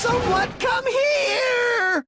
Someone come here!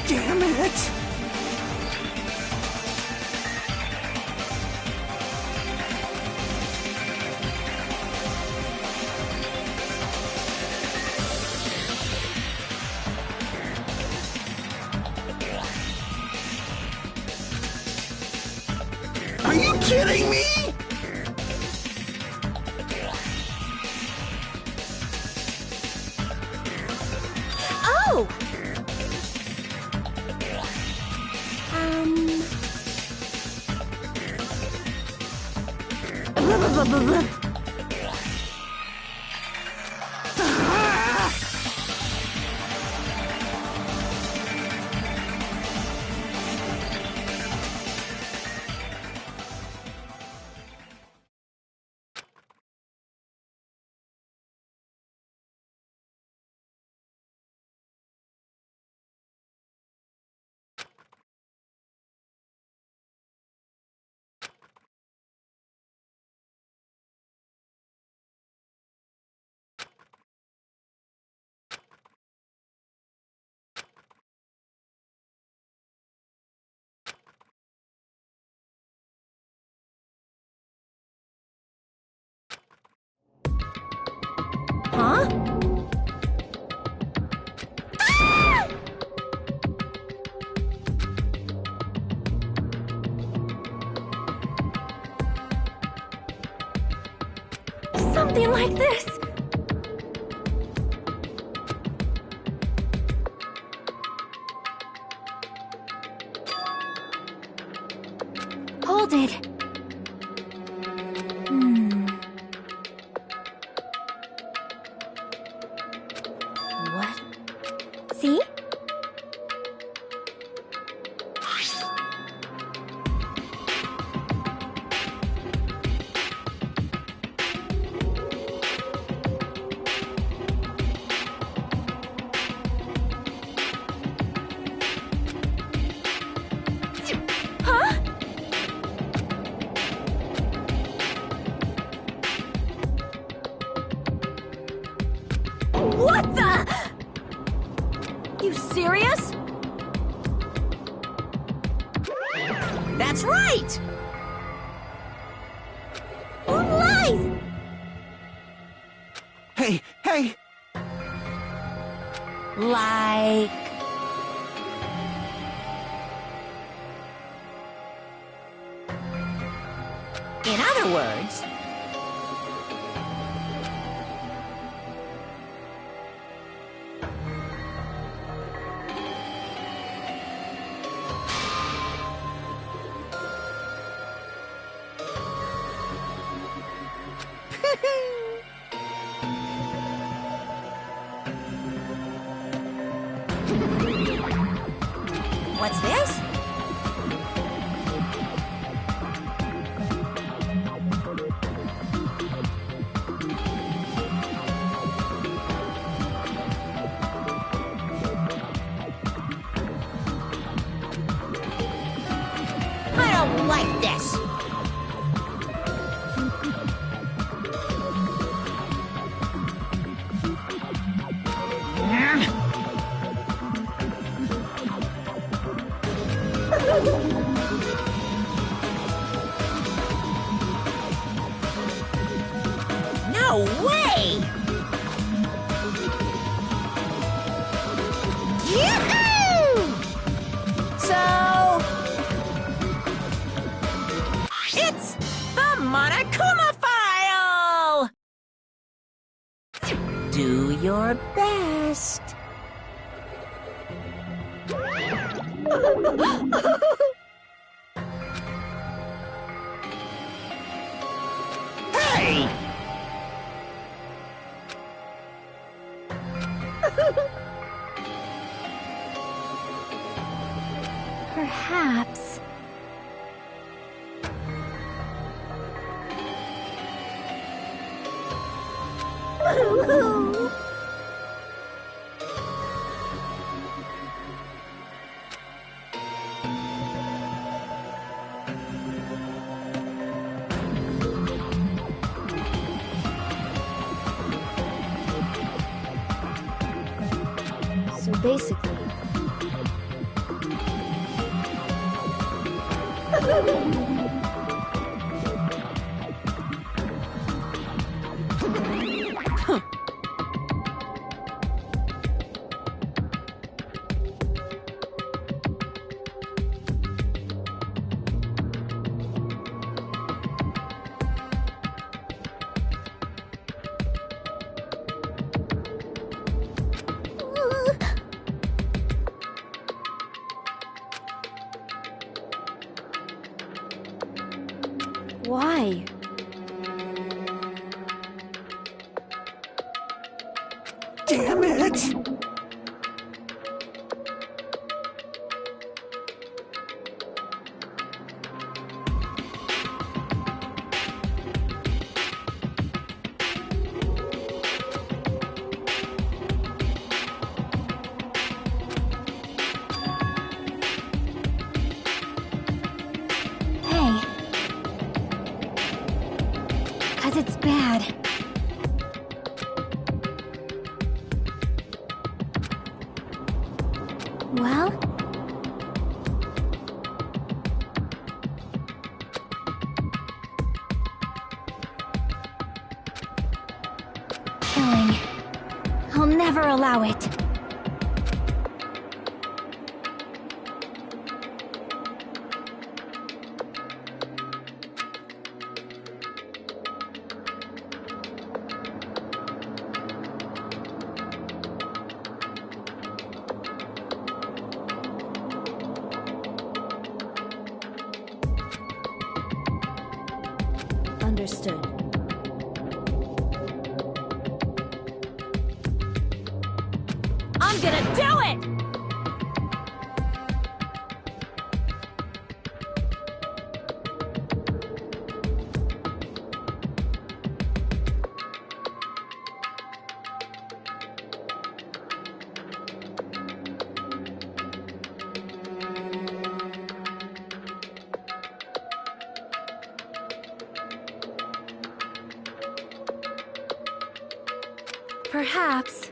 Damn it! Are you kidding me? Oh! Blah, blah, blah. Huh? Ah! Something like this. Hold it. What? See? Huh? What the? You serious? That's right! Who lies? Hey, hey! Like... In other words... What's this? I don't like this. No way! Yahoo! So... It's the Monokuma file! Do your best. Hey! Perhaps. So basically... Why? Damn it! Hey. 'Cause it's bad. Well? Killing. I'll never allow it. Understood. I'm gonna do it! Perhaps.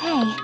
Hey.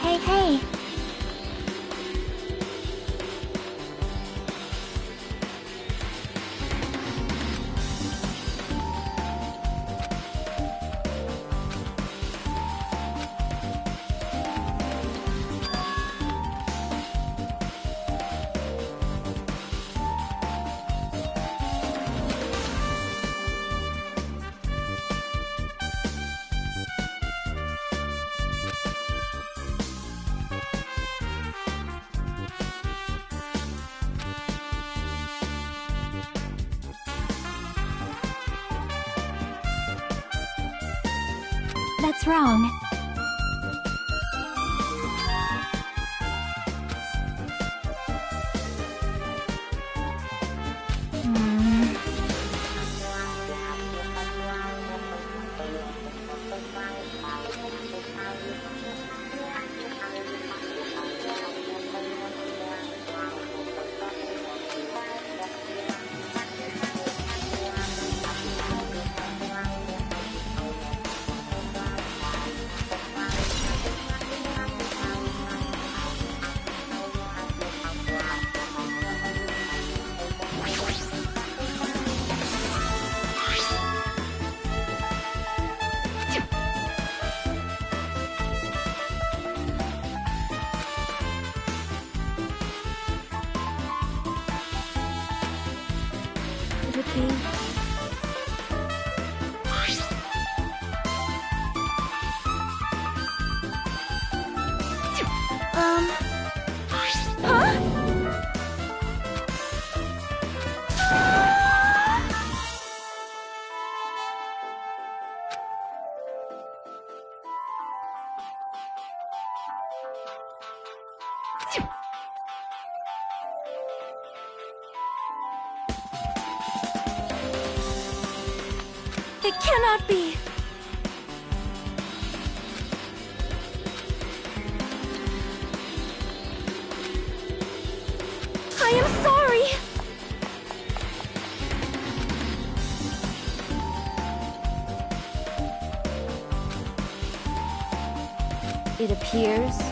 Hey, hey. That's wrong. Would it be? Huh? It cannot be! I am sorry! It appears...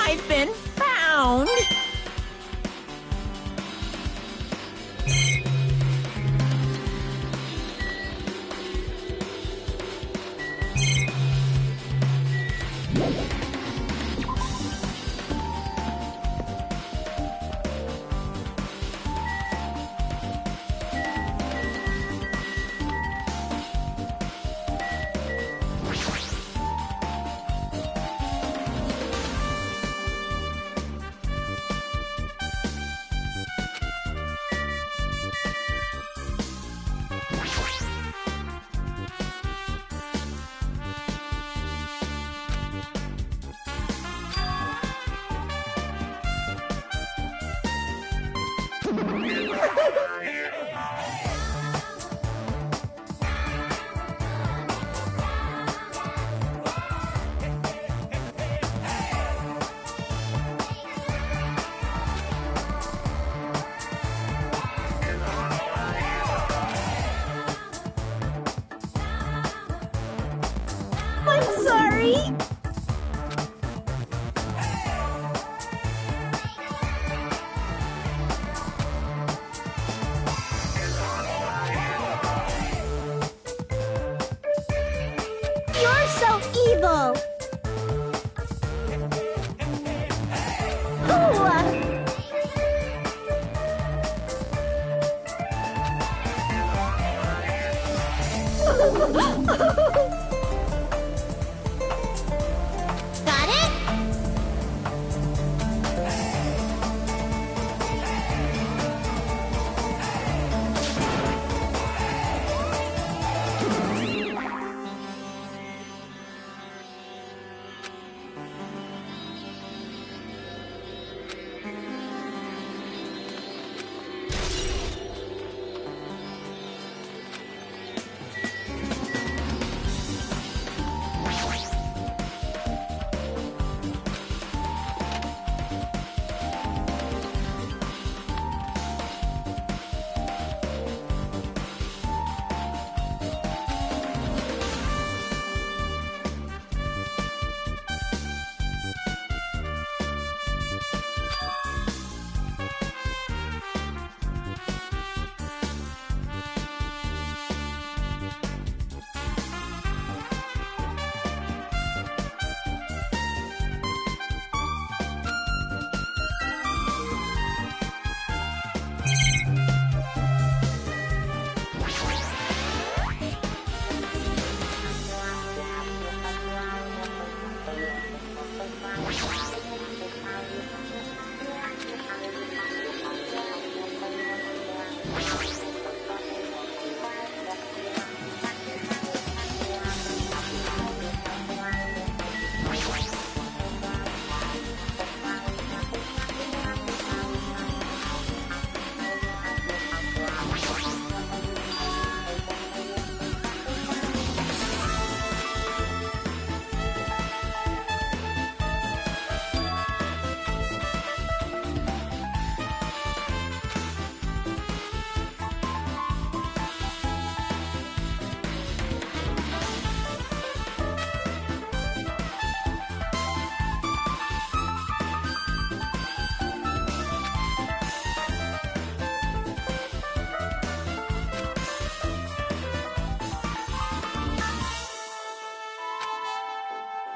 I've been found! I'm sorry! You're so evil! Got it?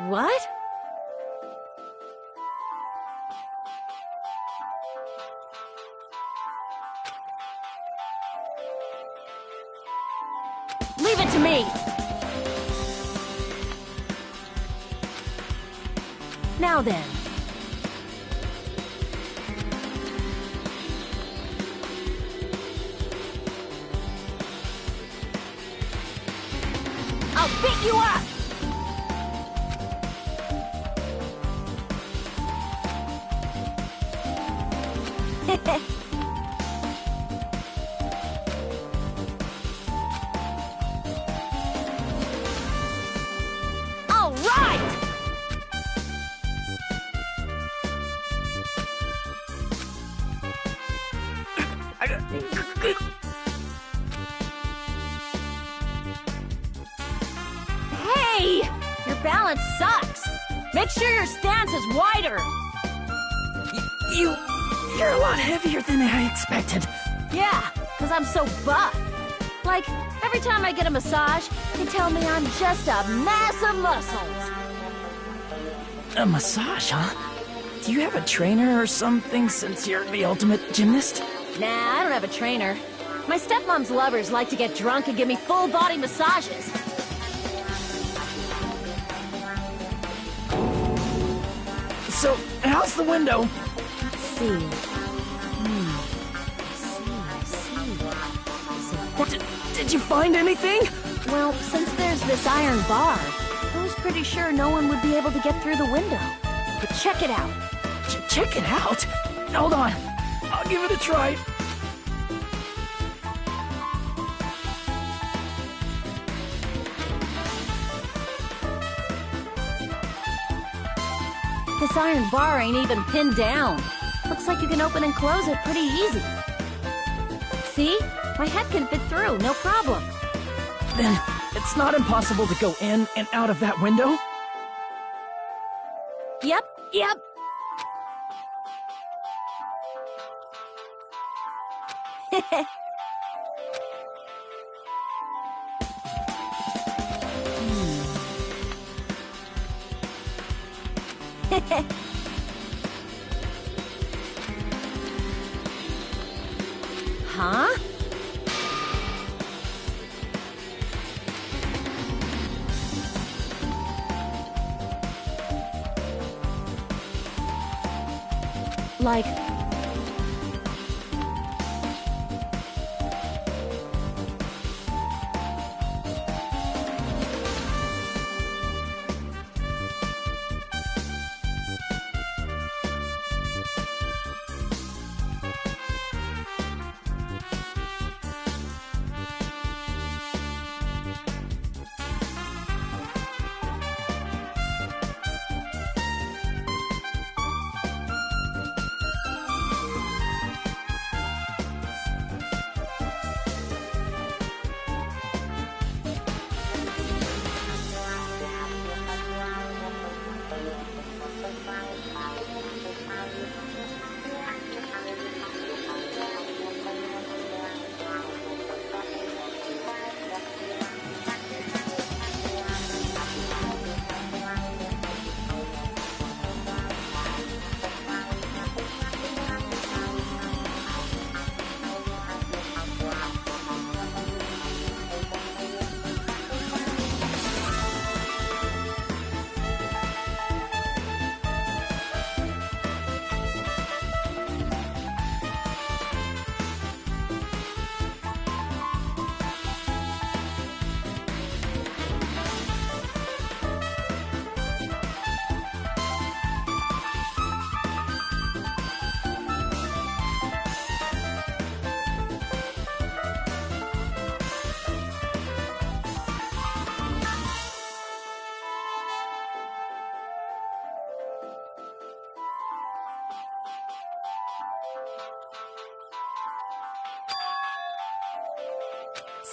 What? Leave it to me! Now then. I'll beat you up! All right! Your balance sucks. Make sure your stance is wider. You're a lot heavier than I expected. Yeah, because I'm so buff. Like, every time I get a massage, they tell me I'm just a mass of muscles. A massage, huh? Do you have a trainer or something since you're the ultimate gymnast? Nah, I don't have a trainer. My stepmom's lovers like to get drunk and give me full-body massages. So, how's the window? Let's see. Did you find anything? Well, since there's this iron bar, I was pretty sure no one would be able to get through the window. But check it out. Check it out? Hold on. I'll give it a try. This iron bar ain't even pinned down. Looks like you can open and close it pretty easy. See? My head can fit through, no problem. Then, it's not impossible to go in and out of that window? Yep. Huh? Like...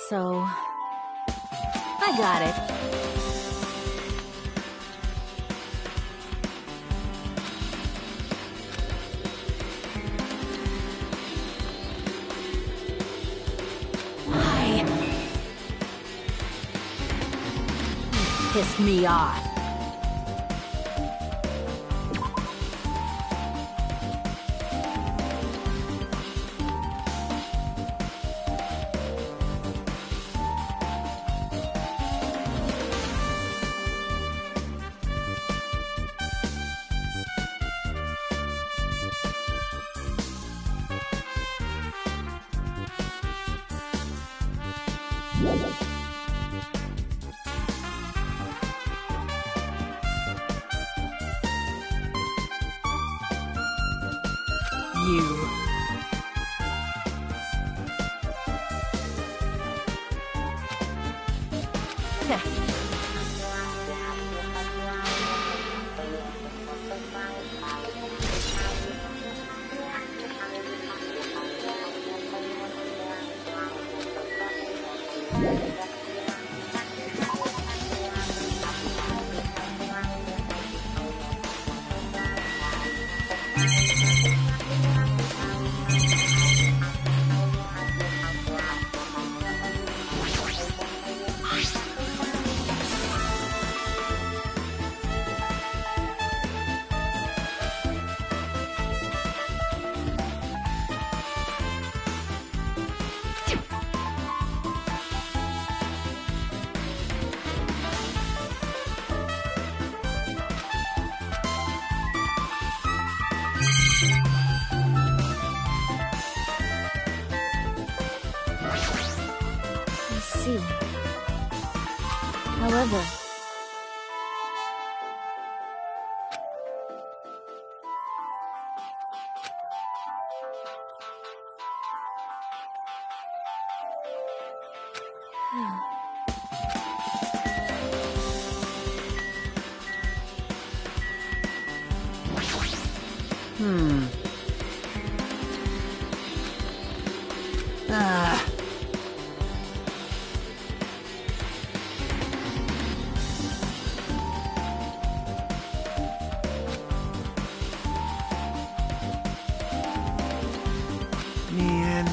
So... I got it. Why? You pissed me off. You. However, Ah. Man.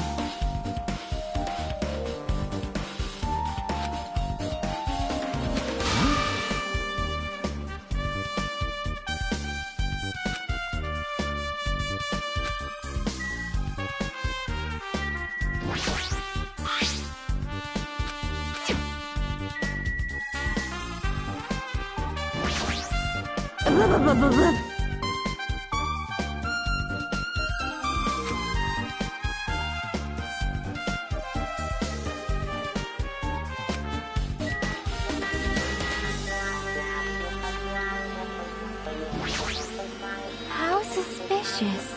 How suspicious.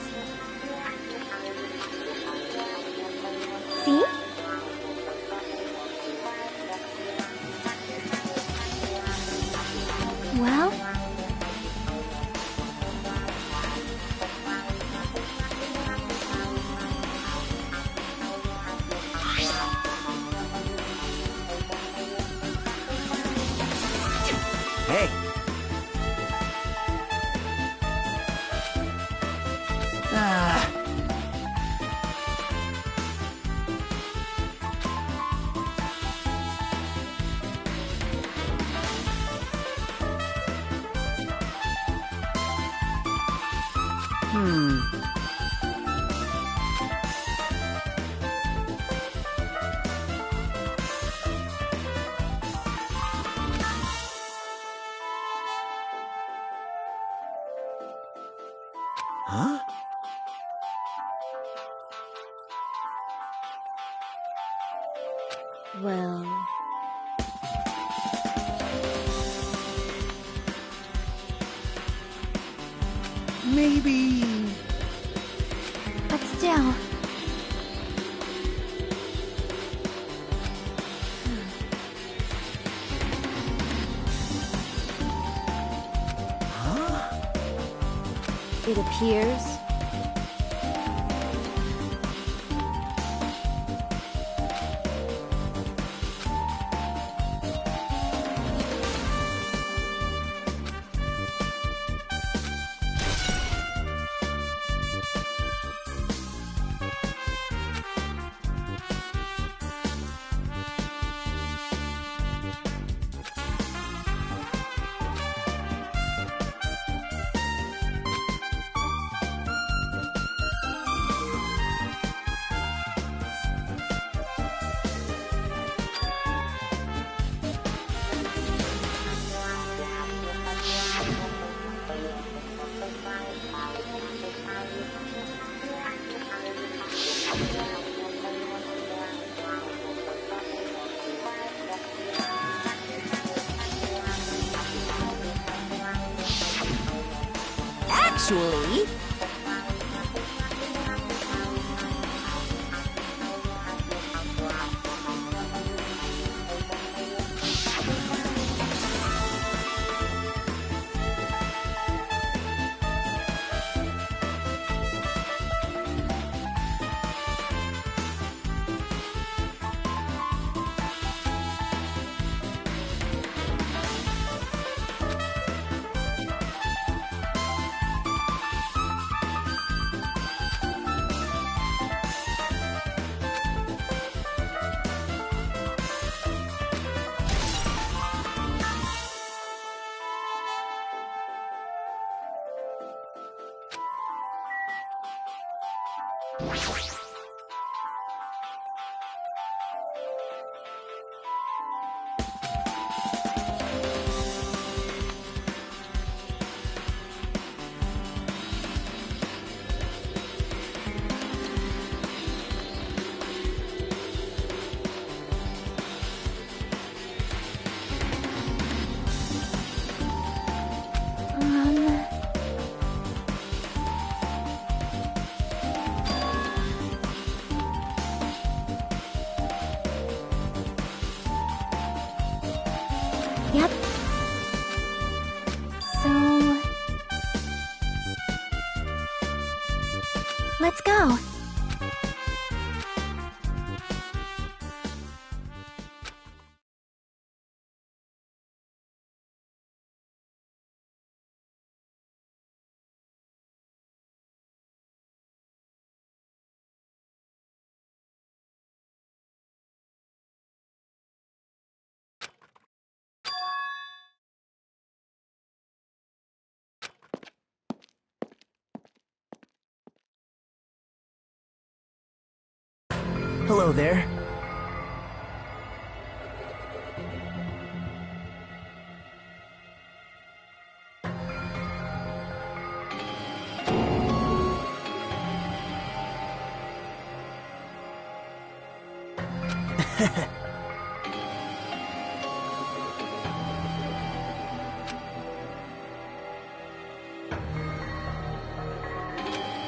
See? Well, Hey. Ah. Huh? well, Maybe. but still. it appears. Actually, Yep. So... let's go. Hello there.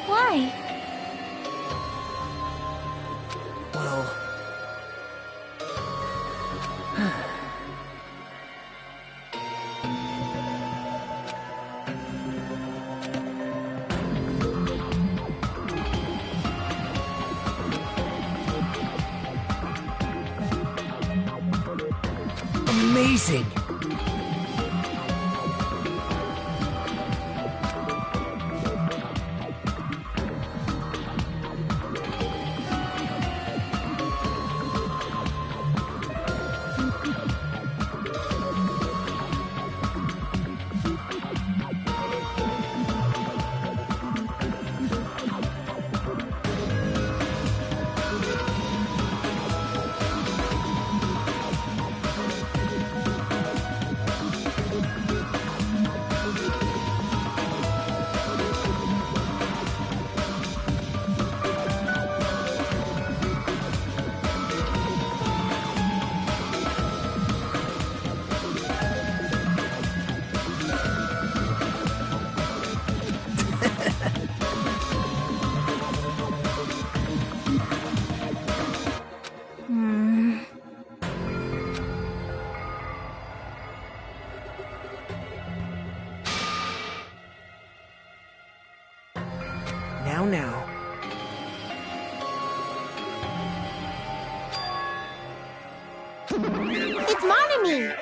Why? Well... Amazing! Now. It's Monami!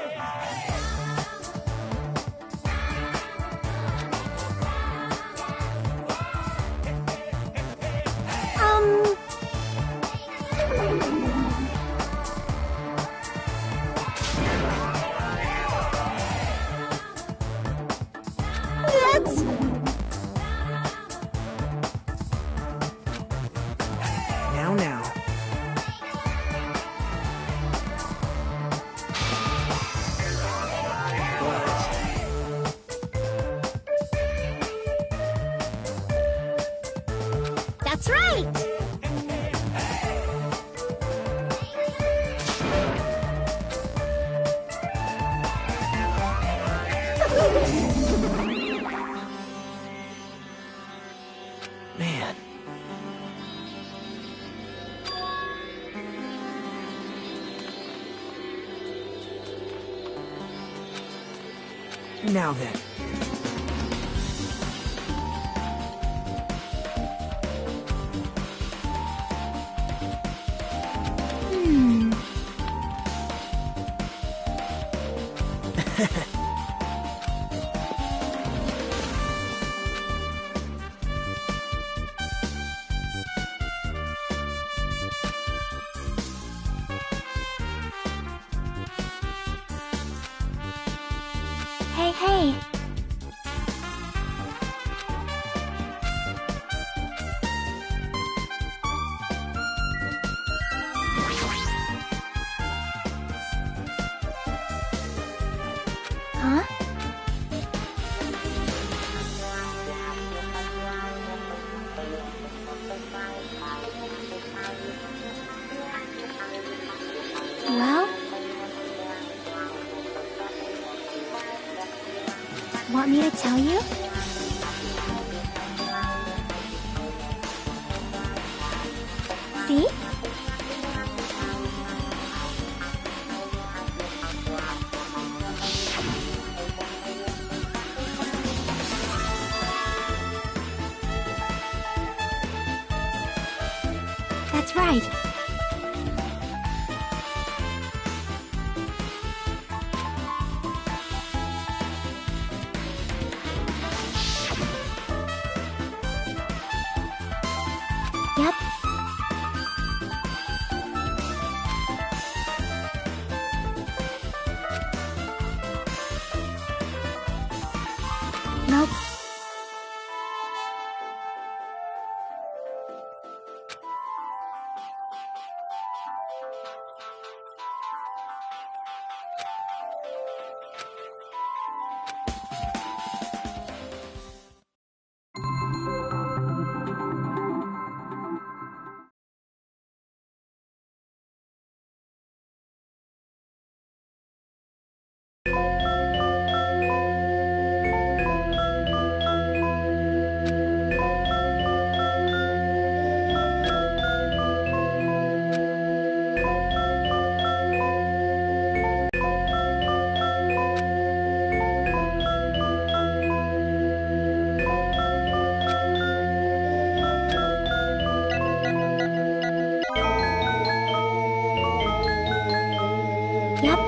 Let's... Now. That's right! Man. Now then. Hey. Huh? Well? Want me to tell you? See? That's right. Yep. Nope. Yep.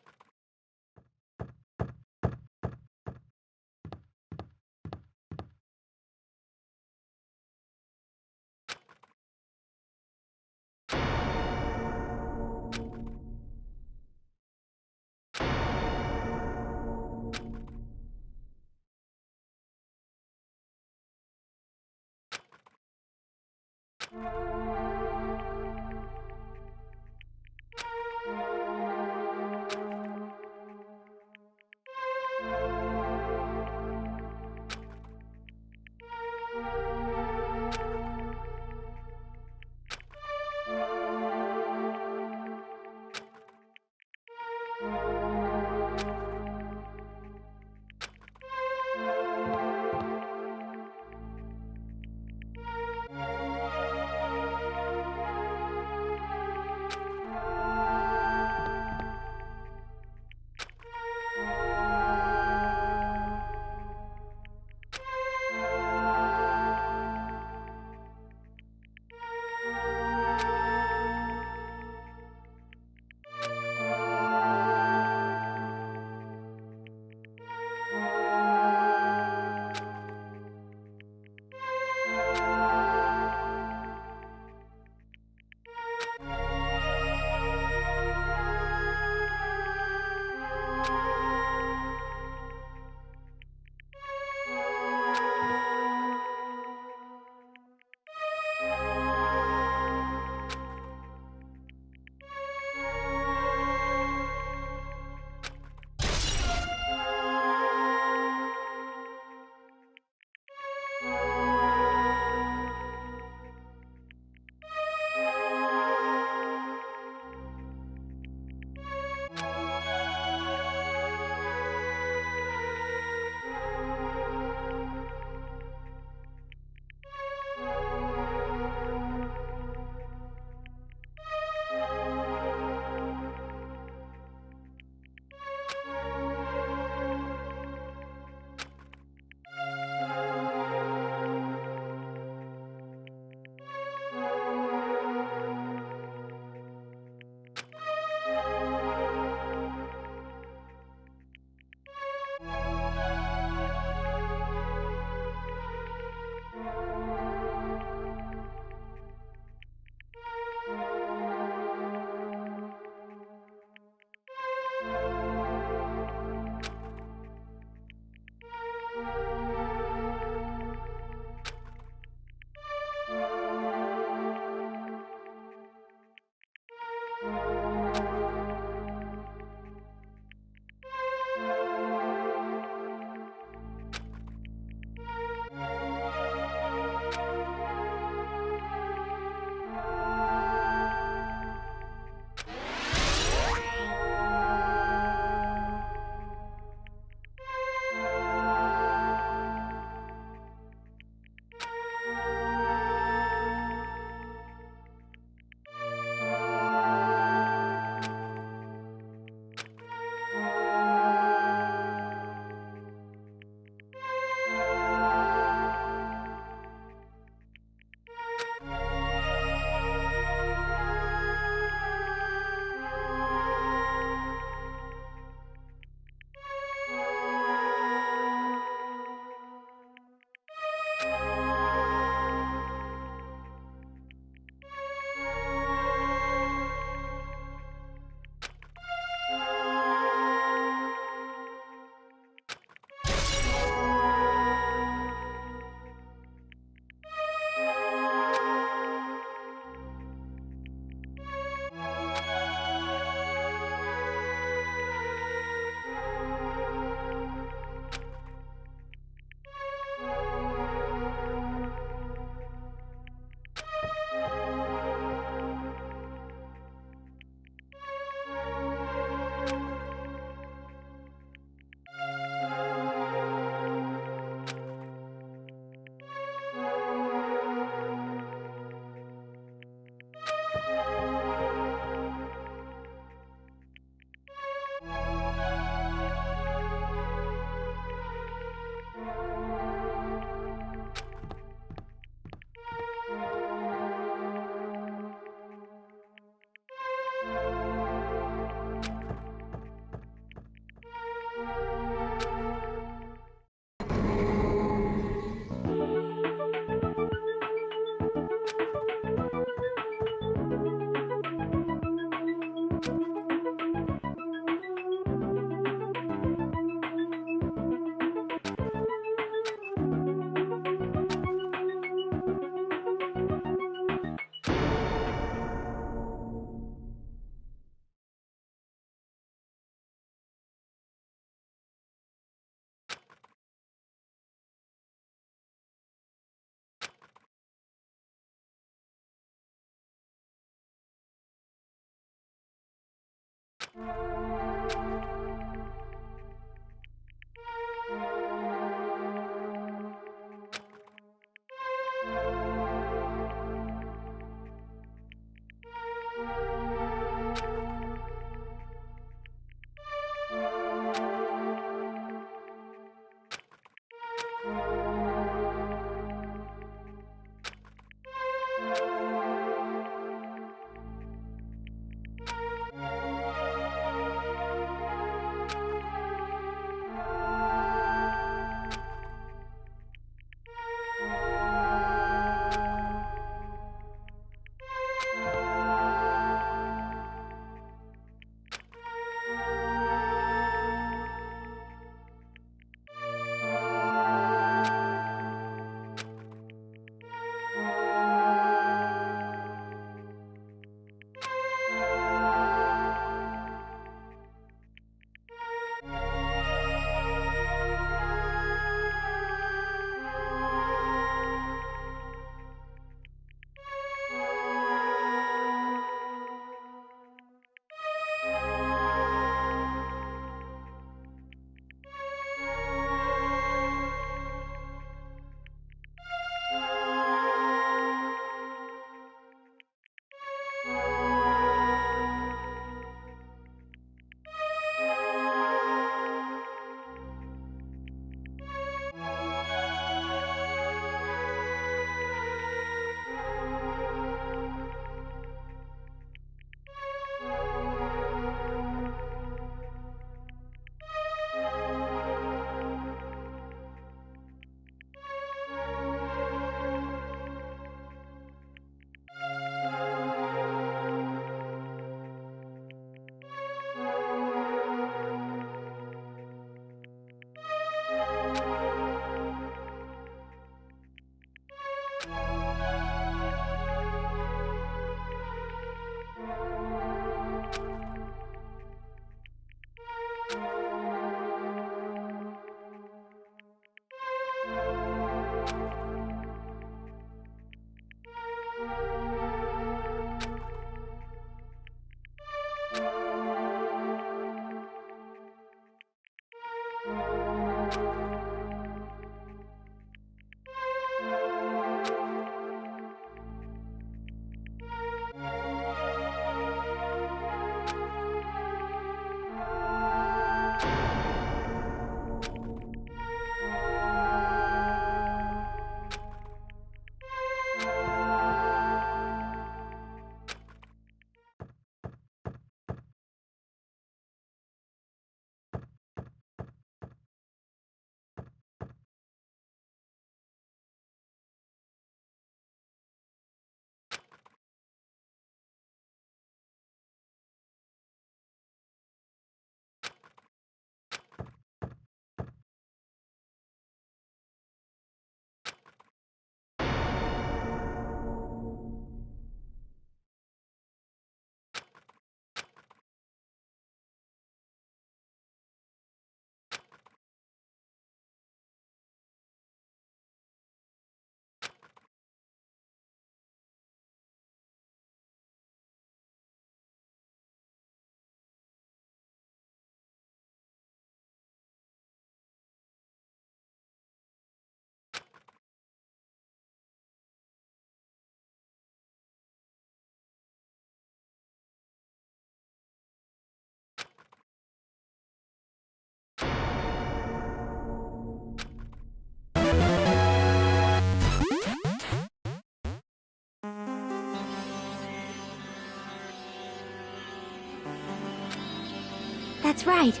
That's right.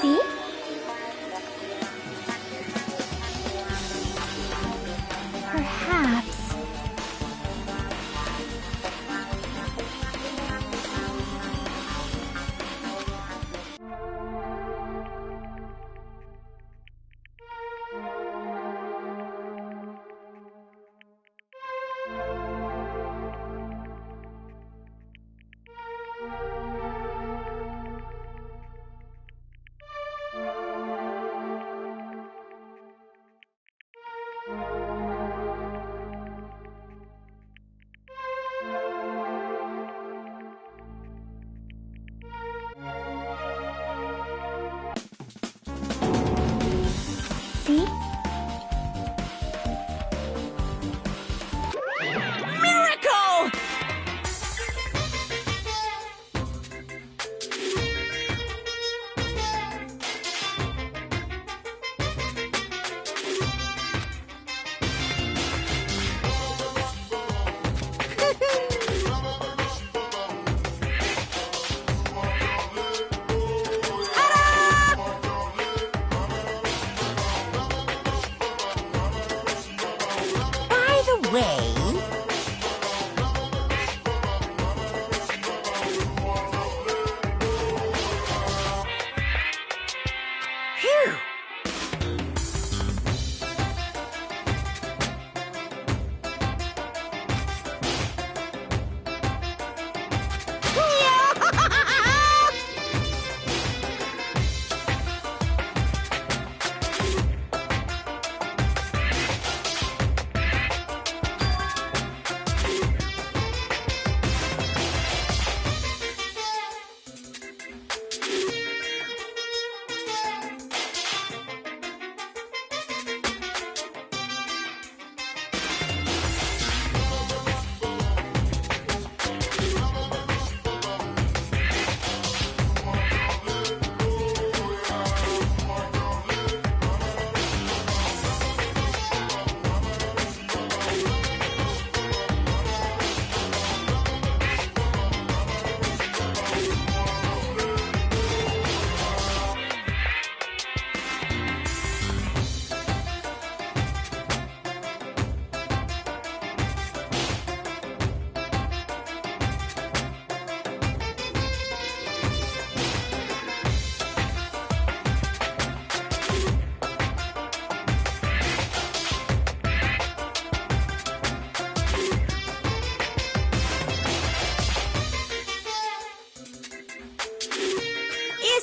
See? Perhaps. See? Miracle! By the way, Phew!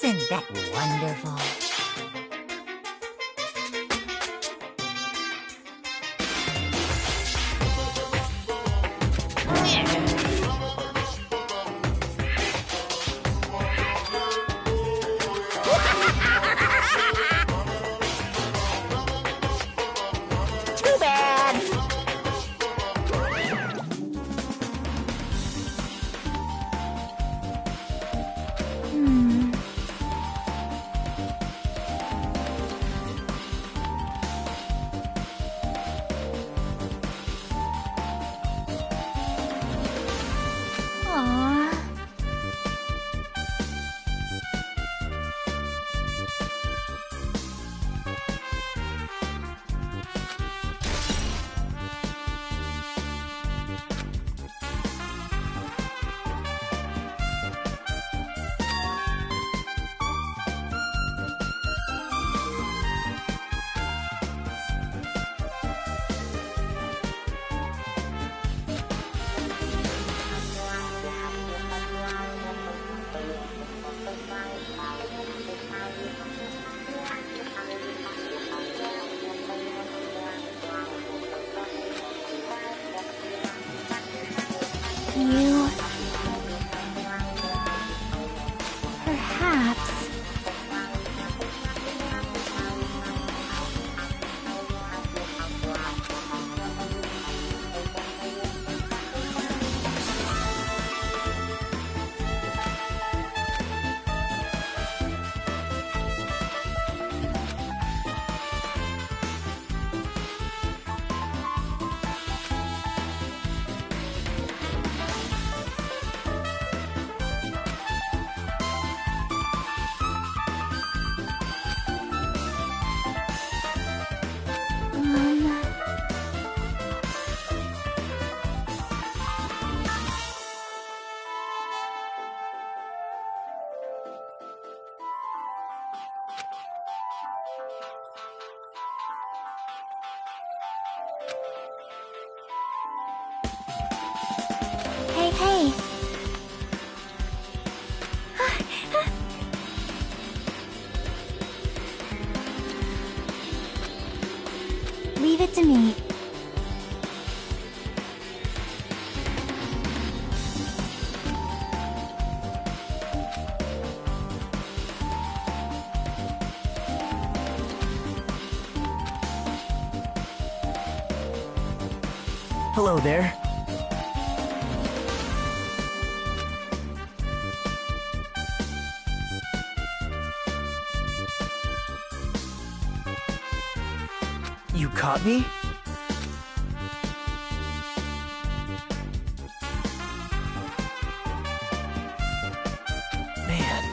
isn't that wonderful? Too bad. it to me. Hello there. You caught me? Man.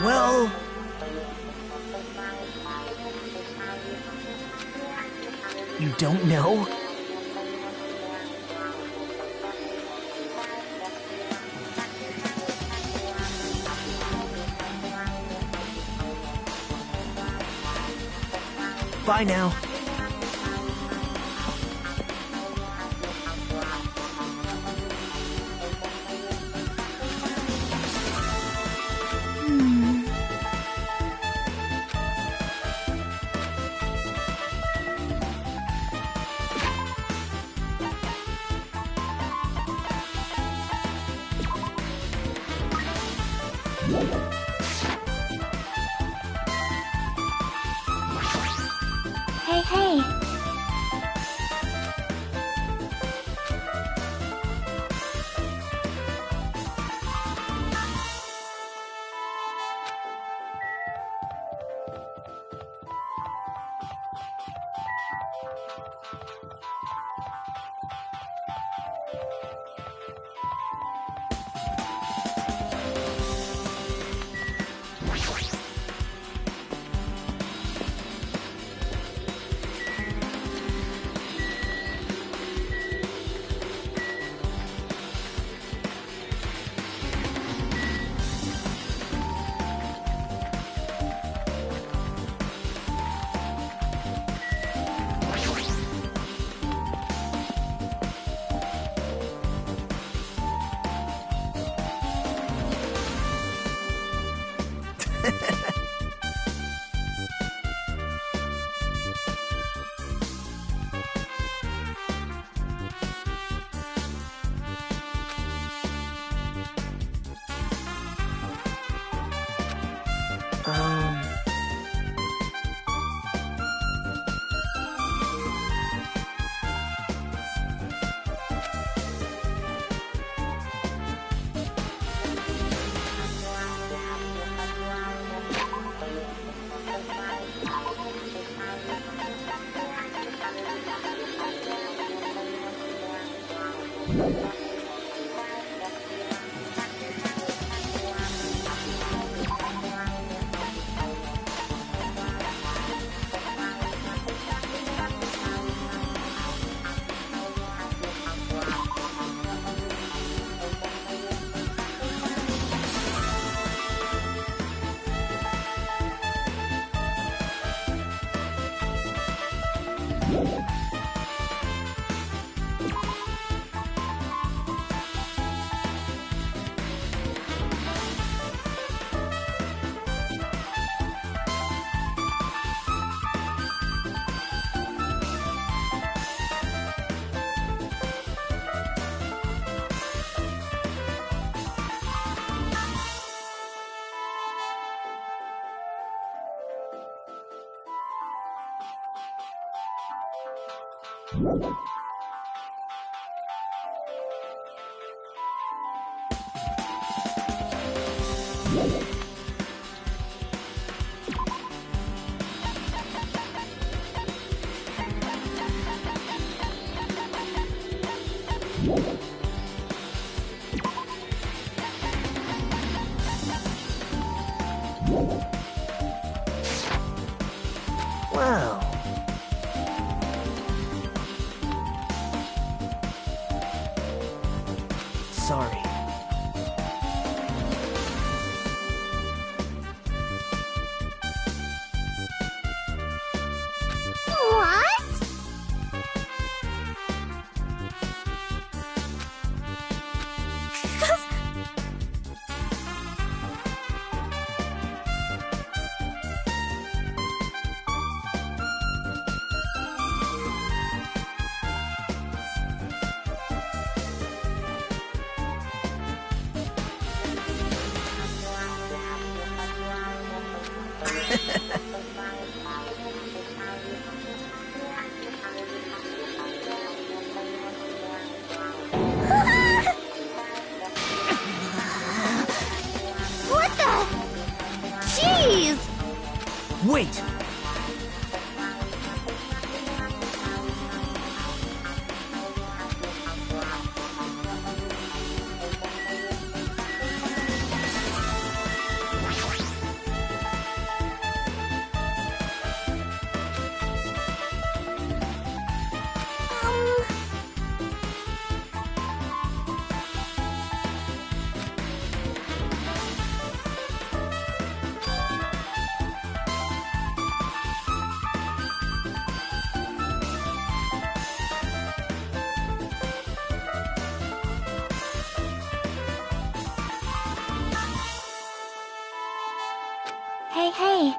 Well... You don't know? Bye now. Hey, hey. Wow. Sorry. What? What the? Jeez! Wait! Hey, hey.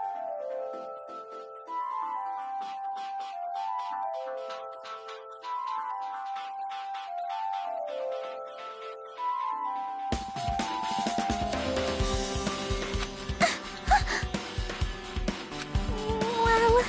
Well...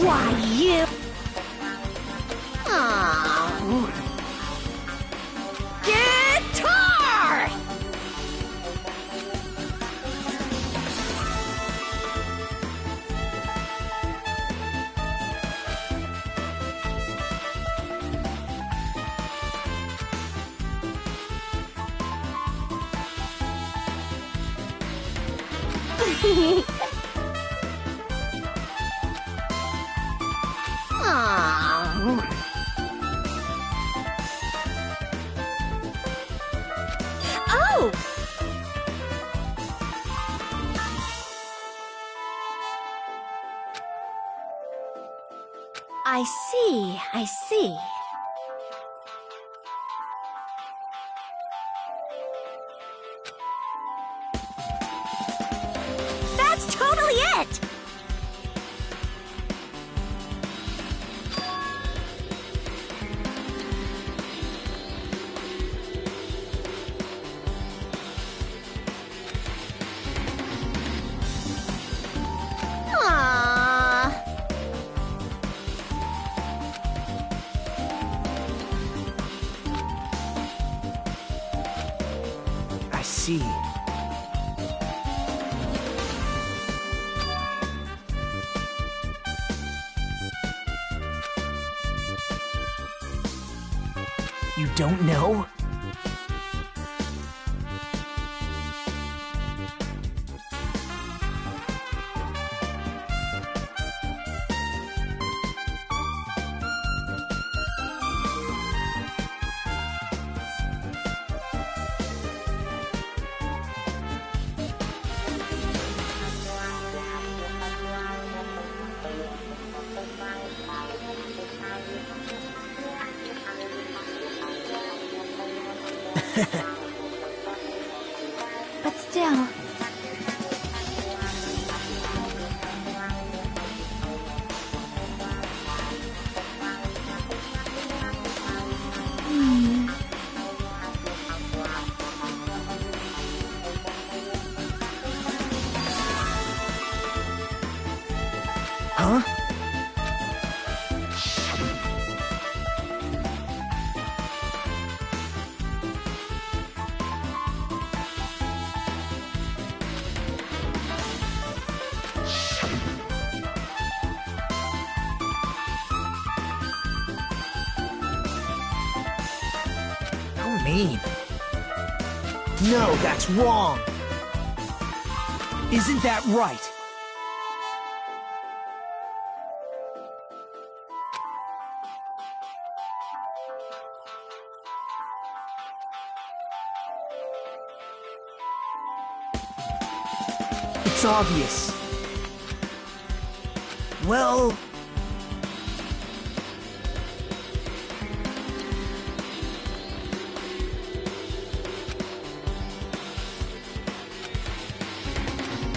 Why, you... Aww. Guitar! Aww. Oh! I see, I see. That's totally it! Aww. I see. You don't know? But still... Huh? mean? No, that's wrong! Isn't that right? It's obvious. Well...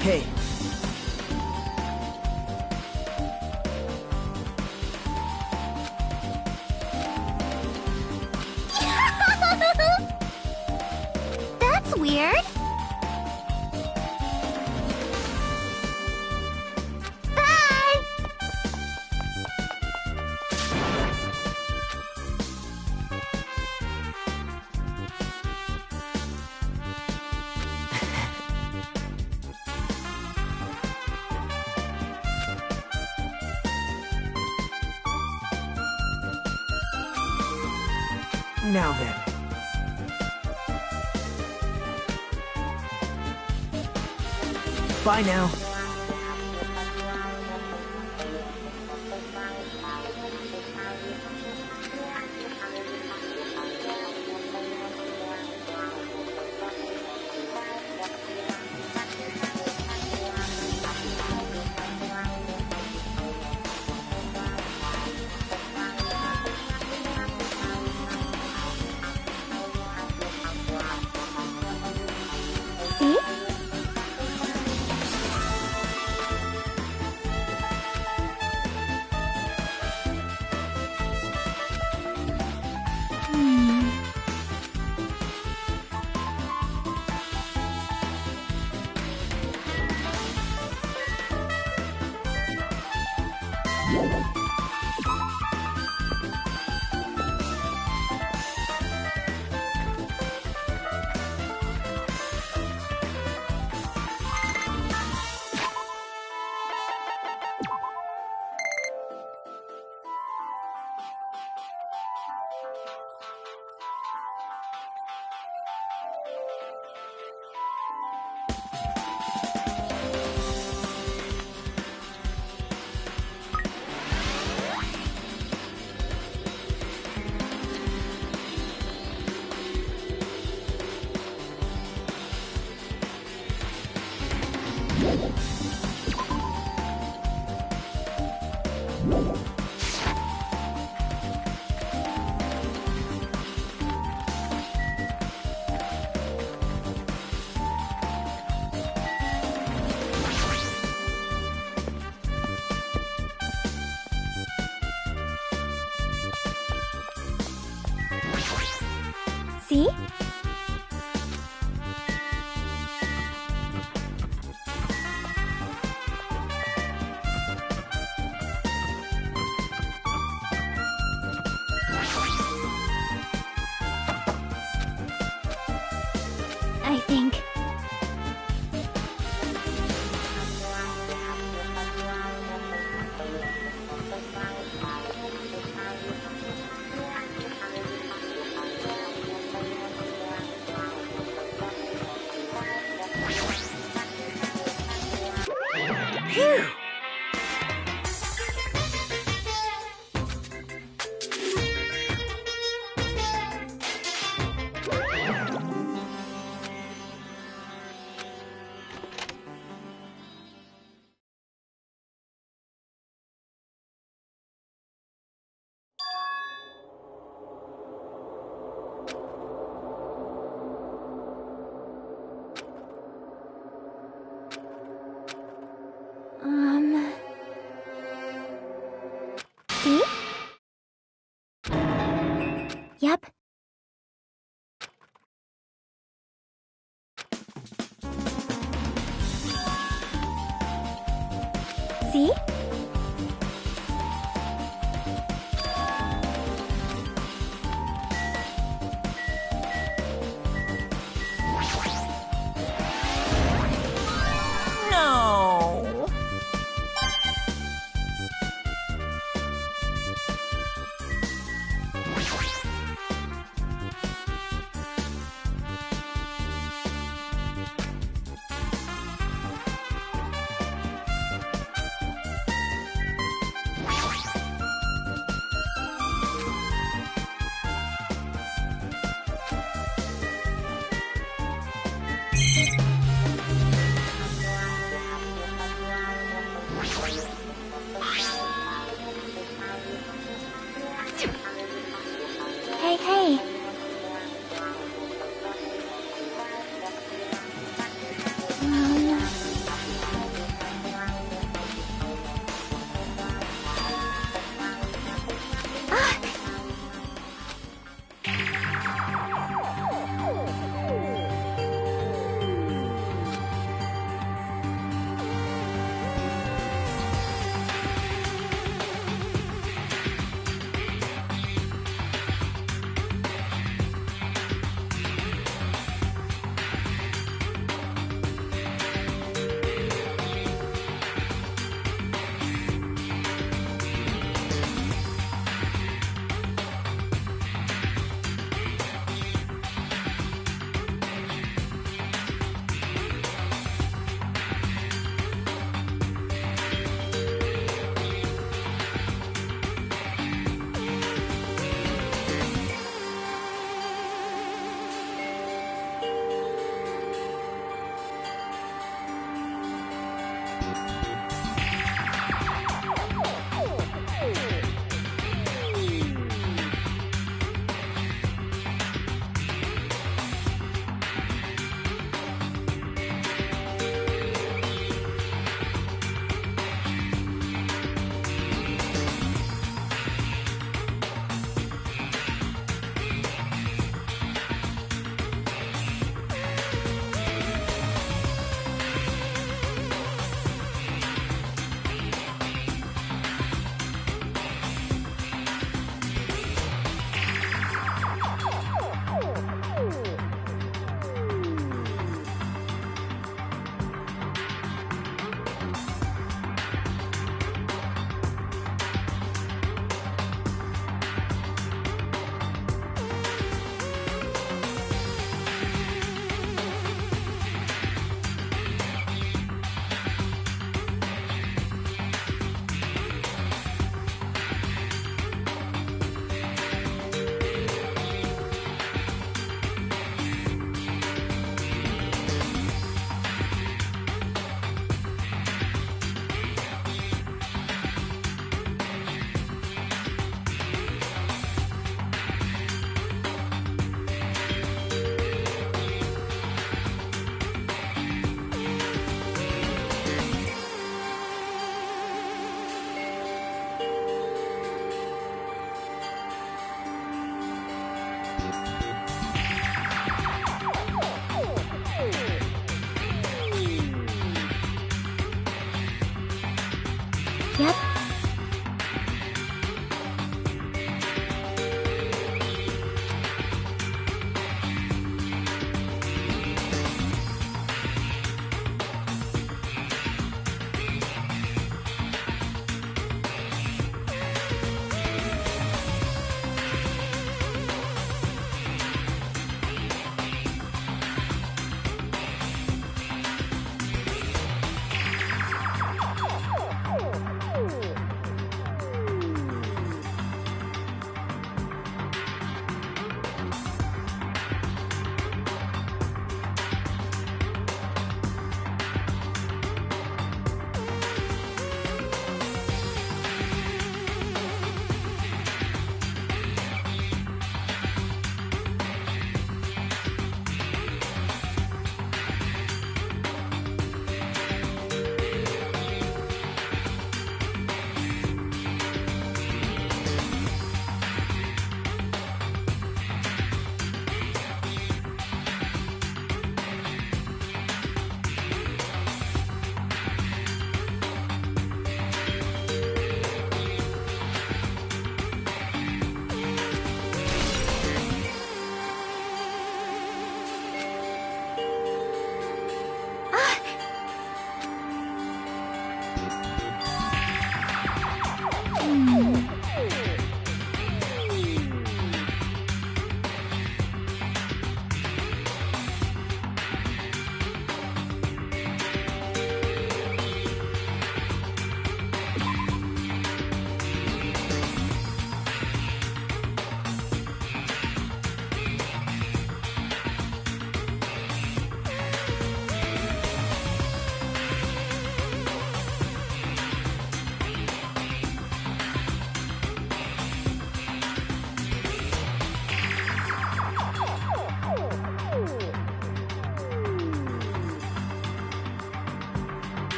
Hey. That's weird. Bye! Now then. Bye now. See? See? I think. Phew! See? Yep. See? No! Hey.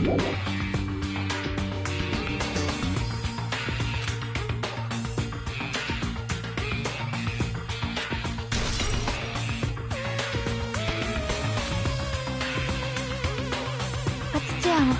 But still...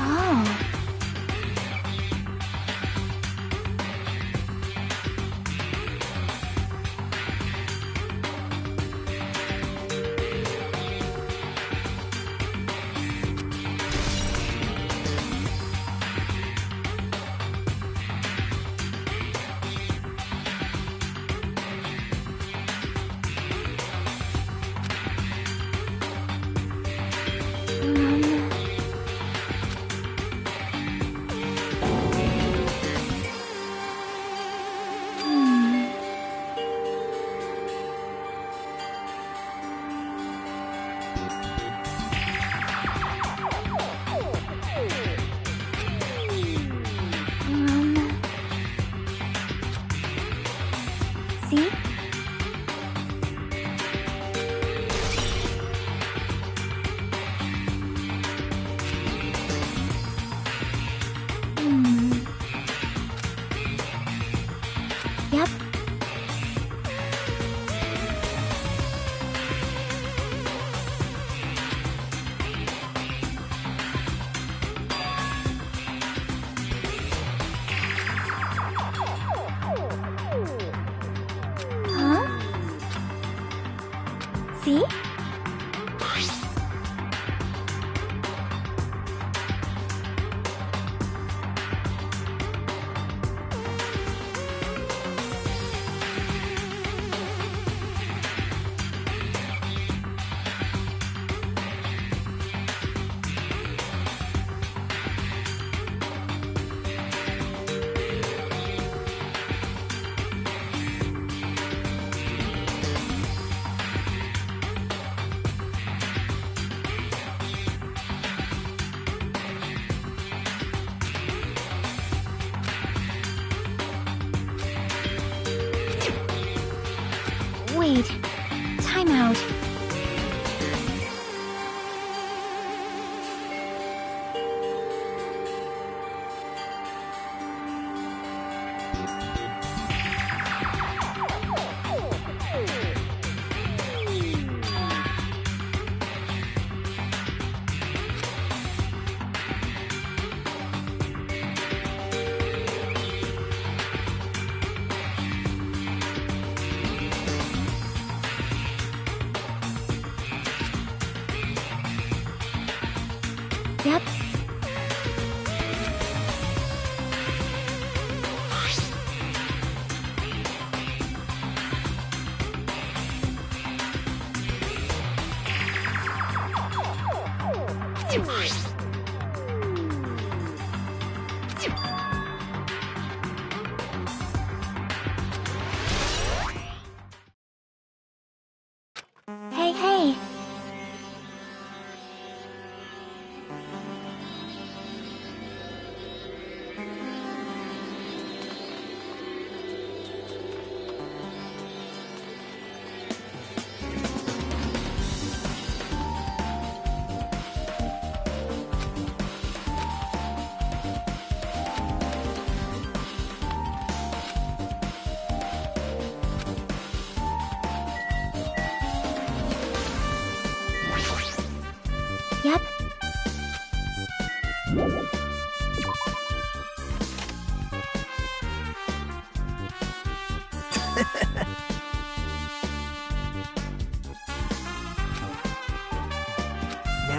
Oh. See? Yep. Huh? See? Wait. Time out. Yep. Hey, hey. Yep.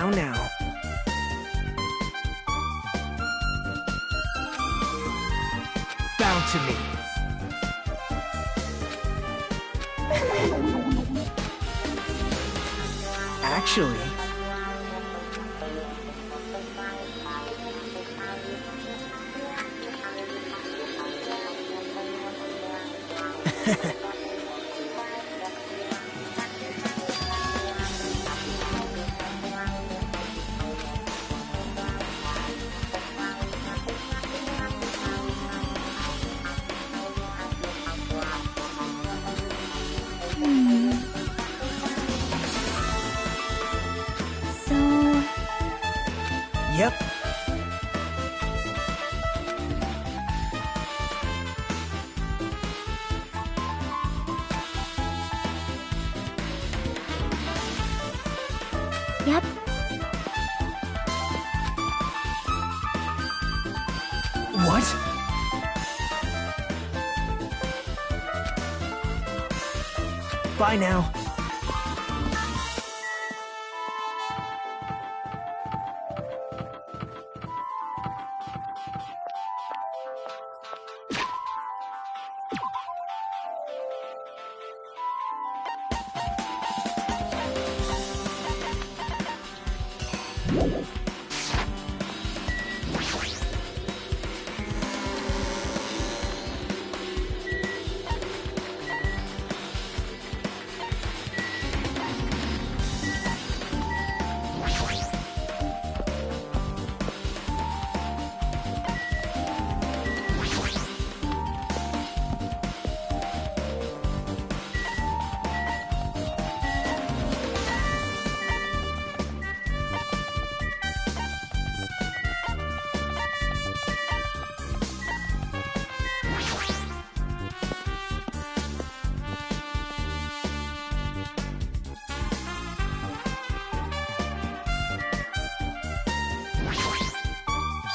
Now. Bow to me. Actually... So, Yep. yep. What? Bye now.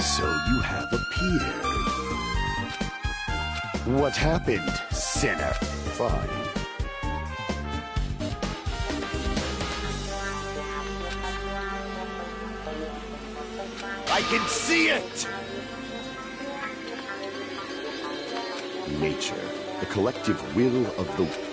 So you have appeared. What happened, sinner? Fine. I can see it! Nature, the collective will of the...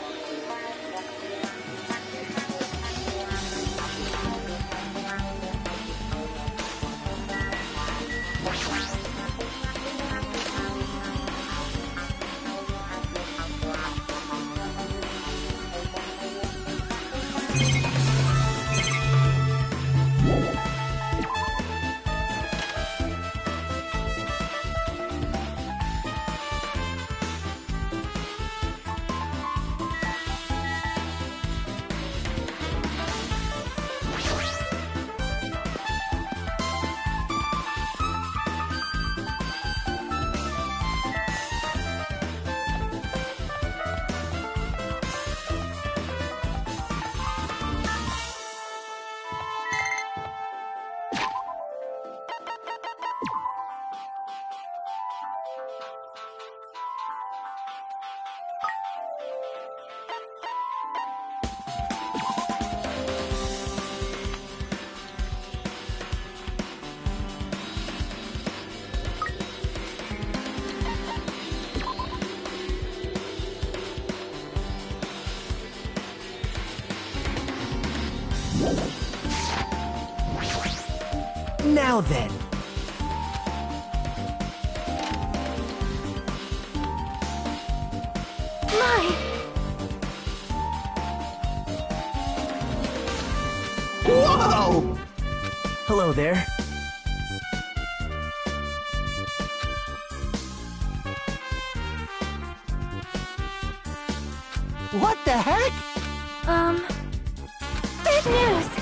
Now then. My! Whoa! Hello there. What the heck? Bad news!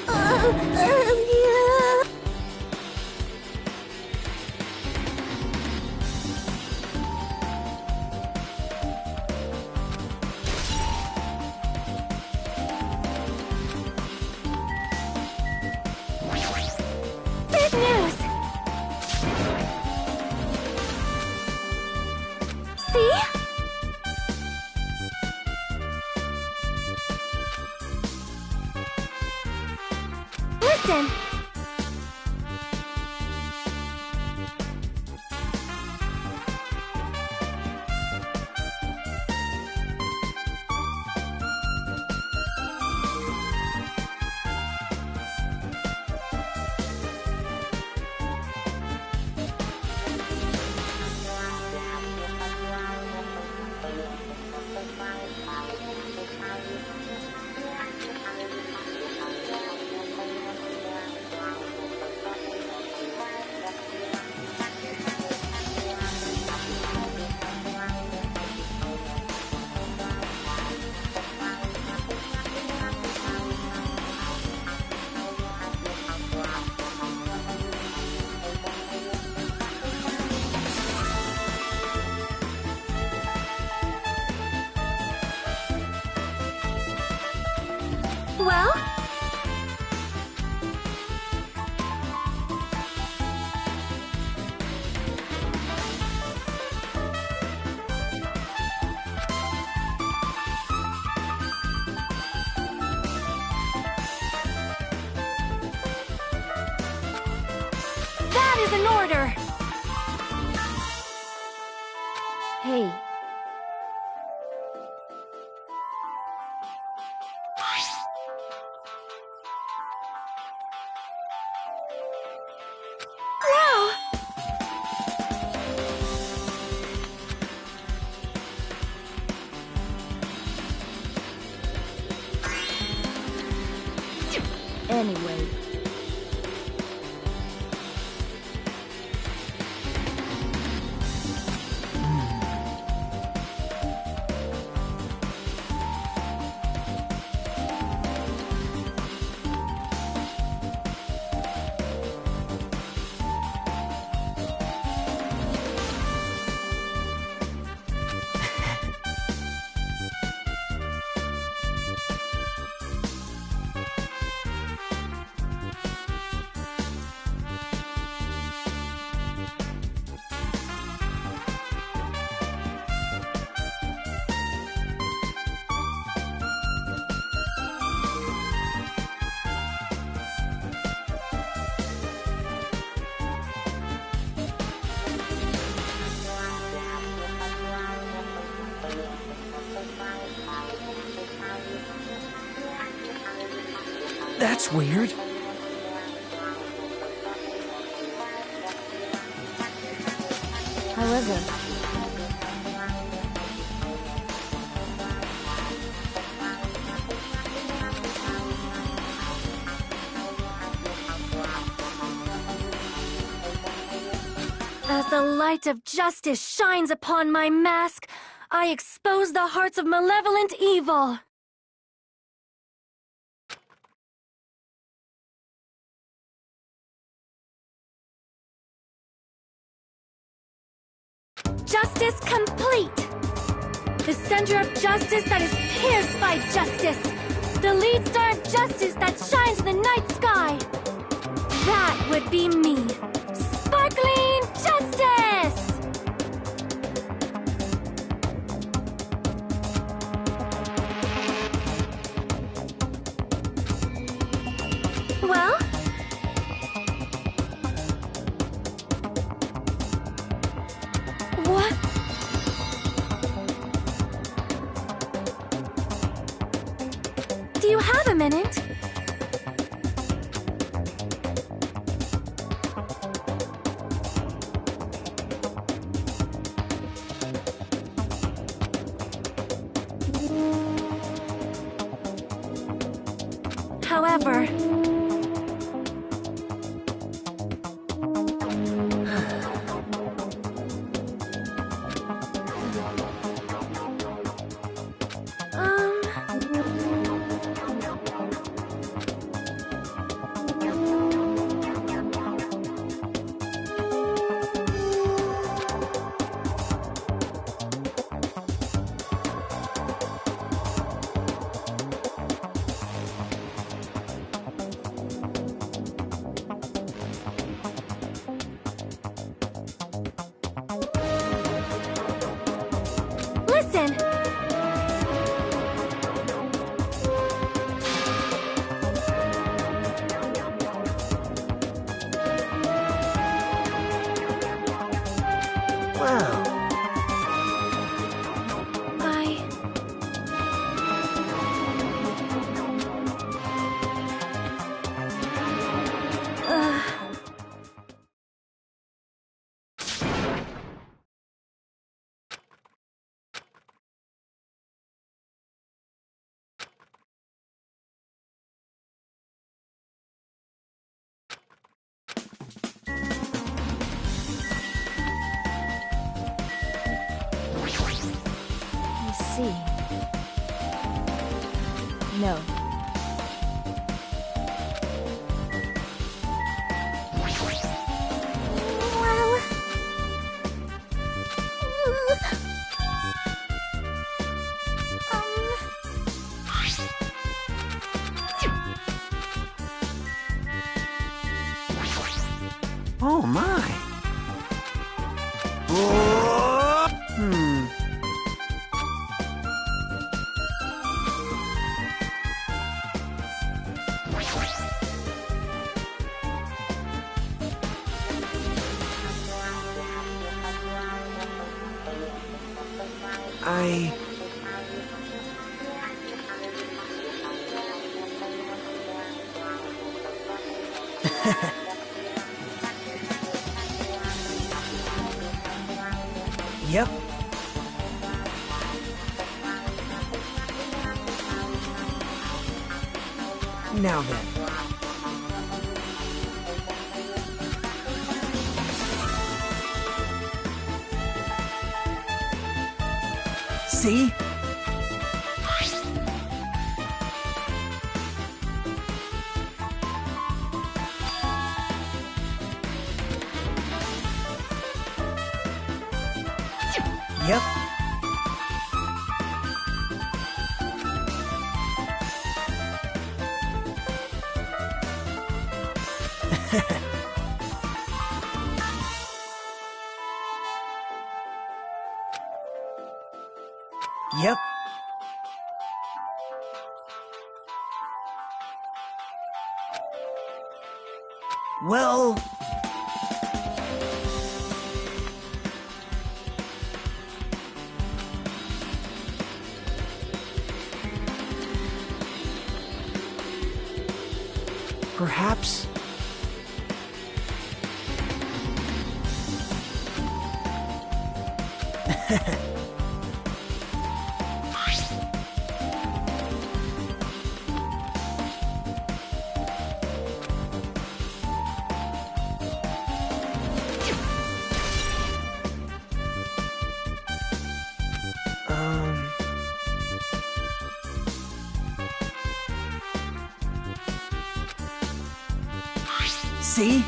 Well... Yeah. Big news! See? Listen! Well? That is an order! Hey, Wow! anyway. That's weird. How was it? As the light of justice shines upon my mask, I expose the hearts of malevolent evil. Justice complete! The center of justice that is pierced by justice! The lead star of justice that shines in the night sky! That would be me! Sparkling justice! Well? What? Do you have a minute? However... Listen! Wow. See. No. Well... Oh my. Yep. Now then. See? Yep. Yep. Well... Perhaps... See?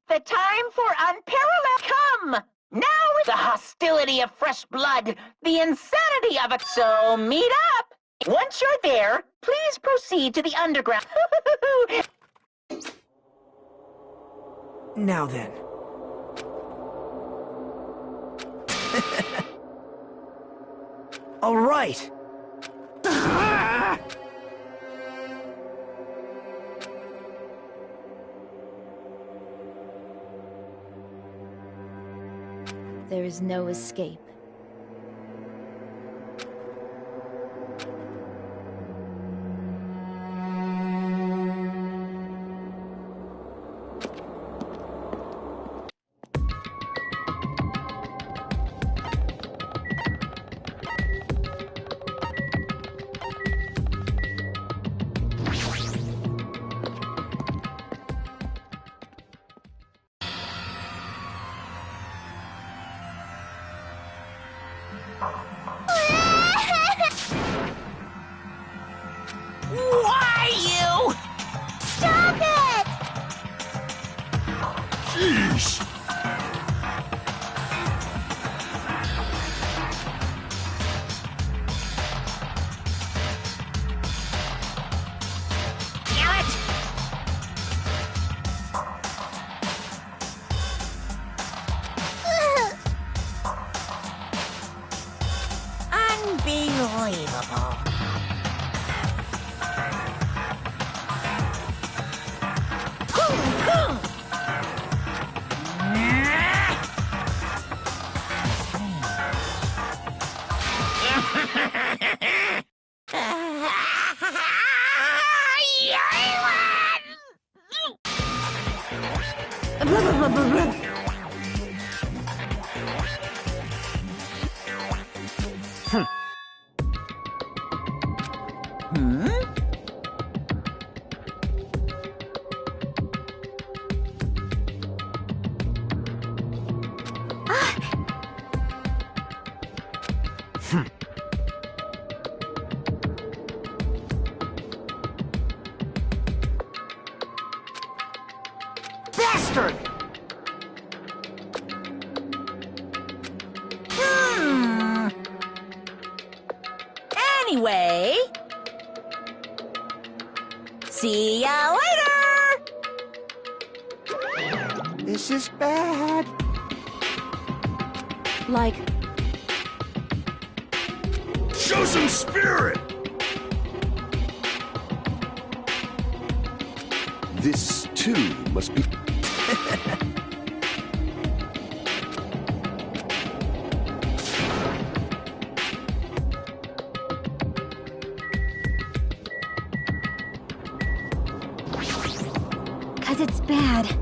The time for unparalleled come! Now is the hostility of fresh blood, the insanity of it. So meet up! Once you're there, please proceed to the underground. Now then. All right. There is no escape. Why, you? Stop it! Sheesh! Damn it! Unbelievable. Bastard! Anyway, see ya later! This is bad. Like, Show some spirit! This, too, must be... Cause it's bad.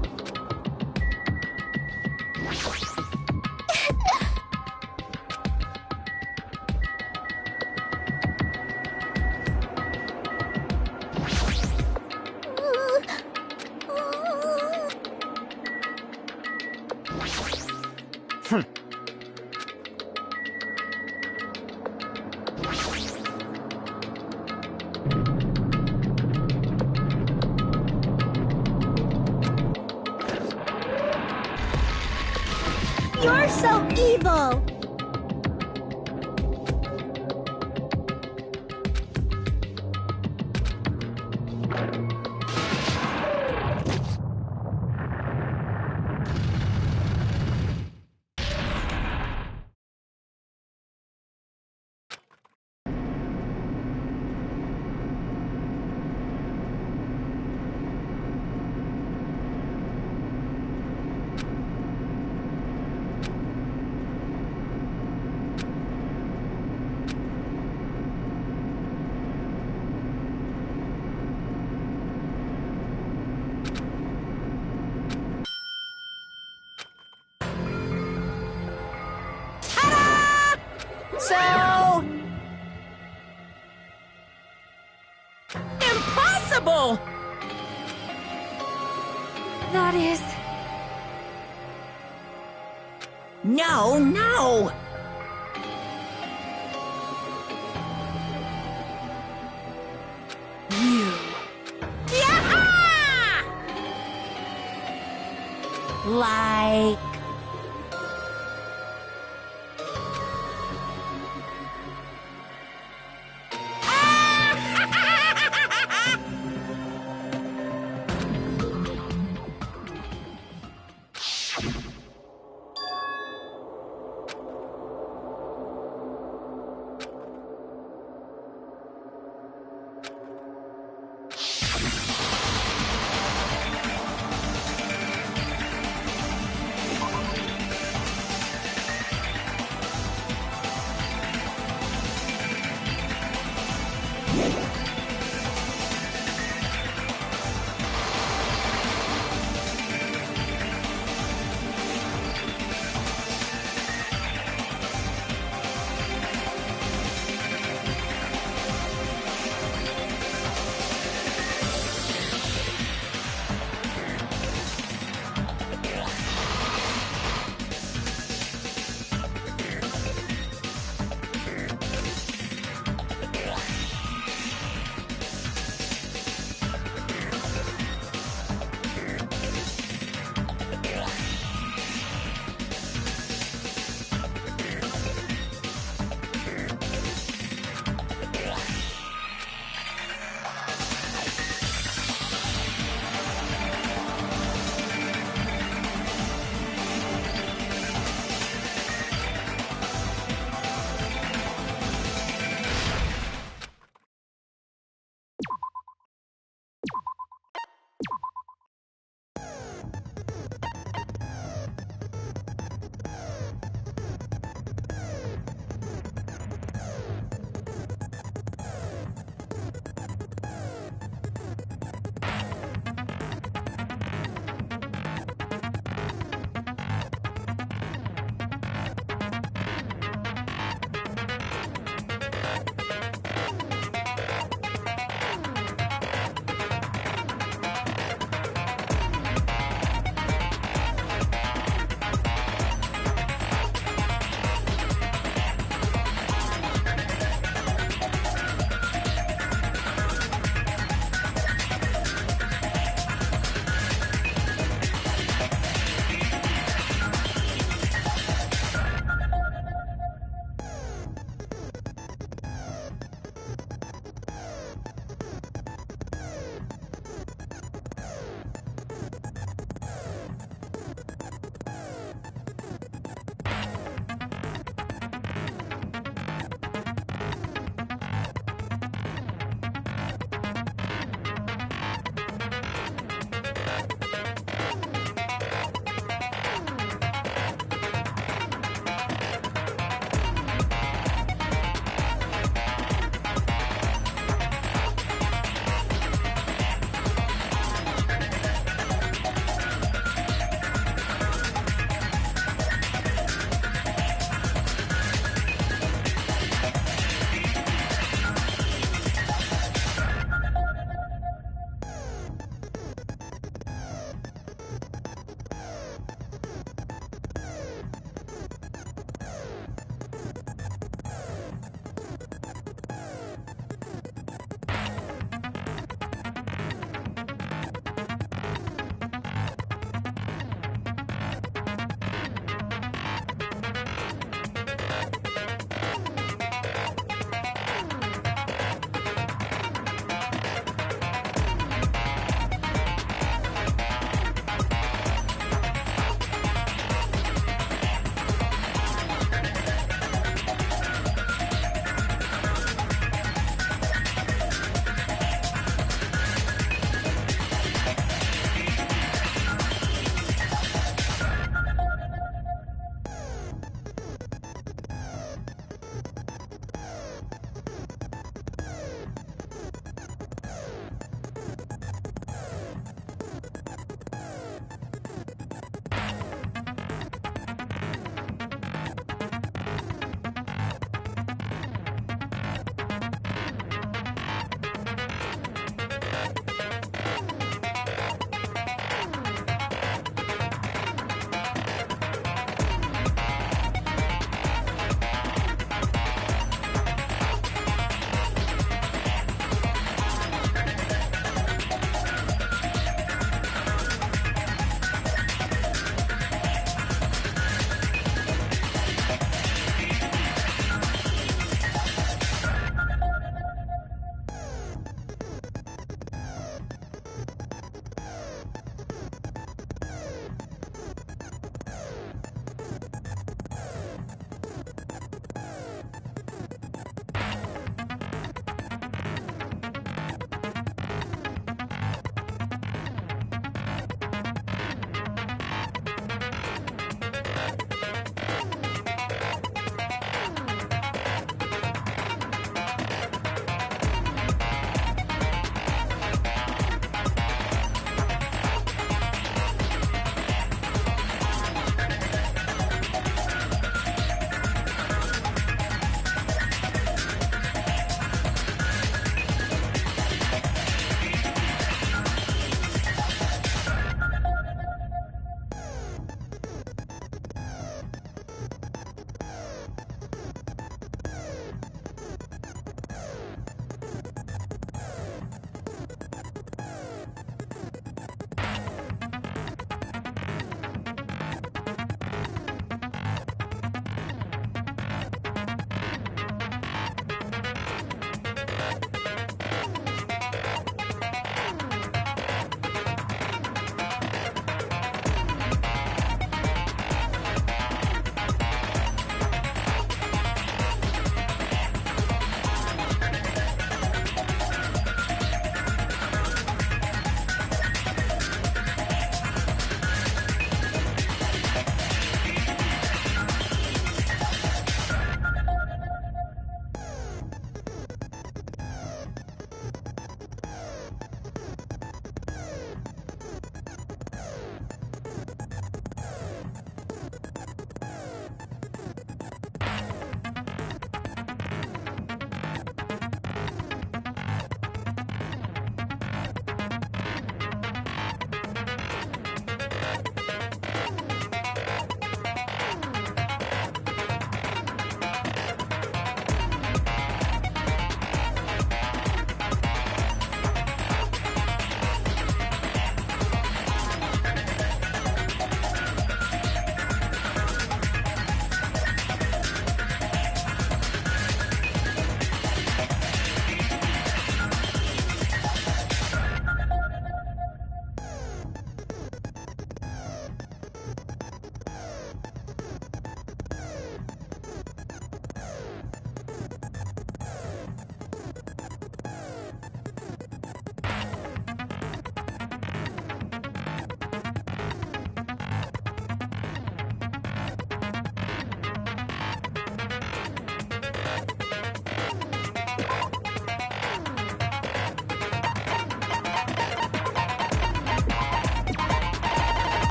You're so evil! So... Impossible! That is... No, no! You... Like...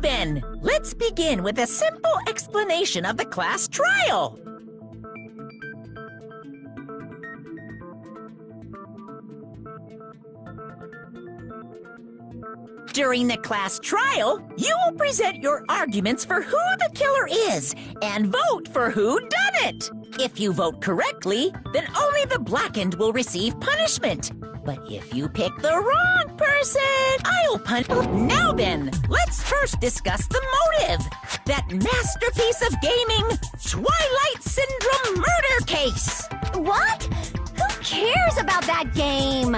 then, let's begin with a simple explanation of the class trial. During the class trial, you will present your arguments for who the killer is and vote for who done it. If you vote correctly, then only the blackened will receive punishment. But if you pick the wrong person, I'll punish. Now then, let's first discuss the motive. That masterpiece of gaming, Twilight Syndrome murder case. What? Who cares about that game?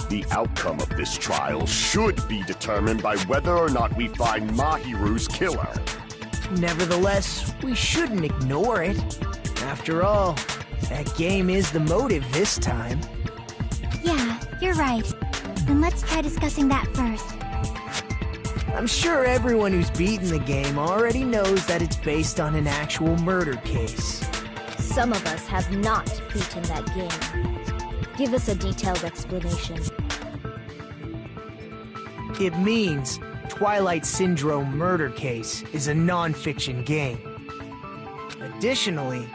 The outcome of this trial should be determined by whether or not we find Mahiru's killer. Nevertheless, we shouldn't ignore it. After all, that game is the motive this time. Yeah, you're right. Then let's try discussing that first. I'm sure everyone who's beaten the game already knows that it's based on an actual murder case. Some of us have not beaten that game. Give us a detailed explanation. It means Twilight Syndrome Murder Case is a non-fiction game. Additionally,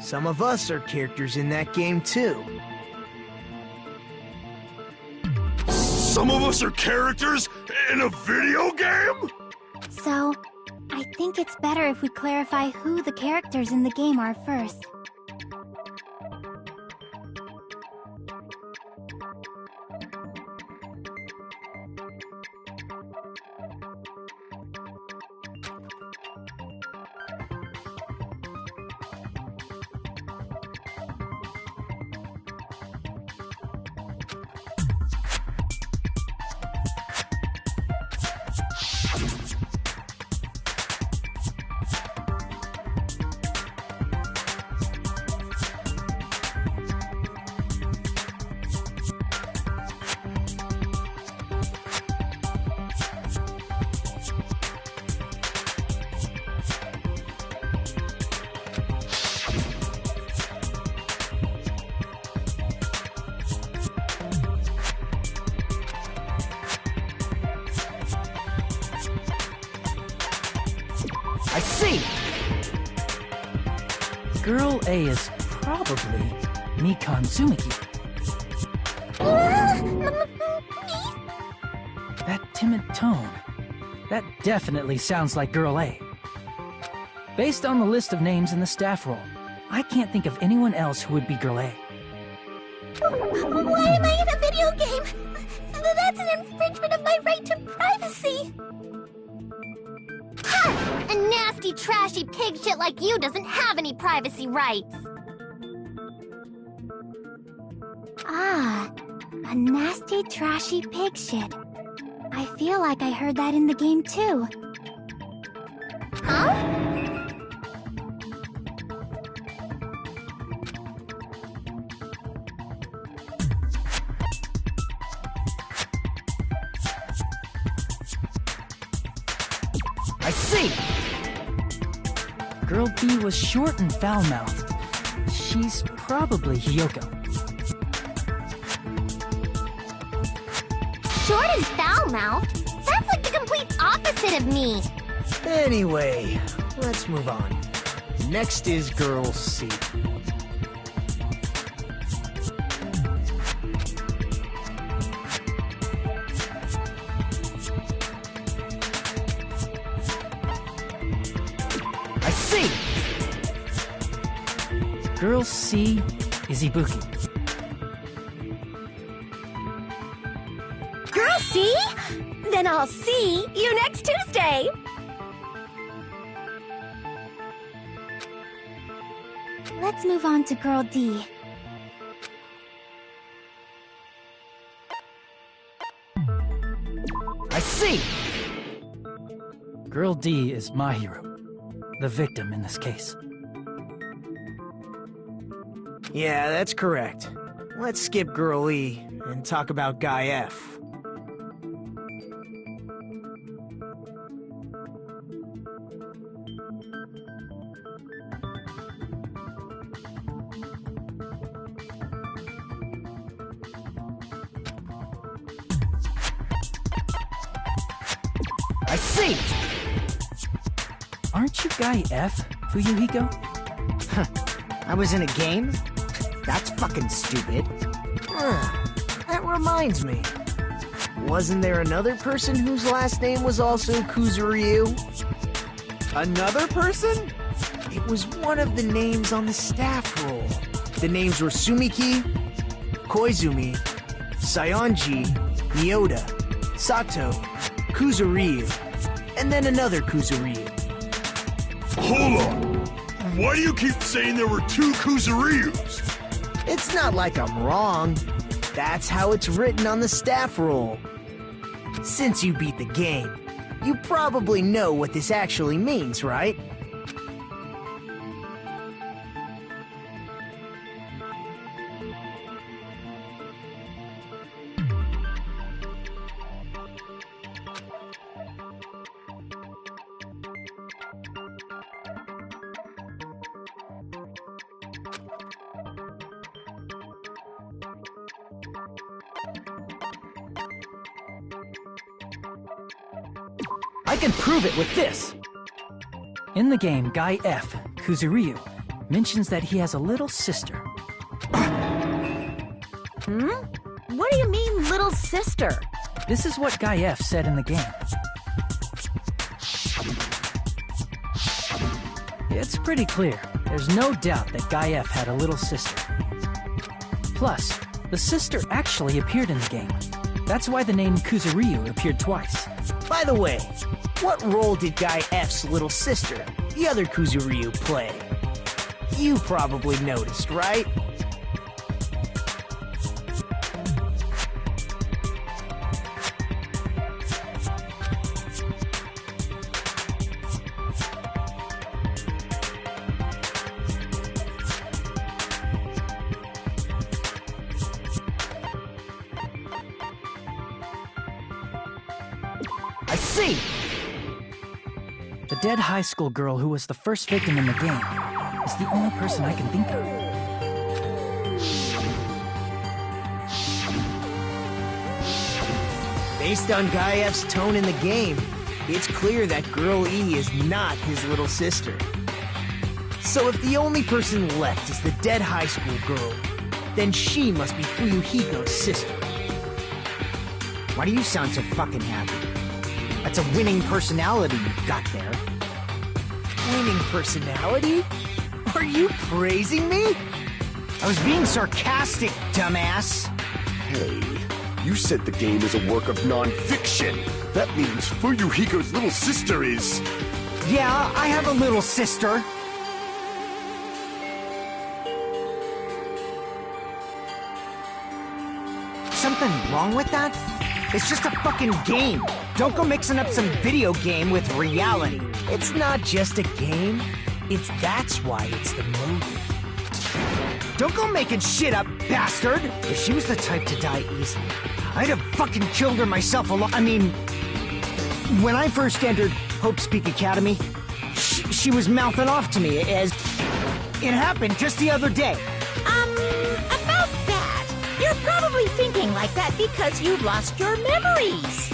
some of us are characters in that game too. Some of us are characters in a video game? So, I think it's better if we clarify who the characters in the game are first. I see! Girl A is probably Mikan Tsumiki. That timid tone. That definitely sounds like Girl A. Based on the list of names in the staff roll, I can't think of anyone else who would be Girl A. Why am I in a video game? That's an infringement of my right to privacy! Ha! A nasty, trashy pig shit like you doesn't have any privacy rights! Ah, a nasty, trashy pig shit. I feel like I heard that in the game too. Huh? I see! Girl B was short and foul-mouthed. She's probably Hiyoko. Short and foul-mouthed? That's like the complete opposite of me! Anyway, let's move on. Next is Girl C. I see! Girl C is Ibuki. Girl, see? Then I'll see you next Tuesday! Let's move on to Girl D. I see! Girl D is Mahiru, the victim in this case. Yeah, that's correct. Let's skip Girl E and talk about Guy F. I see! Aren't you Guy F, Fuyuhiko? I was in a game? That's fucking stupid. That reminds me. Wasn't there another person whose last name was also Kuzuryu? Another person? It was one of the names on the staff roll. The names were Sumiki, Koizumi, Sayonji, Mioda, Sato, Kuzuryu, and then another Kuzuryu. Hold on! Why do you keep saying there were two Kuzuryus? It's not like I'm wrong. That's how it's written on the staff roll. Since you beat the game, you probably know what this actually means, right? I can prove it with this! In the game, Guy F, Kuzuryu, mentions that he has a little sister. What do you mean, little sister? This is what Guy F said in the game. It's pretty clear. There's no doubt that Guy F had a little sister. Plus, the sister actually appeared in the game. That's why the name Kuzuryu appeared twice. By the way, what role did Guy F's little sister, the other Kuzuryu, play? You probably noticed, right? I see! The dead high school girl who was the first victim in the game is the only person I can think of. Based on Guy F's tone in the game, it's clear that Girl E is not his little sister. So if the only person left is the dead high school girl, then she must be Fuyuhiko's sister. Why do you sound so fucking happy? That's a winning personality you've got there. Winning personality? Are you praising me? I was being sarcastic, dumbass. Hey, you said the game is a work of non-fiction. That means Fuyuhiko's little sister is... Yeah, I have a little sister. Something wrong with that? It's just a fucking game. Don't go mixing up some video game with reality. It's not just a game. That's why it's the movie. Don't go making shit up, bastard! If she was the type to die easily, I'd have fucking killed her myself I mean, when I first entered Hope's Peak Academy, she was mouthing off to me as... It happened just the other day. About that. You're probably thinking like that because you've lost your memories.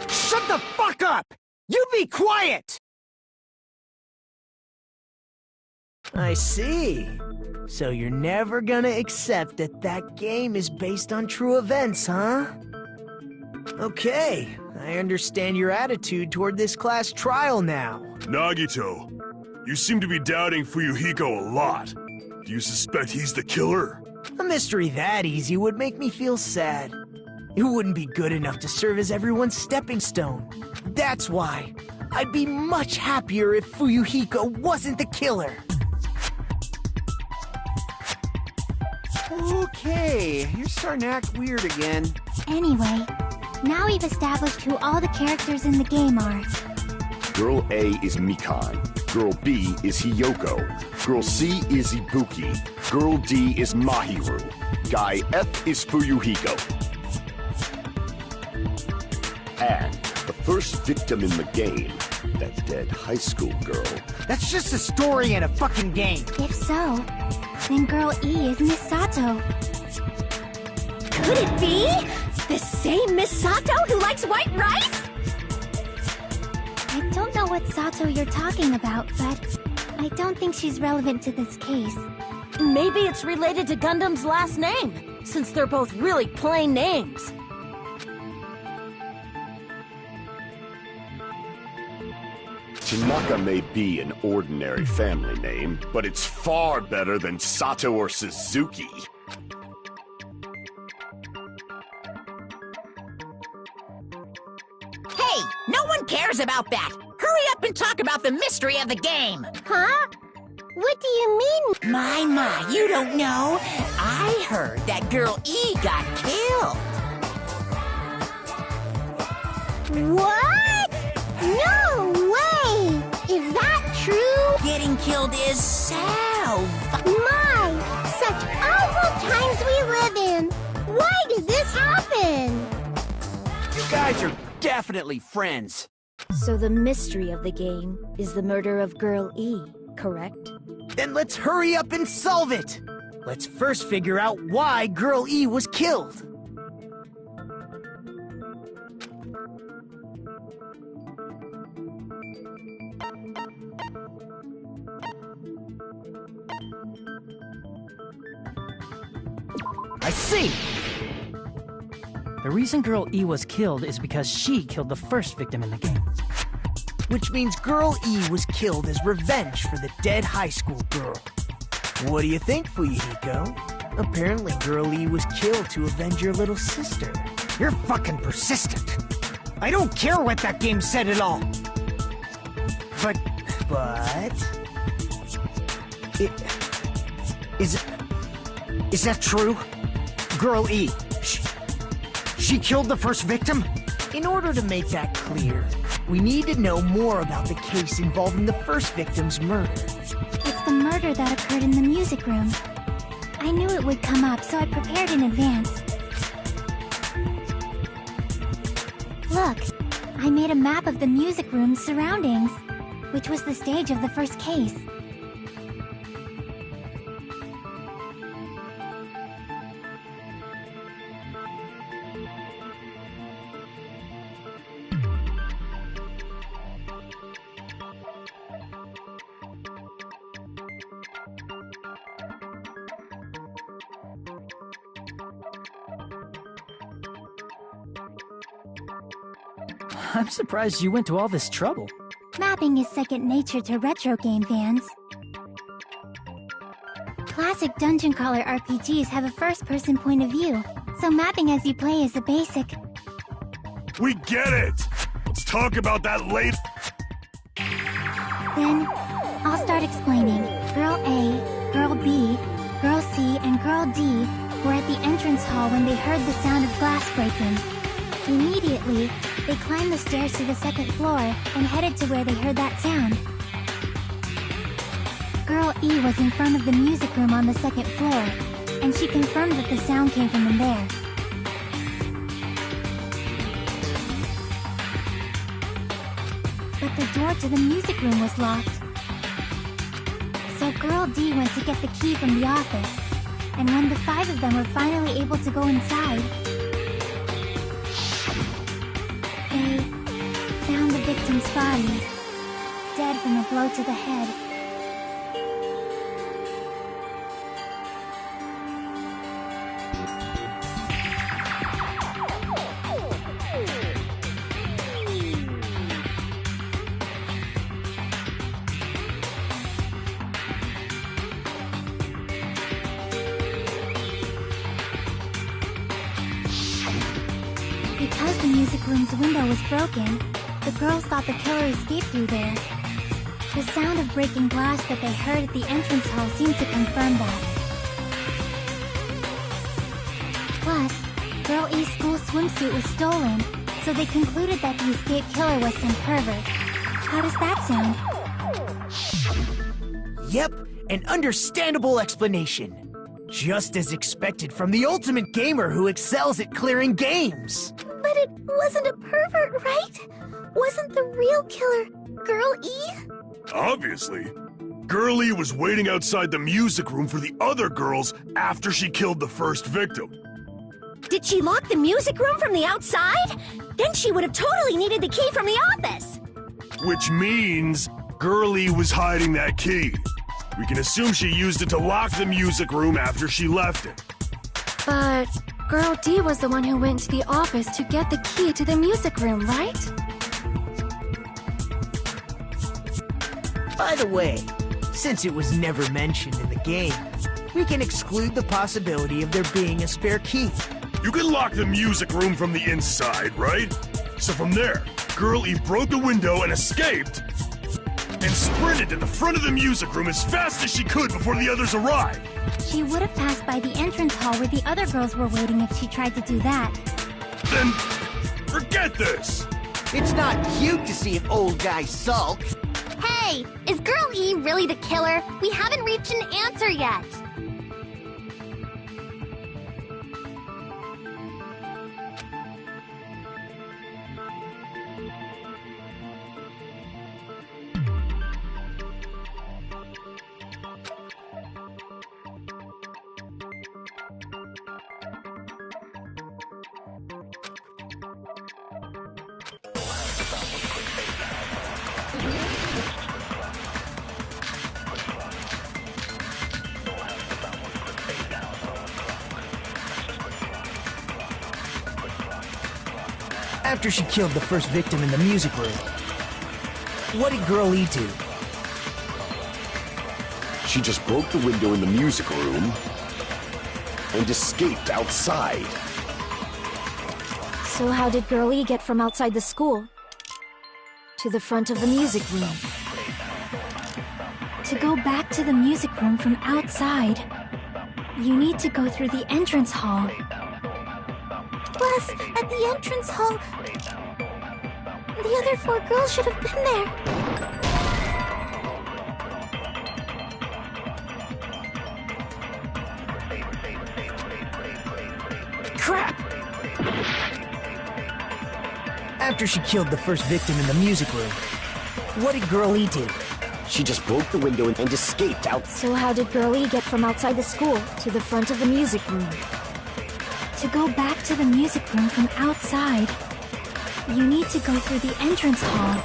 Shut the fuck up! You be quiet! I see. So you're never gonna accept that game is based on true events, huh? Okay, I understand your attitude toward this class trial now. Nagito, you seem to be doubting Fuyuhiko a lot. Do you suspect he's the killer? A mystery that easy would make me feel sad. It wouldn't be good enough to serve as everyone's stepping stone. That's why I'd be much happier if Fuyuhiko wasn't the killer. Okay, you're starting to act weird again. Anyway, now we've established who all the characters in the game are. Girl A is Mikan. Girl B is Hiyoko. Girl C is Ibuki. Girl D is Mahiru. Guy F is Fuyuhiko. And the first victim in the game, that dead high school girl. That's just a story in a fucking game. If so, then Girl E is Miss Sato. Could it be? The same Miss Sato who likes white rice? I don't know what Sato you're talking about, but I don't think she's relevant to this case. Maybe it's related to Gundam's last name, since they're both really plain names. Tanaka may be an ordinary family name, but it's far better than Sato or Suzuki. Hey, no one cares about that. Hurry up and talk about the mystery of the game. Huh? What do you mean? My, you don't know. I heard that Girl E got killed. What? No way! Is that true? Getting killed is so My, such awful times we live in. Why did this happen? You guys are definitely friends. So the mystery of the game is the murder of Girl E, correct? Then let's hurry up and solve it! Let's first figure out why Girl E was killed. I see! The reason Girl E was killed is because she killed the first victim in the game. Which means Girl E was killed as revenge for the dead high school girl. What do you think, Fuyuhiko? Apparently Girl E was killed to avenge your little sister. You're fucking persistent. I don't care what that game said at all. But... Is that true? Girl E, she killed the first victim? In order to make that clear, we need to know more about the case involving the first victim's murder. It's the murder that occurred in the music room. I knew it would come up, so I prepared in advance. Look, I made a map of the music room's surroundings, which was the stage of the first case. I'm surprised you went to all this trouble. Mapping is second nature to retro game fans. Classic dungeon crawler RPGs have a first-person point of view, so mapping as you play is a basic. We get it! Let's talk about that later. Then, I'll start explaining. Girl A, Girl B, Girl C, and Girl D were at the entrance hall when they heard the sound of glass breaking. Immediately, they climbed the stairs to the second floor and headed to where they heard that sound. Girl E was in front of the music room on the second floor, and she confirmed that the sound came from in there. But the door to the music room was locked. So Girl D went to get the key from the office, and when the five of them were finally able to go inside, they found the victim's body, dead from a blow to the head. music room's window was broken, the girls thought the killer escaped through there. The sound of breaking glass that they heard at the entrance hall seemed to confirm that. Plus, Girl E's school swimsuit was stolen, so they concluded that the escaped killer was some pervert. How does that sound? Yep, an understandable explanation. Just as expected from the ultimate gamer who excels at clearing games. But it wasn't a pervert, right? Wasn't the real killer Girl E? Obviously. Girl E was waiting outside the music room for the other girls after she killed the first victim. Did she lock the music room from the outside? Then she would have totally needed the key from the office. Which means Girl E was hiding that key. We can assume she used it to lock the music room after she left it. But Girl D was the one who went to the office to get the key to the music room, right? By the way, since it was never mentioned in the game, we can exclude the possibility of there being a spare key. You can lock the music room from the inside, right? So from there, Girl E broke the window and escaped, and sprinted to the front of the music room as fast as she could before the others arrived. She would have passed by the entrance hall where the other girls were waiting if she tried to do that. Then, forget this! It's not cute to see an old guy sulk. Hey, is Girl E really the killer? We haven't reached an answer yet. After she killed the first victim in the music room, what did Girl E do? She just broke the window in the music room and escaped outside. So how did Girl E get from outside the school to the front of the music room? To go back to the music room from outside, you need to go through the entrance hall. Plus, at the entrance hall, the other 4 girls should have been there. Crap! After she killed the first victim in the music room, what did Girl E do? She just broke the window and escaped out. So how did Girl E get from outside the school to the front of the music room? To go back to the music room from outside, you need to go through the entrance hall.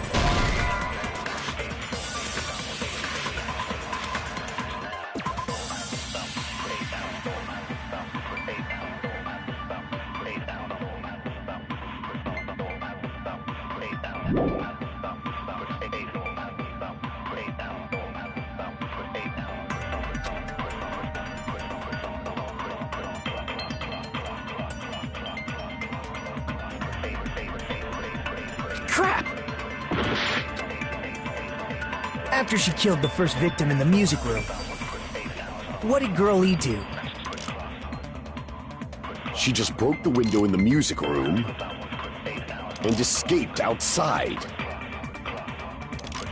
Crap! After she killed the first victim in the music room, what did Girl E do? She just broke the window in the music room and escaped outside.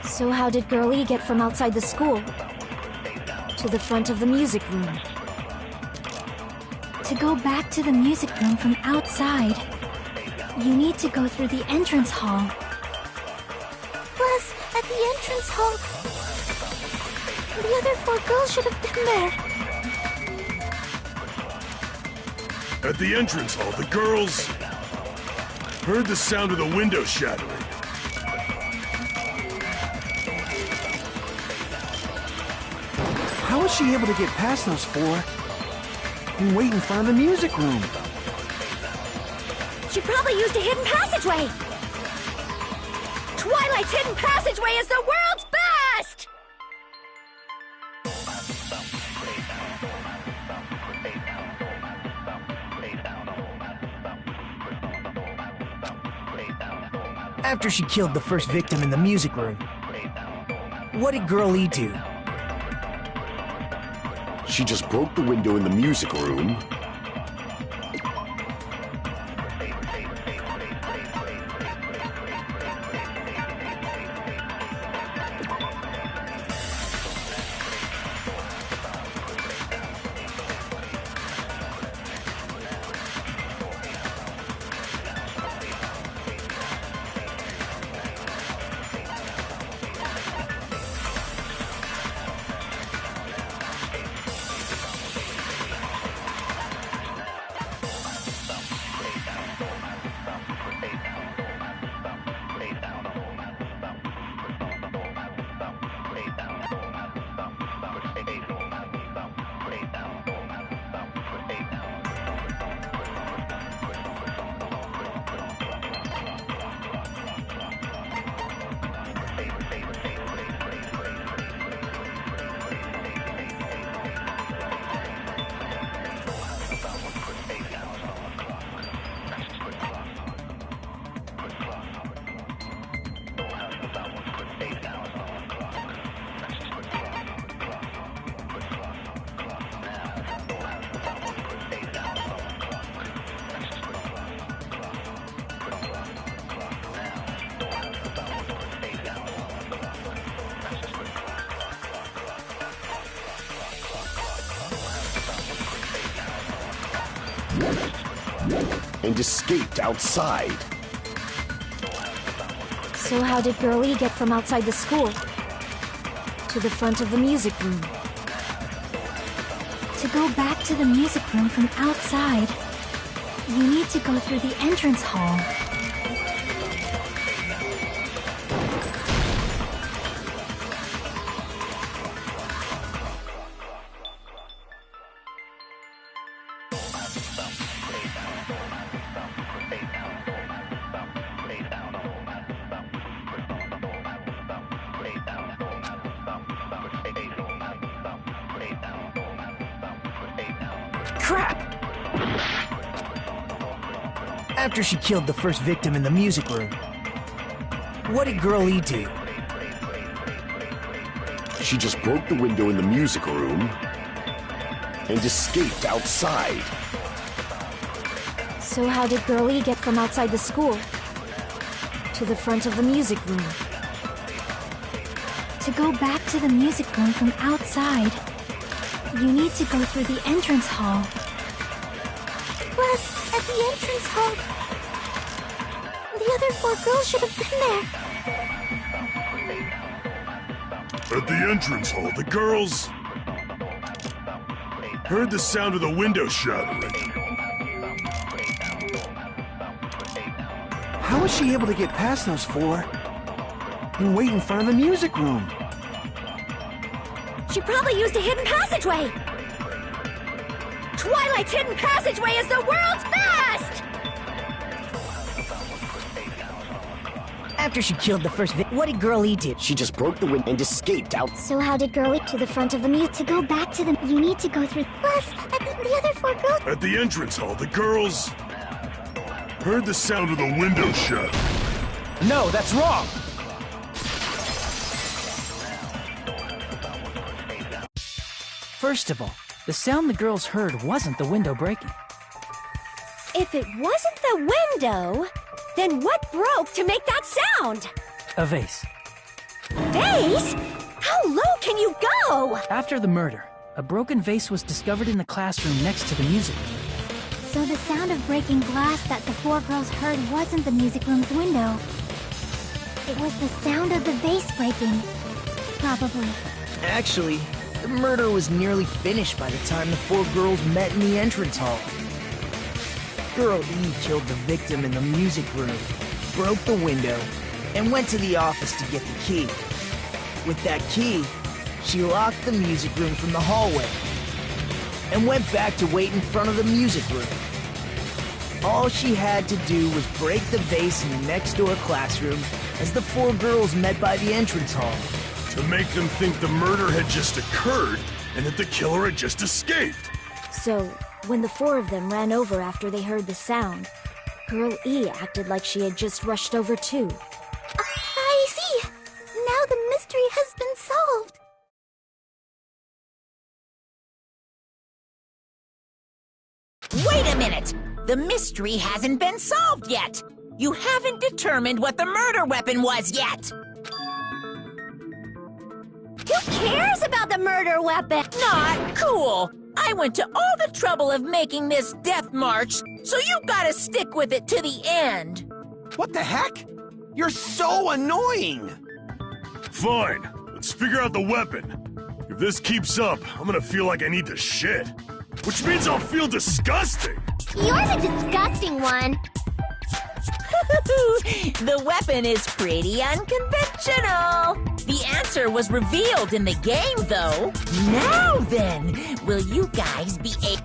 So how did Girl E get from outside the school to the front of the music room? To go back to the music room from outside, you need to go through the entrance hall. Plus, at the entrance hall, the other 4 girls should have been there. At the entrance hall, the girls heard the sound of the window shattering. How was she able to get past those 4 and wait in front of the music room? She probably used a hidden passageway. Twilight's hidden passageway is the world's best! After she killed the first victim in the music room, what did Girl E do? She just broke the window in the music room. And escaped outside. So how did Girl E get from outside the school to the front of the music room? To go back to the music room from outside, you need to go through the entrance hall. Crap! After she killed the first victim in the music room, what did Girl E do? She just broke the window in the music room and escaped outside. So how did Girl E get from outside the school to the front of the music room? To go back to the music room from outside, you need to go through the entrance hall. Plus, at the entrance hall, the other 4 girls should have been there. At the entrance hall, the girls heard the sound of the window shattering. How was she able to get past those 4 and wait in front of the music room? She probably used a hidden passageway! Twilight's hidden passageway is the world's best! After she killed the first victim, what did Girl E do? She just broke the window and escaped out. So how did Girl E to the front of the music? To go back to the... You need to go through... Plus, the other 4 girls... At the entrance hall, the girls heard the sound of the window shattering. No, that's wrong! First of all, the sound the girls heard wasn't the window breaking. If it wasn't the window, then what broke to make that sound? A vase. Vase? How low can you go? After the murder, a broken vase was discovered in the classroom next to the music room. So the sound of breaking glass that the 4 girls heard wasn't the music room's window. It was the sound of the vase breaking. Probably. Actually, the murder was nearly finished by the time the 4 girls met in the entrance hall. Girl E killed the victim in the music room, broke the window, and went to the office to get the key. With that key, she locked the music room from the hallway and went back to wait in front of the music room. All she had to do was break the vase in the next door classroom as the 4 girls met by the entrance hall. To make them think the murder had just occurred and that the killer had just escaped. So, when the 4 of them ran over after they heard the sound, Girl E acted like she had just rushed over too. mystery has been solved. Wait a minute! The mystery hasn't been solved yet! You haven't determined what the murder weapon was yet! Who cares about the murder weapon? Not cool! I went to all the trouble of making this death march, so you gotta stick with it to the end! What the heck? You're so annoying! Fine, let's figure out the weapon. If this keeps up, I'm gonna feel like I need to shit. Which means I'll feel disgusting! You're the disgusting one. The weapon is pretty unconventional. The answer was revealed in the game, though. Now then, will you guys be able...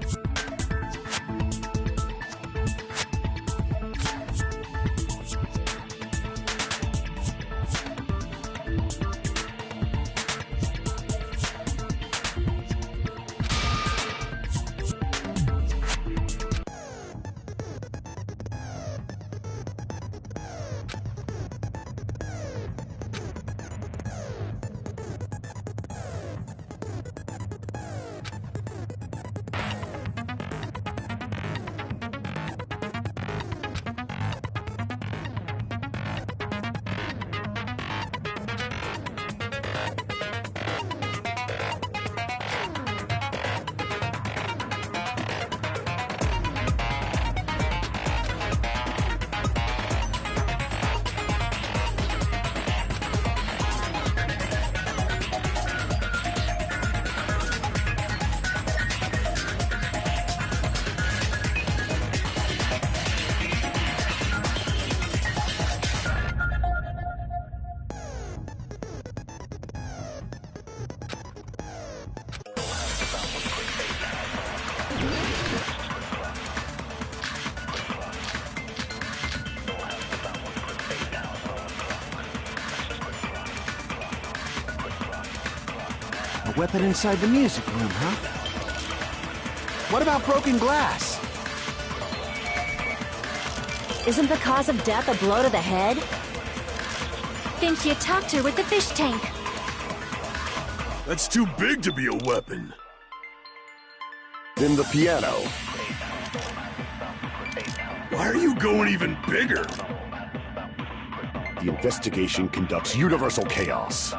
A weapon inside the music room, huh? What about broken glass? Isn't the cause of death a blow to the head? Then she attacked her with the fish tank. That's too big to be a weapon. Then the piano. Why are you going even bigger? The investigation conducts universal chaos.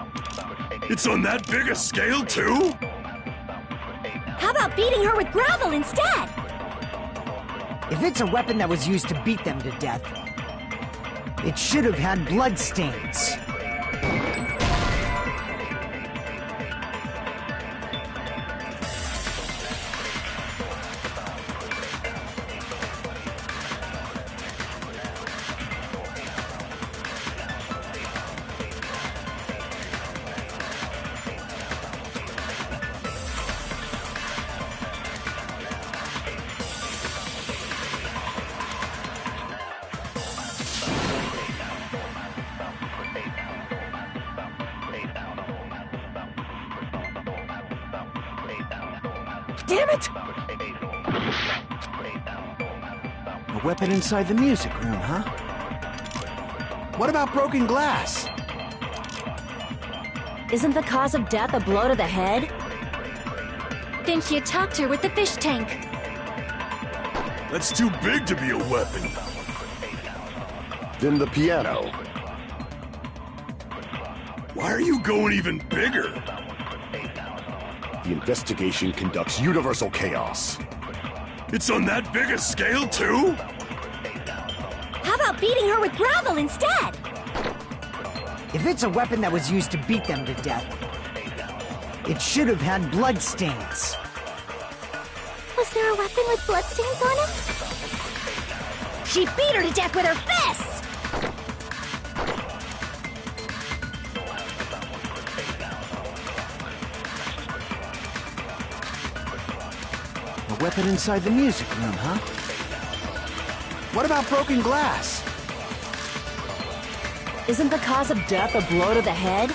It's on that big a scale, too? How about beating her with gravel instead? If it's a weapon that was used to beat them to death, it should have had blood stains. Damn it! A weapon inside the music room, huh? What about broken glass? Isn't the cause of death a blow to the head? Then she attacked her with the fish tank. That's too big to be a weapon. Then the piano. Why are you going even bigger? The investigation conducts universal chaos. It's on that big a scale, too? How about beating her with gravel instead? If it's a weapon that was used to beat them to death, it should have had blood stains. Was there a weapon with bloodstains on it? She beat her to death with her fists! A weapon inside the music room, huh? What about broken glass? Isn't the cause of death a blow to the head?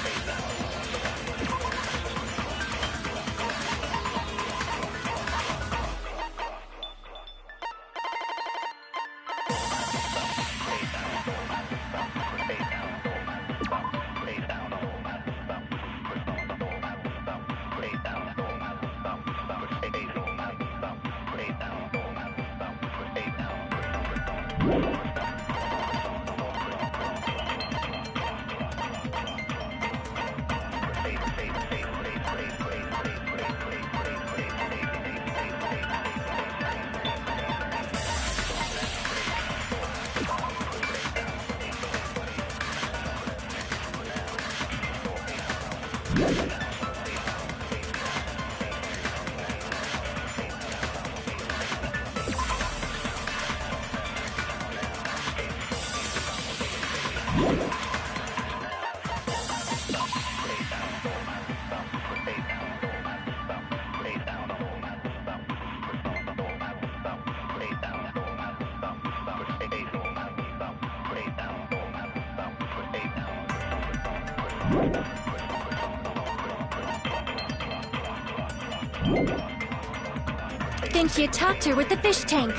Think you attacked her with the fish tank.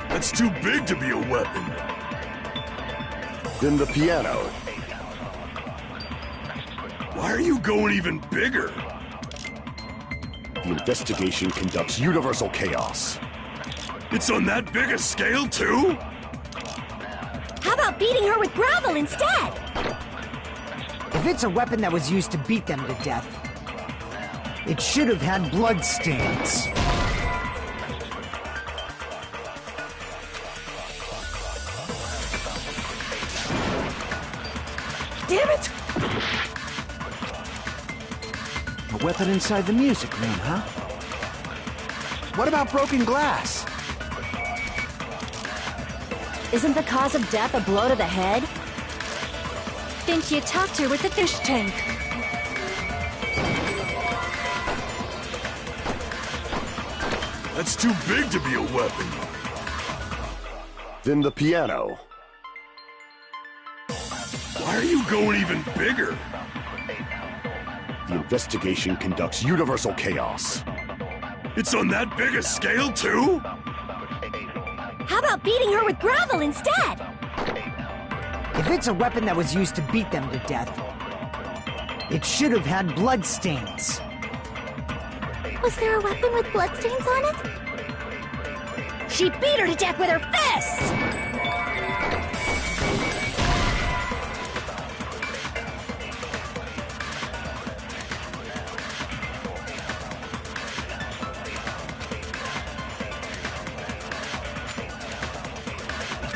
That's too big to be a weapon. Then the piano. Why are you going even bigger? The investigation conducts universal chaos. It's on that big a scale, too? How about beating her with gravel instead? If it's a weapon that was used to beat them to death, it should have had blood stains. Damn it! A weapon inside the music room, huh? What about broken glass? Isn't the cause of death a blow to the head? Think you attacked her with the fish tank. That's too big to be a weapon. Then the piano. Why are you going even bigger? The investigation conducts universal chaos. It's on that big a scale, too? How about beating her with gravel instead? If it's a weapon that was used to beat them to death, it should have had blood stains. Was there a weapon with bloodstains on it? She beat her to death with her fists!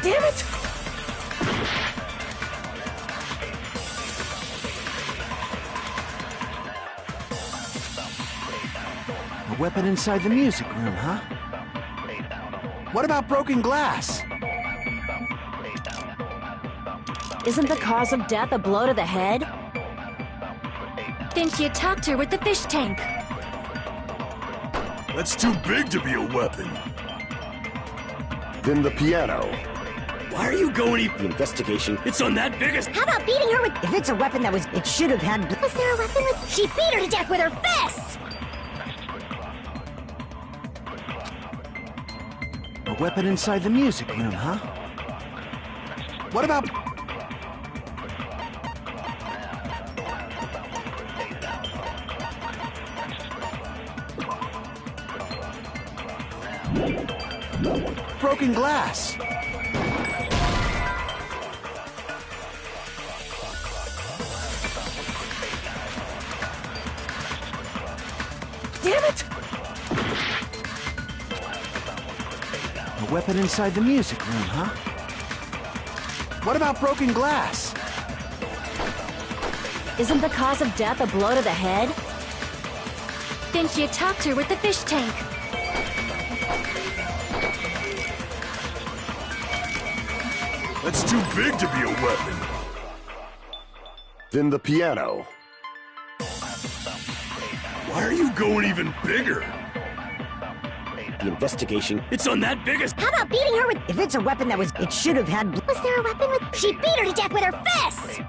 Damn it! A weapon inside the music room, huh? What about broken glass? Isn't the cause of death a blow to the head? Think you attacked her with the fish tank. That's too big to be a weapon. Then the piano. Why are you going The investigation. It's on that big a... How about beating her with... If it's a weapon that was... It should have had... Was there a weapon with... She beat her to death with her fists! A weapon inside the music room, huh? What about... broken glass? Damn it! A weapon inside the music room, huh? What about broken glass? Isn't the cause of death a blow to the head? Think you attacked her with the fish tank. That's too big to be a weapon. Then the piano. Why are you going even bigger? The investigation. It's on that big a... How about beating her with... If it's a weapon that was... It should have had... Was there a weapon with... She beat her to death with her fists!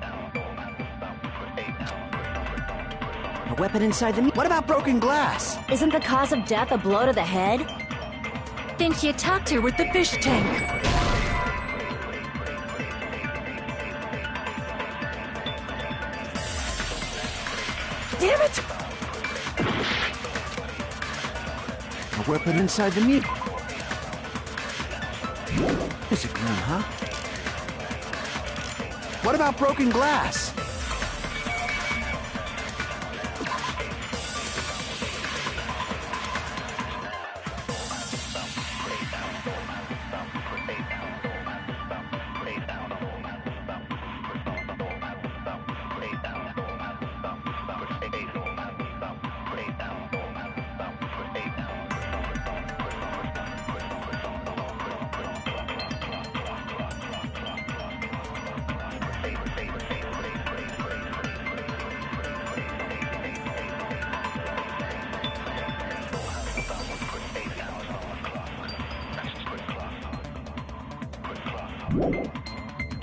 A weapon inside the... What about broken glass? Isn't the cause of death a blow to the head? Think you attacked her with the fish tank. Damn it! A weapon inside the music... music room, huh? What about broken glass?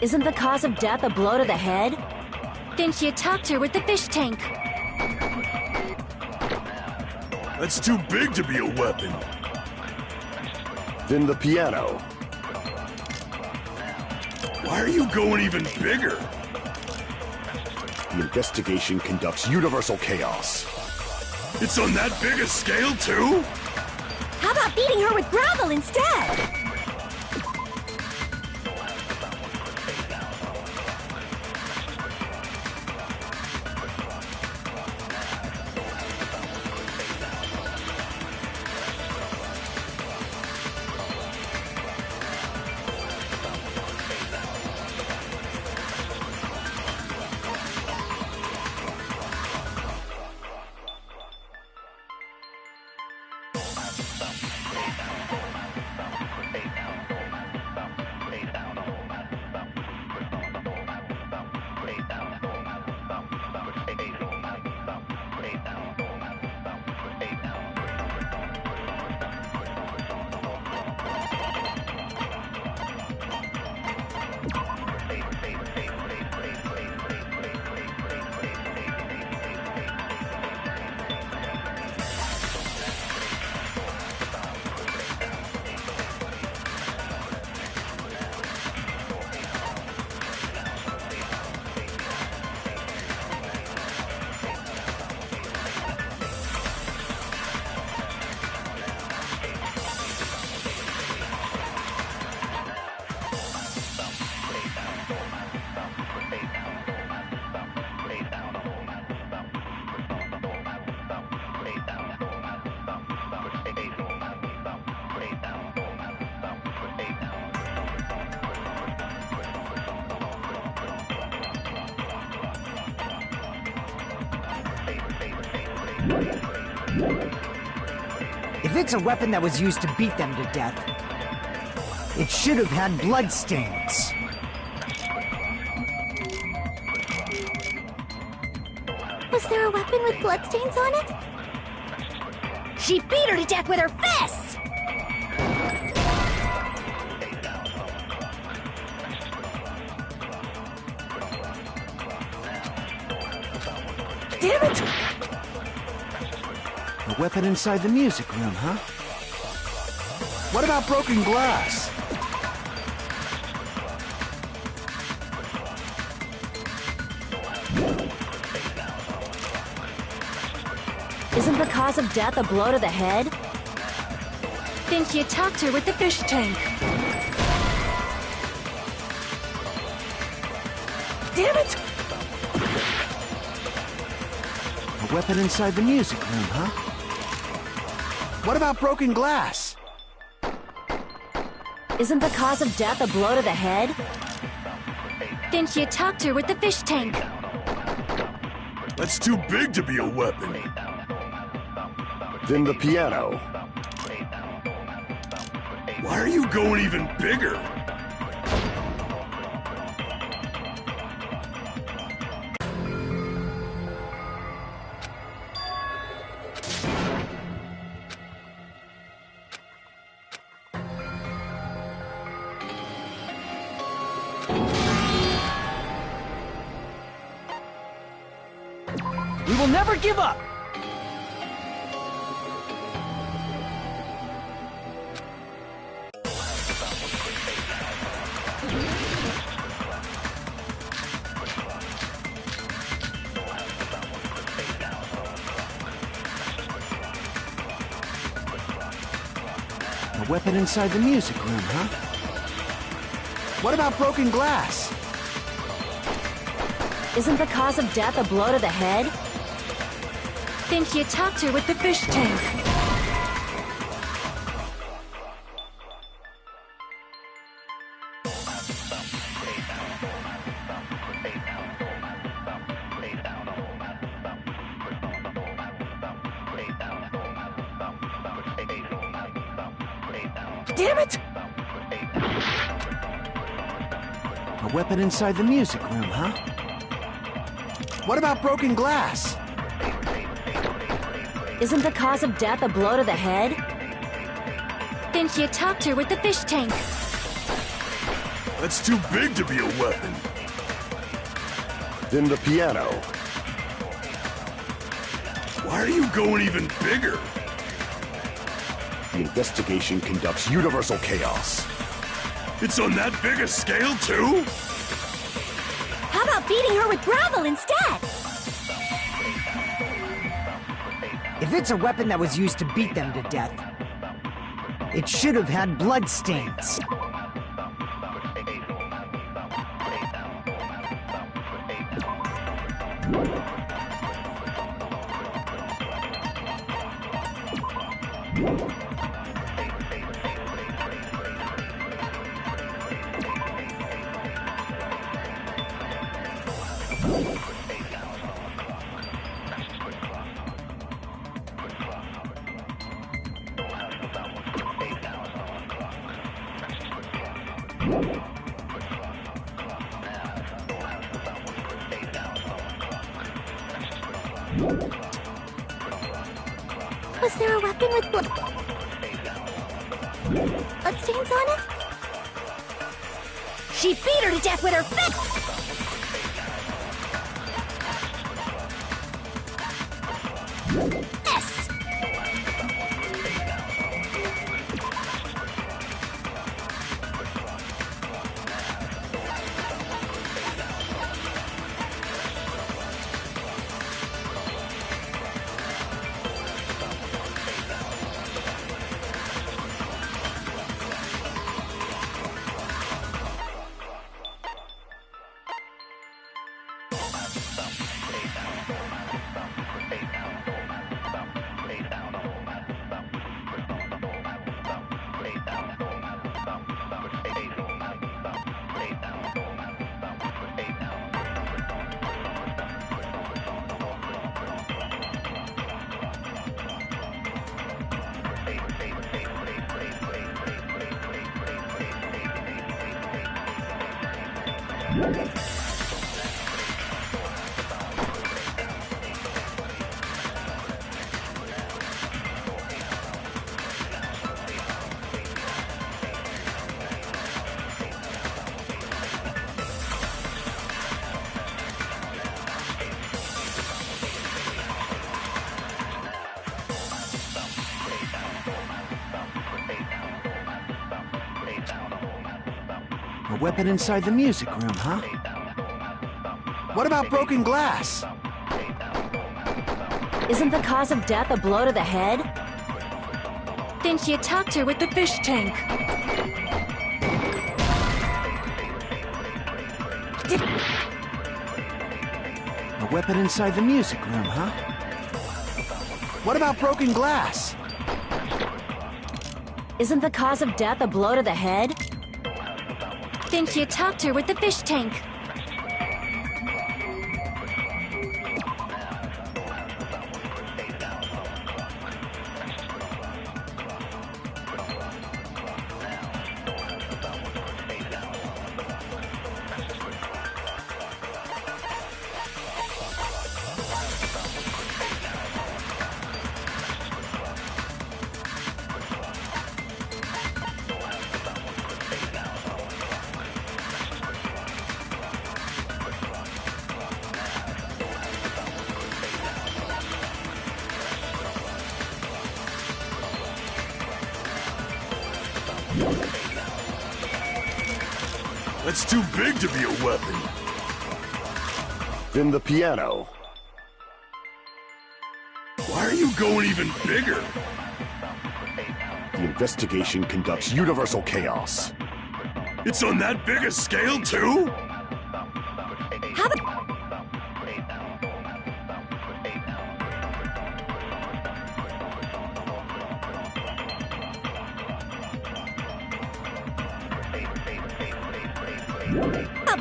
Isn't the cause of death a blow to the head? Then she attacked her with the fish tank. That's too big to be a weapon. Then the piano. Why are you going even bigger? The investigation conducts universal chaos. It's on that big a scale, too? How about beating her with gravel instead? If it's a weapon that was used to beat them to death, it should have had bloodstains. Was there a weapon with bloodstains on it? She beat her to death with her fists! Damn it! A weapon inside the music room, huh? What about broken glass? Isn't the cause of death a blow to the head? Then she attacked her with the fish tank. Damn it! A weapon inside the music room, huh? What about broken glass? Isn't the cause of death a blow to the head? Then she attacked her with the fish tank. That's too big to be a weapon. Then the piano. Why are you going even bigger? We will never give up! A weapon inside the music room, huh? What about broken glass? Isn't the cause of death a blow to the head? Think you attacked her with the fish tank. Damn it! A weapon inside the music room, huh? What about broken glass? Isn't the cause of death a blow to the head? Think you attacked her with the fish tank. That's too big to be a weapon. Then the piano. Why are you going even bigger? The investigation conducts universal chaos. It's on that big a scale, too? How about beating her with gravel instead? If it's a weapon that was used to beat them to death, it should have had blood stains. Was there a weapon with blood stains on it? She beat her to death with her fist! Yes! A weapon inside the music room, huh? What about broken glass? Isn't the cause of death a blow to the head? Think you attacked her with the fish tank. A weapon inside the music room, huh? What about broken glass? Isn't the cause of death a blow to the head? Think you attacked her with the fish tank. That's too big to be a weapon. Then the piano. Why are you going even bigger? The investigation conducts universal chaos. It's on that big a scale, too? How about...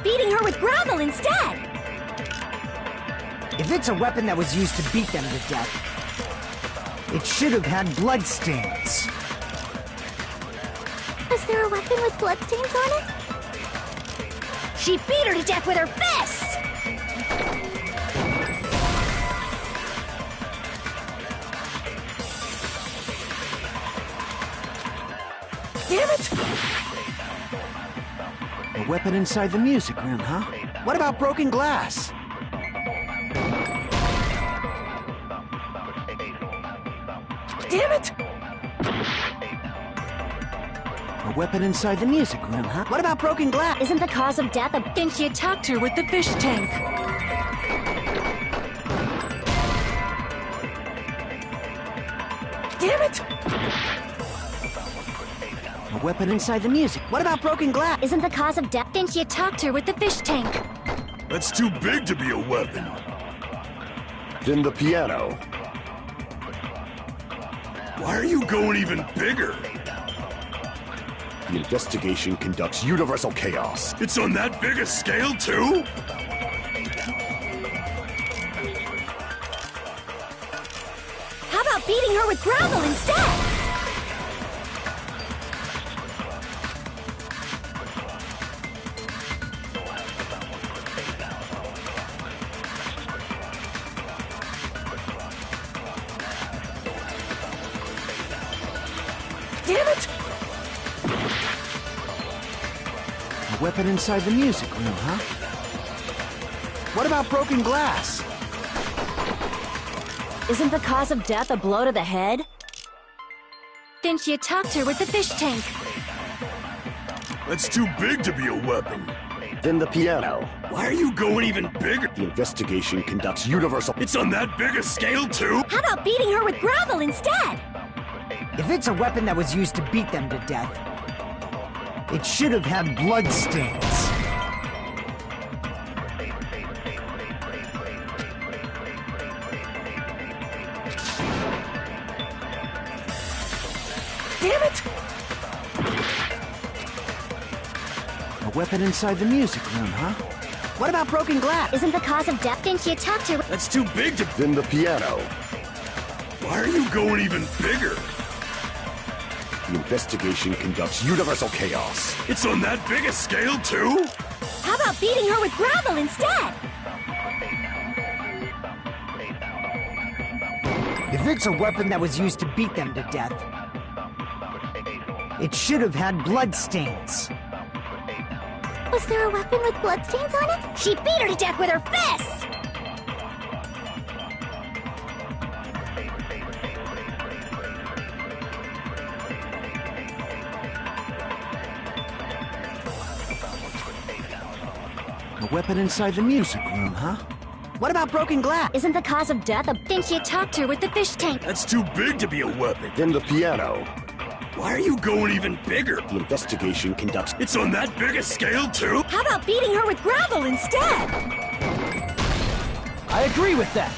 beating her with gravel instead? If it's a weapon that was used to beat them to death, it should have had bloodstains. Was there a weapon with bloodstains on it? She beat her to death with her fists! Damn it! A weapon inside the music room, huh? What about broken glass? Damn it! A weapon inside the music room, huh? What about broken glass? Isn't the cause of death a... Then she attacked her with the fish tank. Damn it! A weapon inside the music. What about broken glass? Isn't the cause of death... Then she attacked her with the fish tank. That's too big to be a weapon. Then the piano. Why are you going even bigger? The investigation conducts universal chaos. It's on that big a scale, too? How about beating her with gravel instead? Damn it! A weapon inside the music room, huh? What about broken glass? Isn't the cause of death a blow to the head? Then she attacked her with the fish tank. That's too big to be a weapon. Then the piano. Why are you going even bigger? The investigation conducts universal... It's on that big a scale, too? How about beating her with gravel instead? If it's a weapon that was used to beat them to death, it should have had bloodstains. Damn it! A weapon inside the music room, huh? What about broken glass? Isn't the cause of death? Then she attacked her. That's too big to... Then the piano. Why are you going even bigger? The investigation conducts universal chaos. It's on that big a scale, too? How about beating her with gravel instead? If it's a weapon that was used to beat them to death, it should have had bloodstains. Was there a weapon with bloodstains on it? She beat her to death with her fists! A weapon inside the music room, huh? What about broken glass? Isn't the cause of death a... Then she attacked her with the fish tank. That's too big to be a weapon. Then the piano. Why are you going even bigger? The investigation conducts... It's on that big a scale, too? How about beating her with gravel instead? I agree with that.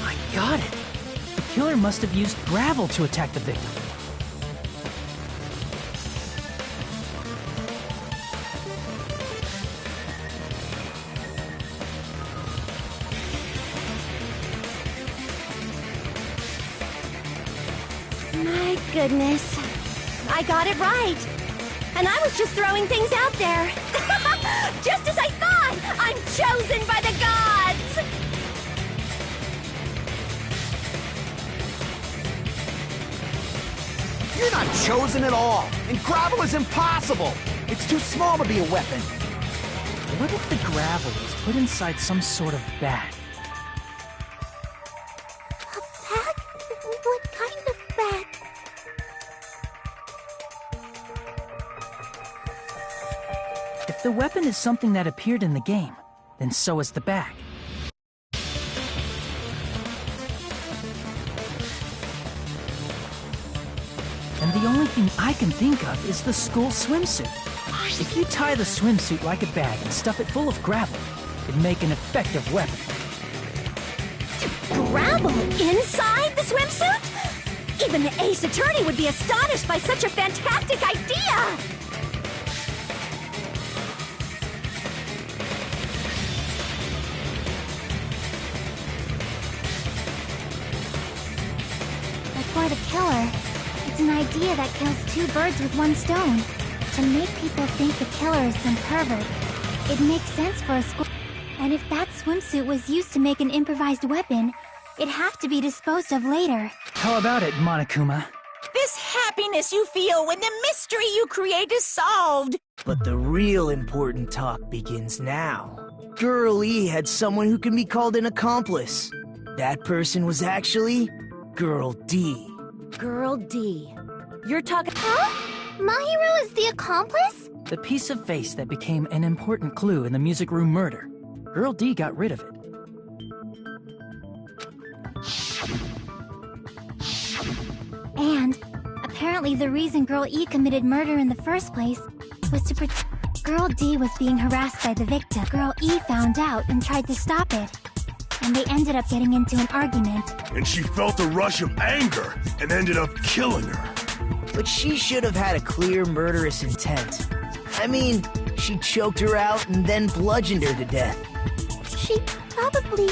I got it. The killer must have used gravel to attack the victim. My goodness. I got it right. And I was just throwing things out there. Just as I thought! I'm chosen by the gods! You're not chosen at all, and gravel is impossible. It's too small to be a weapon. What if the gravel was put inside some sort of bag? A bag? What kind of bag? If the weapon is something that appeared in the game, then so is the bag. and the only thing I can think of is the school swimsuit. If you tie the swimsuit like a bag and stuff it full of gravel, it'd make an effective weapon. Gravel inside the swimsuit? Even the Ace Attorney would be astonished by such a fantastic idea! For the killer, it's an idea that kills two birds with one stone. To make people think the killer is some pervert, it makes sense for a school. And if that swimsuit was used to make an improvised weapon, it'd have to be disposed of later. How about it, Monokuma? This happiness you feel when the mystery you create is solved. But the real important talk begins now. Girl E had someone who can be called an accomplice. That person was actually Girl D. Girl D. You're talking... Huh? Mahiru is the accomplice? The piece of face that became an important clue in the music room murder. Girl D got rid of it. And apparently the reason Girl E committed murder in the first place was to protect... Girl D was being harassed by the victim. Girl E found out and tried to stop it. And they ended up getting into an argument. And she felt a rush of anger and ended up killing her. But she should have had a clear murderous intent. I mean, she choked her out and then bludgeoned her to death. She probably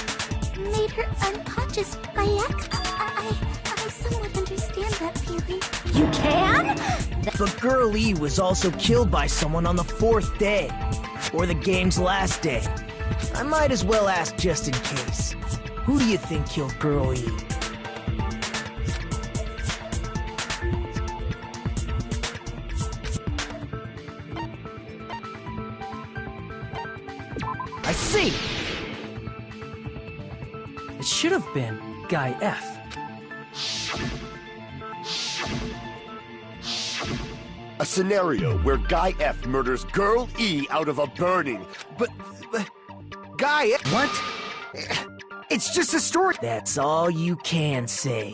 made her unconscious by accident. I somewhat understand that feeling. You can? But Girl E was also killed by someone on the 4th day. Or the game's last day. I might as well ask just in case. Who do you think killed Girl E? I see! It should have been Guy F. A scenario where Guy F murders Girl E out of a burning. But Guy... What? It's just a story. That's all you can say.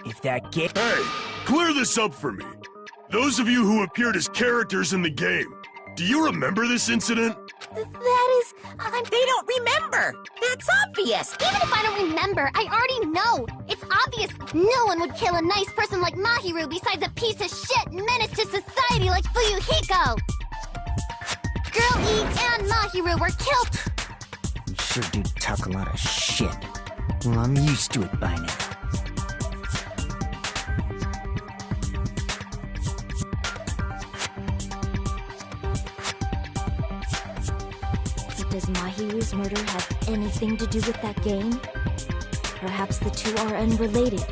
If that game... Hey, clear this up for me. Those of you who appeared as characters in the game, do you remember this incident? That is... They don't remember! That's obvious! Even if I don't remember, I already know! It's obvious no one would kill a nice person like Mahiru besides a piece of shit menace to society like Fuyuhiko! Girl E and Mahiru were killed! You sure do talk a lot of shit. Well, I'm used to it by now. Does Mahiru's murder have anything to do with that game? Perhaps the two are unrelated.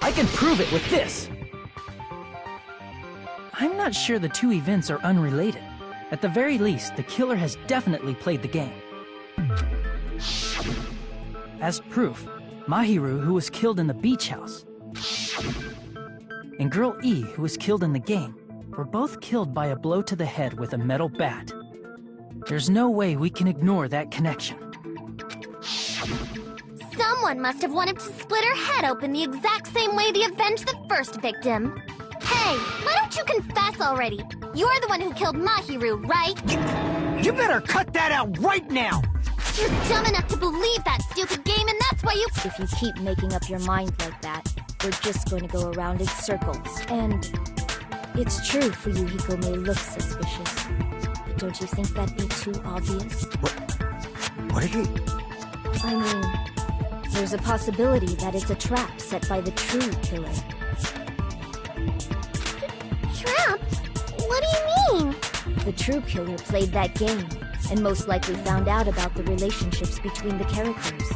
I can prove it with this! I'm not sure the two events are unrelated. At the very least, the killer has definitely played the game. As proof, Mahiru, who was killed in the beach house, and Girl E, who was killed in the game, were both killed by a blow to the head with a metal bat. There's no way we can ignore that connection. Someone must have wanted to split her head open the exact same way they avenged the first victim. Hey, why don't you confess already? You're the one who killed Mahiru, right? You better cut that out right now! You're dumb enough to believe that stupid game, and that's why you— If you keep making up your mind like that, we're just going to go around in circles. And it's true Fuyuhiko may look suspicious, but don't you think that'd be too obvious? What are you... I mean, there's a possibility that it's a trap set by the true killer. Trap? What do you mean? The true killer played that game, and most likely found out about the relationships between the characters.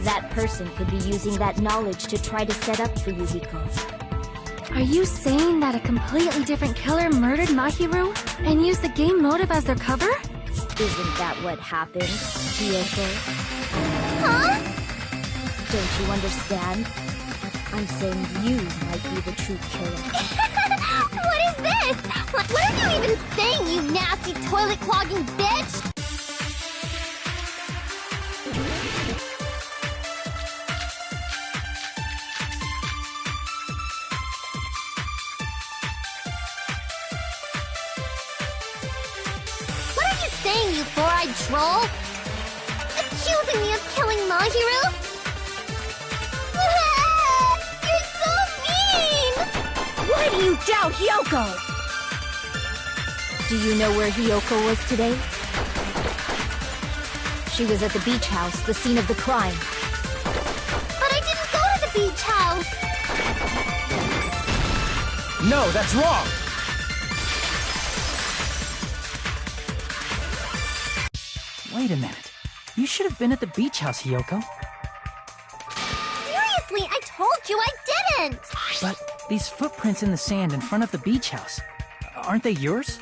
That person could be using that knowledge to try to set up Fuyuhiko. Are you saying that a completely different killer murdered Mahiru and used the game motive as their cover? Isn't that what happened, Kyoko? Huh? Don't you understand? I'm saying you might be the true killer. What is this? What are you even saying, you nasty toilet-clogging bitch? What are you saying, you four-eyed troll? Accusing me of killing Mahiru? You're so mean! Why do you doubt Hyoko? Do you know where Hyoko was today? She was at the beach house, the scene of the crime. But I didn't go to the beach house! No, that's wrong! Wait a minute. You should have been at the beach house, Hyoko. Seriously, I told you I didn't! But these footprints in the sand in front of the beach house, aren't they yours?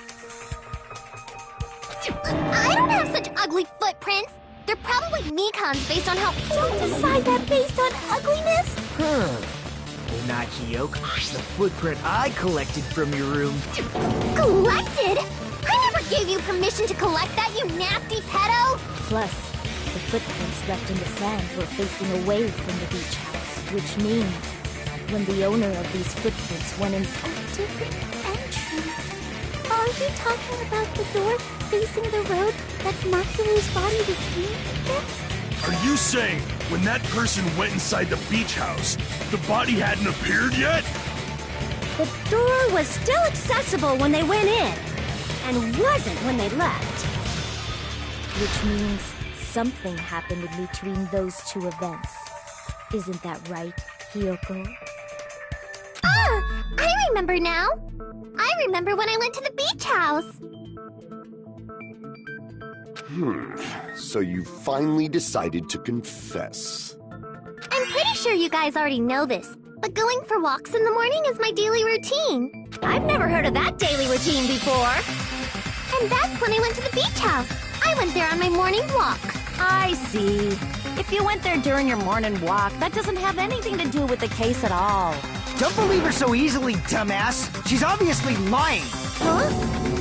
I don't have such ugly footprints! They're probably Mikan's based on how— Don't decide that based on ugliness! Well, not Kyoko. The footprint I collected from your room. Collected? I never gave you permission to collect that, you nasty pedo! Plus, the footprints left in the sand were facing away from the beach house, which means when the owner of these footprints went inside a different entrance. Are you talking about the door facing the road that Mahiru's body was seen against? Are you saying when that person went inside the beach house, the body hadn't appeared yet? The door was still accessible when they went in, and wasn't when they left. Which means something happened in between those two events. Isn't that right, Hyoko? Ah! I remember now! I remember when I went to the beach house! So you finally decided to confess. I'm pretty sure you guys already know this, but going for walks in the morning is my daily routine. I've never heard of that daily routine before. And that's when I went to the beach house. I went there on my morning walk. I see. If you went there during your morning walk, that doesn't have anything to do with the case at all. Don't believe her so easily, dumbass. She's obviously lying. Huh?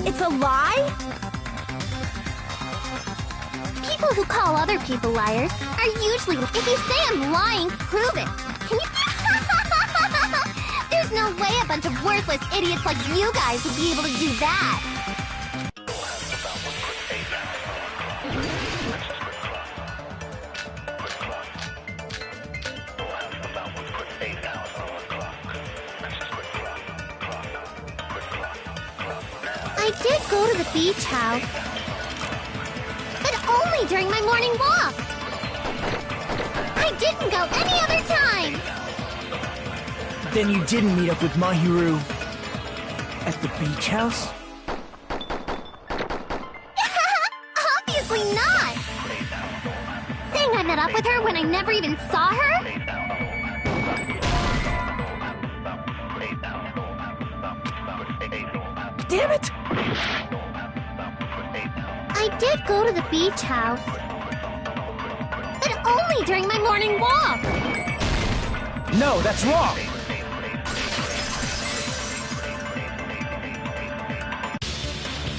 It's a lie? People who call other people liars are usually— If you say I'm lying, prove it. Can you— There's no way a bunch of worthless idiots like you guys would be able to do that. I did go to the beach house, but only during my morning walk. I didn't go any other time. Then you didn't meet up with Mahiru at the beach house? Obviously not. Saying I met up with her when I never even saw her? Damn it! I did go to the beach house, but only during my morning walk. No, that's wrong!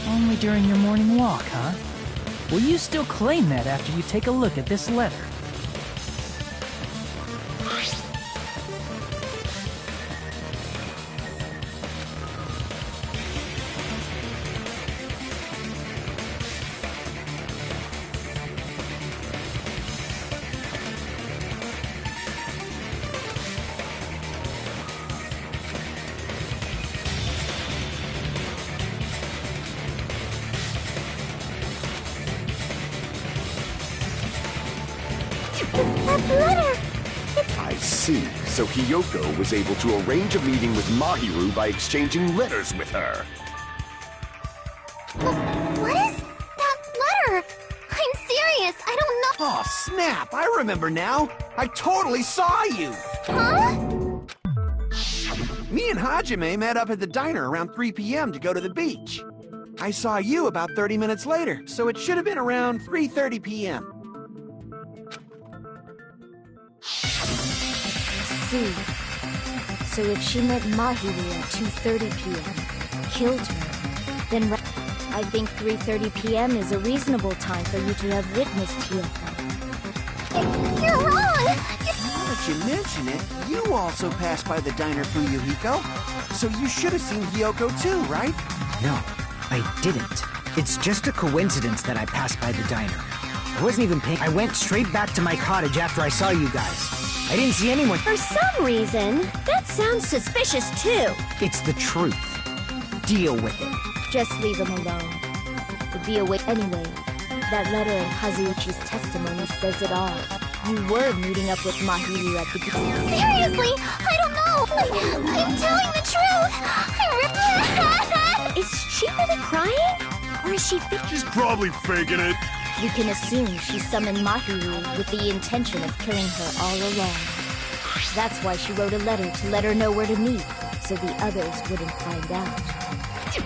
Only during your morning walk, huh? Will you still claim that after you take a look at this letter? That letter! I see. So Hyoko was able to arrange a meeting with Mahiru by exchanging letters with her. What is that letter? I'm serious. I don't know. Oh, snap! I remember now. I totally saw you. Huh? Me and Hajime met up at the diner around 3 p.m. to go to the beach. I saw you about 30 minutes later, so it should have been around 3:30 p.m. See. So if she met Mahiru at 2:30 p.m., killed her, then I think 3:30 p.m. is a reasonable time for you to have witnessed Hiyoko. You're wrong! Now that you mention it, you also passed by the diner, Fuyuhiko. So you should have seen Hiyoko too, right? No, I didn't. It's just a coincidence that I passed by the diner. I wasn't even paying. I went straight back to my cottage after I saw you guys. I didn't see anyone. For some reason, that sounds suspicious too. It's the truth. Deal with it. Just leave him alone. To be away anyway. That letter in Kazuichi's testimony says it all. You were meeting up with Mahiru at the beginning. Seriously, I don't know. I'm telling the truth. Is she really crying? Or is she She's probably faking it. You can assume she summoned Mahiru with the intention of killing her all along. That's why she wrote a letter to let her know where to meet, so the others wouldn't find out.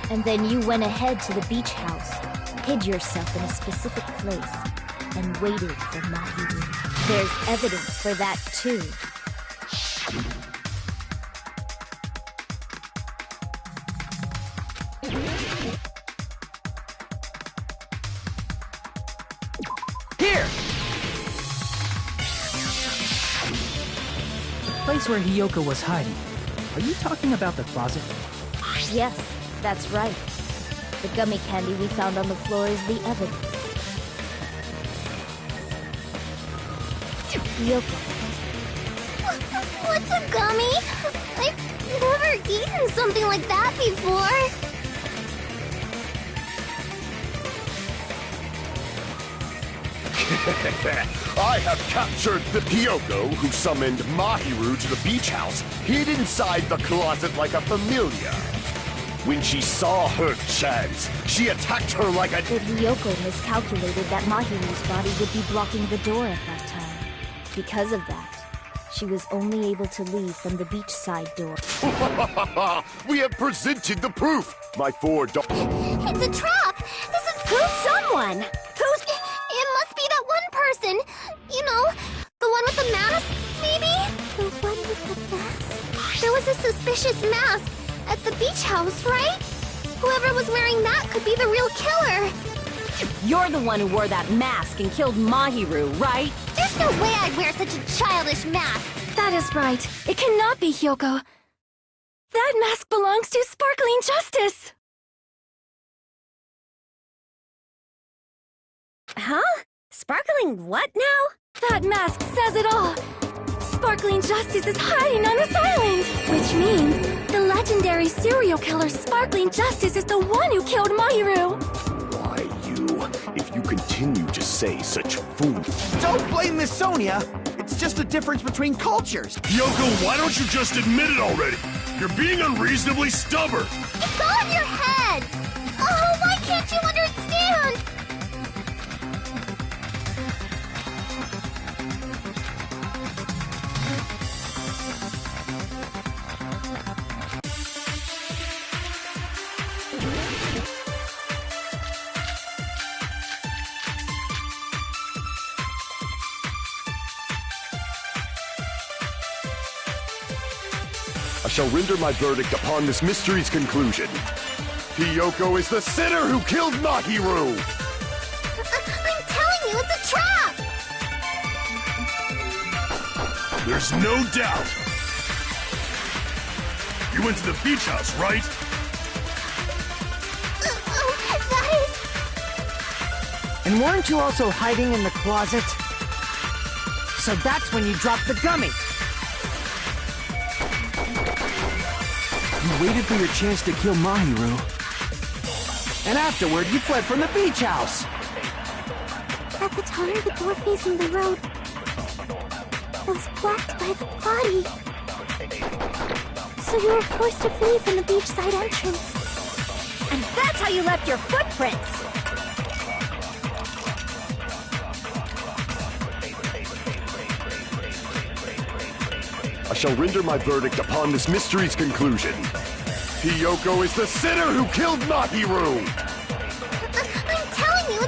And then you went ahead to the beach house, hid yourself in a specific place, and waited for Mahiru. There's evidence for that too. Here! The place where Hiyoko was hiding. Are you talking about the closet? Yes, that's right. The gummy candy we found on the floor is the evidence. Hiyoko. What's a gummy? I've never eaten something like that before. I have captured the Hiyoko who summoned Mahiru to the beach house, hid inside the closet like a familiar. When she saw her chance, she attacked her like a... But Hiyoko miscalculated that Mahiru's body would be blocking the door at that time. Because of that, she was only able to leave from the beachside door. We have presented the proof! My 4 dogs... It's a trap! This is... Who's someone? Who's... It must be that one person! You know, the one with the mask, maybe? The one with the mask? There was a suspicious mask at the beach house, right? Whoever was wearing that could be the real killer! You're the one who wore that mask and killed Mahiru, right? There's no way I'd wear such a childish mask! That is right. It cannot be Hiyoko. That mask belongs to Sparkling Justice! Huh? Sparkling what now? That mask says it all! Sparkling Justice is hiding on this island! Which means the legendary serial killer Sparkling Justice is the one who killed Mahiru! Why you? If you continue to say such fool... Don't blame Miss Sonia! It's just a difference between cultures! Yoko, why don't you just admit it already? You're being unreasonably stubborn! It's all in your head! Oh, why can't you understand? I shall render my verdict upon this mystery's conclusion. Hiyoko is the sinner who killed Mahiru! I'm telling you, it's a trap! There's no doubt! You went to the beach house, right? That is... And weren't you also hiding in the closet? So that's when you dropped the gummy! You waited for your chance to kill Mahiru. And afterward, you fled from the beach house! At the time, the door facing the road was blocked by the body. So you were forced to flee from the beachside entrance. And that's how you left your footprints! I shall render my verdict upon this mystery's conclusion. Hiyoko is the sinner who killed Mahiru!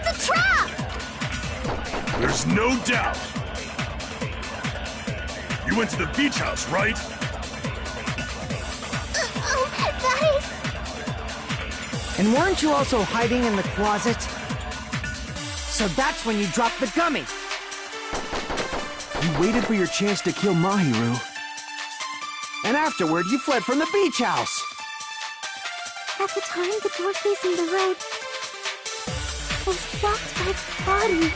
It's a trap! There's no doubt. You went to the beach house, right? Oh, that is... And weren't you also hiding in the closet? So that's when you dropped the gummy! You waited for your chance to kill Mahiru. And afterward, you fled from the beach house! At the time, the door facing the road was blocked by the body.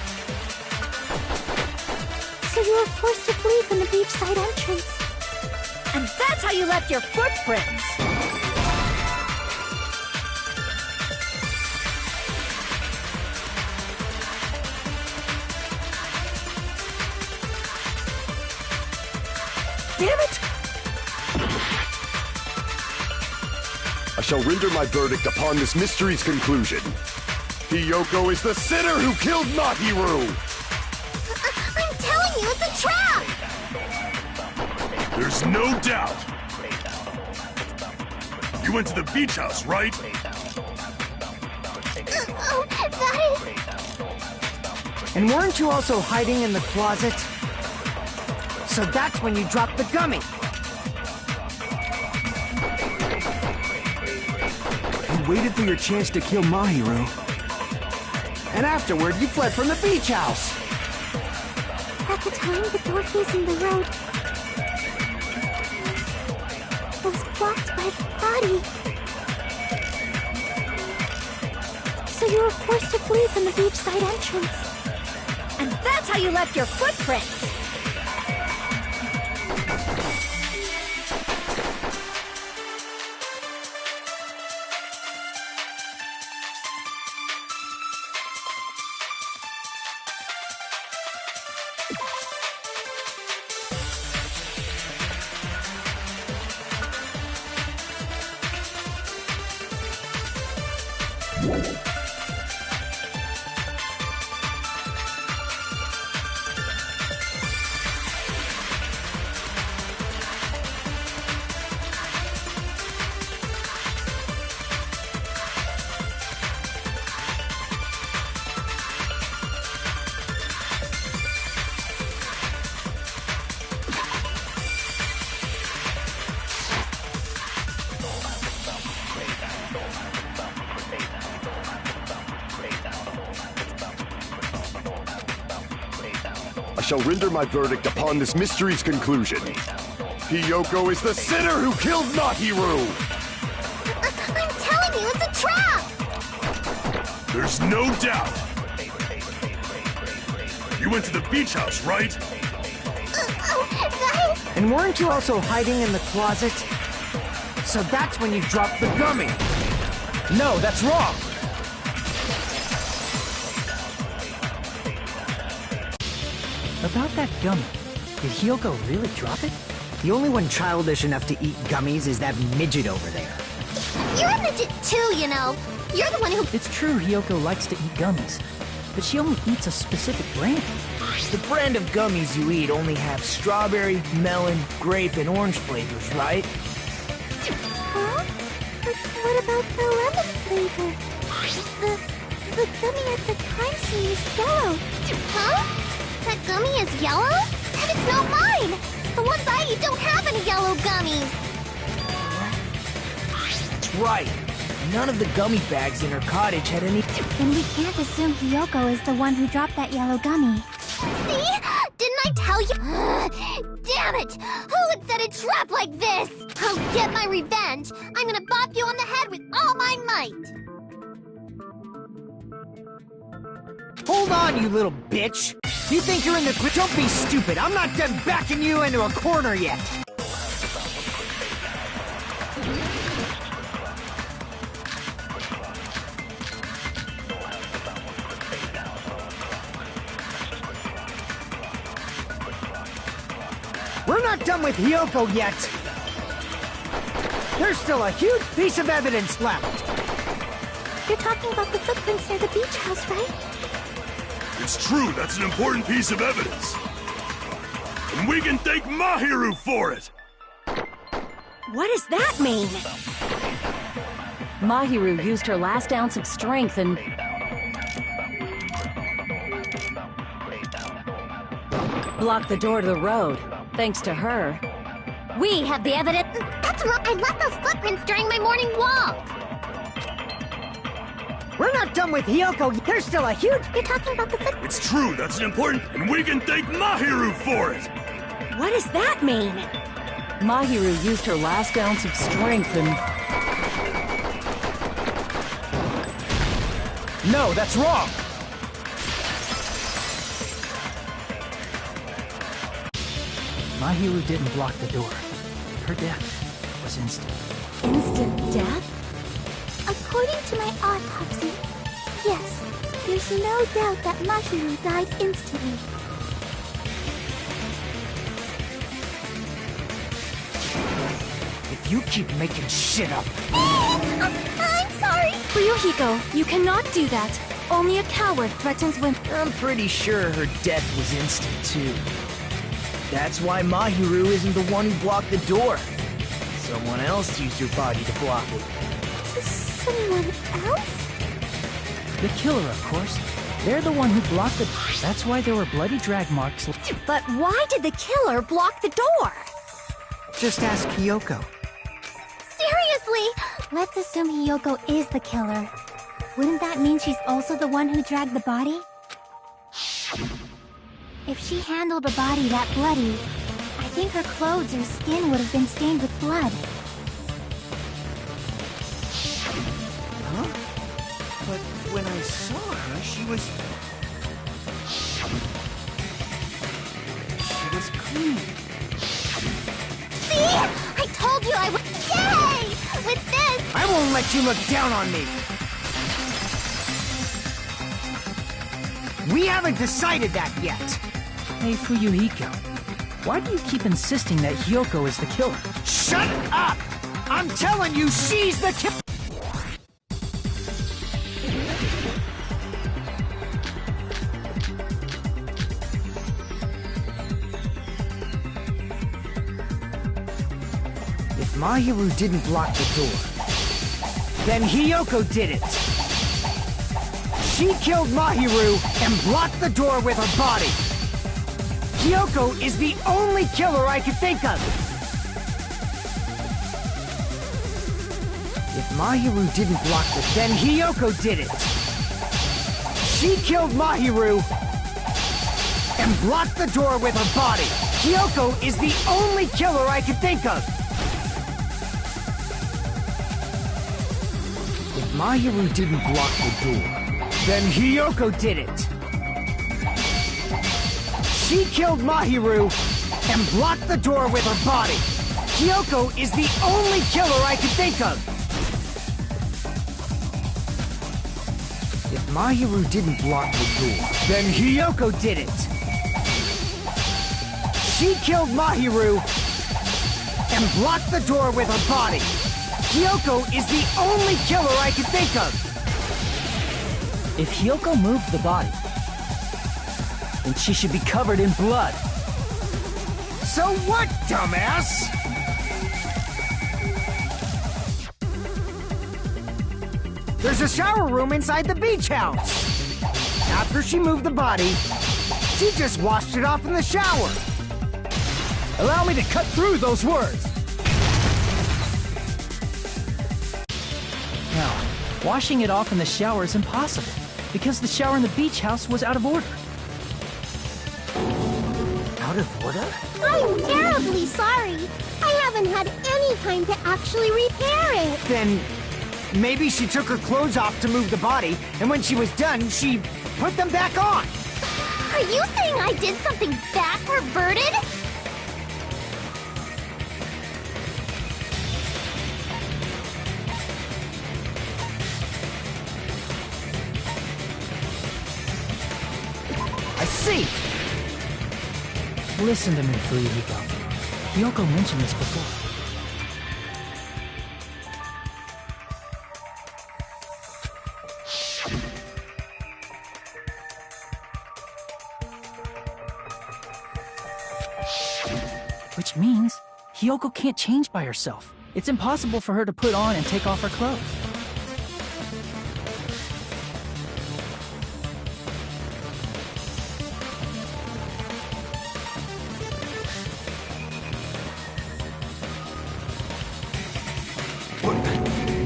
So you were forced to flee from the beachside entrance. And that's how you left your footprints! Damn it! I shall render my verdict upon this mystery's conclusion. Hiyoko is the sinner who killed Mahiru! I'm telling you, it's a trap! There's no doubt. You went to the beach house, right? Oh, that is... And weren't you also hiding in the closet? So that's when you dropped the gummy! You waited for your chance to kill Mahiru. And afterward, you fled from the beach house! At the time, the door facing the road was blocked by the body. So you were forced to flee from the beachside entrance. And that's how you left your footprints! I shall render my verdict upon this mystery's conclusion. Hiyoko is the sinner who killed Mahiru! I'm telling you, it's a trap! There's no doubt. You went to the beach house, right? That is... And weren't you also hiding in the closet? So that's when you dropped the gummy! No, that's wrong! About that gummy, did Hiyoko really drop it? The only one childish enough to eat gummies is that midget over there. You're a midget too, you know. You're the one who... It's true Hiyoko likes to eat gummies, but she only eats a specific brand. The brand of gummies you eat only have strawberry, melon, grape, and orange flavors, right? Huh? But what about the lemon flavor? The gummy at the crime scene is yellow. Huh? That gummy is yellow? And it's not mine! The ones I eat don't have any yellow gummies! That's right. None of the gummy bags in her cottage had any... Then we can't assume Hiyoko is the one who dropped that yellow gummy. See? Didn't I tell you? Damn it! Who would set a trap like this? I'll get my revenge! I'm gonna bop you on the head with all my might! Hold on, you little bitch! You think you're in the... Don't be stupid! I'm not done backing you into a corner yet! We're not done with Hiyoko yet! There's still a huge piece of evidence left! You're talking about the footprints near the beach house, right? It's true, that's an important piece of evidence. And we can thank Mahiru for it! What does that mean? Mahiru used her last ounce of strength and blocked the door to the road. Thanks to her. We have the evidence. That's wrong. I left those footprints during my morning walk. We're not done with Hiyoko. There's still a huge... You're talking about the footprints. It's true, that's an important, and we can thank Mahiru for it! What does that mean? Mahiru used her last ounce of strength and... No, that's wrong! Mahiru didn't block the door. Her death was instant. Instant death? According to my autopsy, yes, there's no doubt that Mahiru died instantly. If you keep making shit up... I'm sorry! Ryuhiko, you cannot do that. Only a coward threatens women. I'm pretty sure her death was instant, too. That's why Mahiru isn't the one who blocked the door. Someone else used her body to block it. Someone else? The killer, of course. They're the one who blocked the... That's why there were bloody drag marks. But why did the killer block the door? Just ask Hiyoko. Seriously? Let's assume Hiyoko is the killer. Wouldn't that mean she's also the one who dragged the body? If she handled a body that bloody, I think her clothes or skin would have been stained with blood. Huh? But when I saw her, she was clean. See? I told you I would. Yay! With this... I won't let you look down on me! We haven't decided that yet! Hey, Fuyuhiko. Why do you keep insisting that Hiyoko is the killer? Shut up! I'm telling you, she's the killer! If Mahiru didn't block the door, then Hiyoko did it! She killed Mahiru and blocked the door with her body! Hiyoko is the only killer I could think of! If Mahiru didn't block the... then Hiyoko did it! She killed Mahiru and blocked the door with her body! Hiyoko is the only killer I could think of! If Mahiru didn't block the door, then Hiyoko did it! She killed Mahiru and blocked the door with her body! Hiyoko is the only killer I could think of! If Mahiru didn't block the door, then Hiyoko did it! She killed Mahiru and blocked the door with her body! Hiyoko is the only killer I could think of! If Hiyoko moved the body, then she should be covered in blood. So what, dumbass? There's a shower room inside the beach house. After she moved the body, she just washed it off in the shower. Allow me to cut through those words! Now, washing it off in the shower is impossible, because the shower in the beach house was out of order. Out of order? I'm terribly sorry. I haven't had any time to actually repair it. Then maybe she took her clothes off to move the body, and when she was done, she put them back on. Are you saying I did something that perverted? I see. Listen to me, Fuyuhiko. Hiyoko mentioned this before. Which means Hiyoko can't change by herself. It's impossible for her to put on and take off her clothes.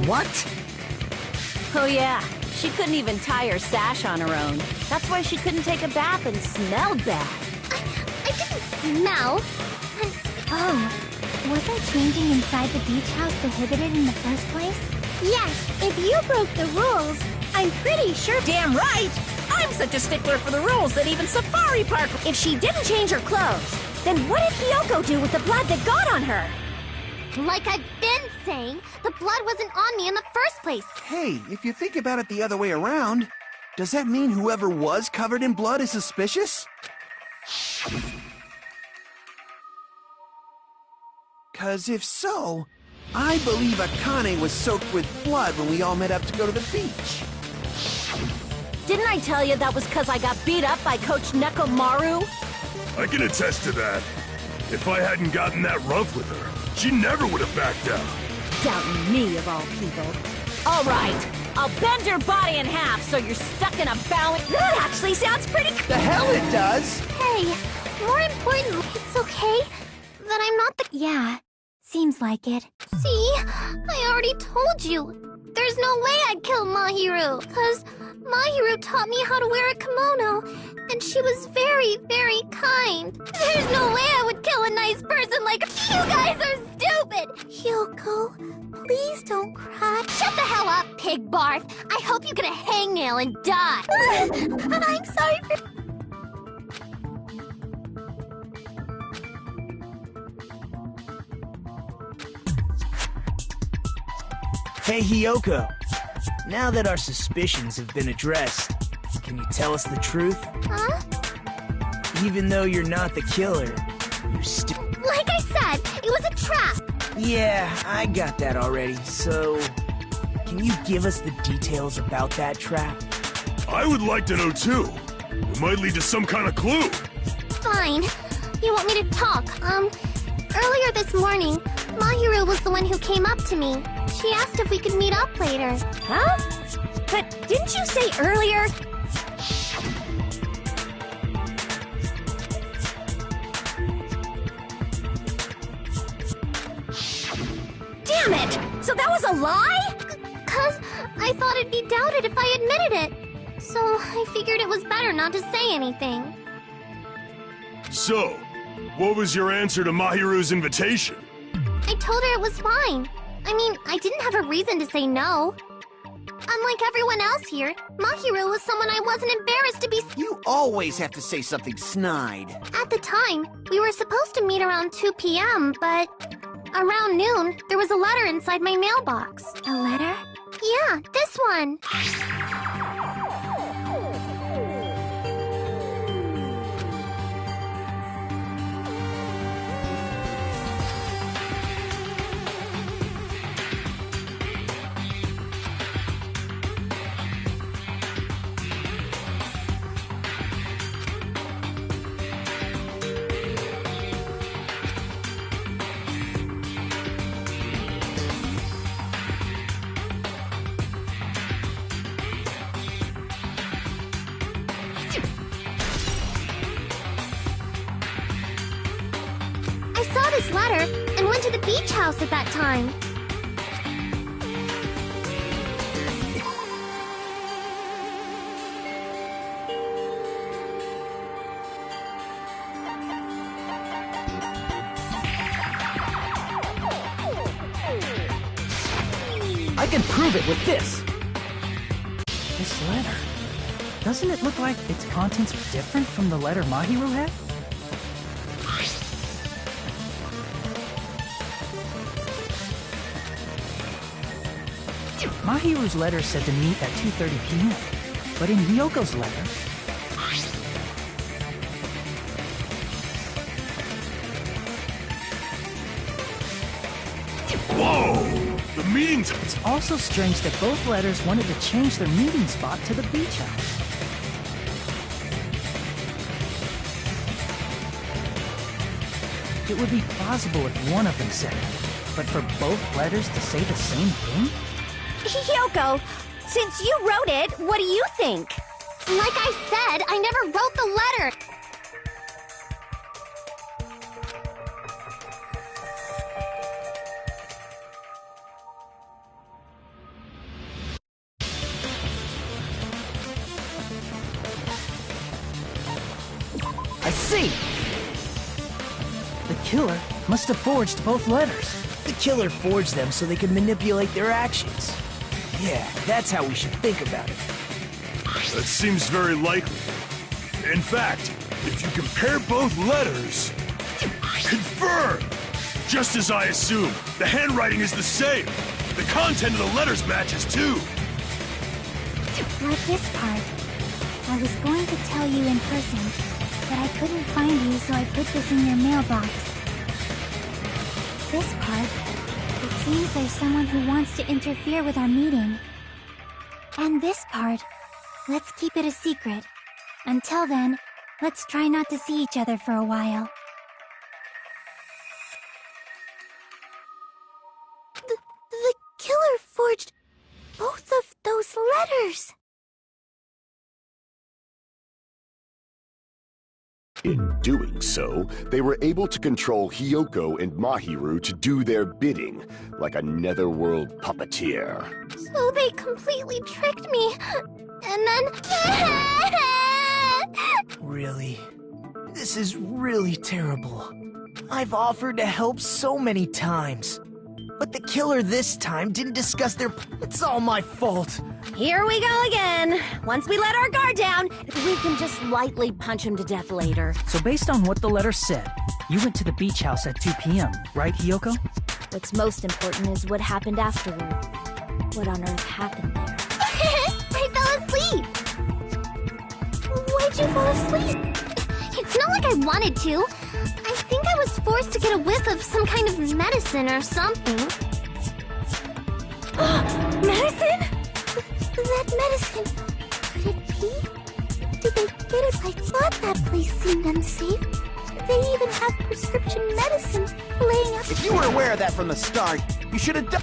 What? Oh yeah, she couldn't even tie her sash on her own. That's why she couldn't take a bath and smelled bad. I didn't smell. Oh, wasn't changing inside the beach house prohibited in the first place? Yes, if you broke the rules, I'm pretty sure. Damn right! I'm such a stickler for the rules that even Safari Park... If she didn't change her clothes, then what did Hiyoko do with the blood that got on her? Like I've been saying, the blood wasn't on me in the first place. Hey, if you think about it the other way around, does that mean whoever was covered in blood is suspicious? 'Cause if so, I believe Akane was soaked with blood when we all met up to go to the beach. Didn't I tell you that was because I got beat up by Coach Nekomaru? I can attest to that. If I hadn't gotten that rough with her, she never would have backed down. Doubting me, of all people. All right, I'll bend your body in half so you're stuck in a bowing... That actually sounds pretty... The hell it does! Hey, more importantly, it's okay that I'm not the... Yeah, seems like it. See? I already told you. There's no way I'd kill Mahiru, because Mahiru taught me how to wear a kimono, and she was very, very kind. There's no way I would kill a nice person like her. You guys are stupid! Hyoko, please don't cry. Shut the hell up, pig barf! I hope you get a hangnail and die! I'm sorry for... Hey, Hiyoko. Now that our suspicions have been addressed, can you tell us the truth? Huh? Even though you're not the killer, you still... Like I said, it was a trap! Yeah, I got that already, so... Can you give us the details about that trap? I would like to know too. It might lead to some kind of clue. Fine. You want me to talk? Earlier this morning, Mahiru was the one who came up to me. She asked if we could meet up later. Huh? But didn't you say earlier... Damn it! So that was a lie? 'Cause I thought it'd be doubted if I admitted it. So I figured it was better not to say anything. So, what was your answer to Mahiru's invitation? I told her it was fine. I mean, I didn't have a reason to say no. Unlike everyone else here, Mahiru was someone I wasn't embarrassed to be... You always have to say something snide. At the time, we were supposed to meet around 2 p.m., but... Around noon, there was a letter inside my mailbox. A letter? Yeah, this one. I saw this letter and went to the beach house at that time. I can prove it with this! This letter. Doesn't it look like its contents are different from the letter Mahiru had? Mahiru's letter said to meet at 2:30 p.m., but in Hyoko's letter... Whoa! The meeting time... It's also strange that both letters wanted to change their meeting spot to the beach house. It would be plausible if one of them said it, but for both letters to say the same thing? Hiyoko, since you wrote it, what do you think? Like I said, I never wrote the letter. killer must have forged both letters. The killer forged them so they could manipulate their actions. Yeah, that's how we should think about it. That seems very likely. In fact, if you compare both letters... Confirmed! Just as I assumed, the handwriting is the same. The content of the letters matches too. Like this part. I was going to tell you in person, but I couldn't find you, so I put this in your mailbox. This part. It seems there's someone who wants to interfere with our meeting. And this part. Let's keep it a secret. Until then, let's try not to see each other for a while. The killer forged both of those letters! In doing so, they were able to control Hiyoko and Mahiru to do their bidding, like a netherworld puppeteer. So they completely tricked me, and then... Really? This is really terrible. I've offered to help so many times. But the killer this time didn't discuss their... It's all my fault. Here we go again. Once we let our guard down, we can just lightly punch him to death later. So based on what the letter said, you went to the beach house at 2 p.m., right, Hiyoko? What's most important is what happened afterward. What on earth happened there? I fell asleep! Why'd you fall asleep? It's not like I wanted to. I think I was forced to get a whiff of some kind of medicine or something. Medicine? That medicine... Could it be? Did they get it? I thought that place seemed unsafe. They even have prescription medicines laying out... If you were aware of that from the start, you should have done...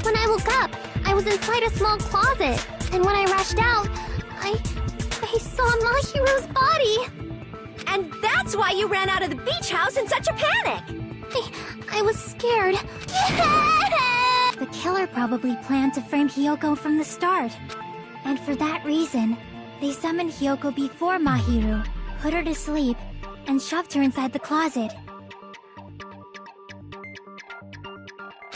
When I woke up, I was inside a small closet. And when I rushed out, I saw Mahiru's body. And that's why you ran out of the beach house in such a panic! I was scared. The killer probably planned to frame Hiyoko from the start. And for that reason, they summoned Hiyoko before Mahiru, put her to sleep, and shoved her inside the closet.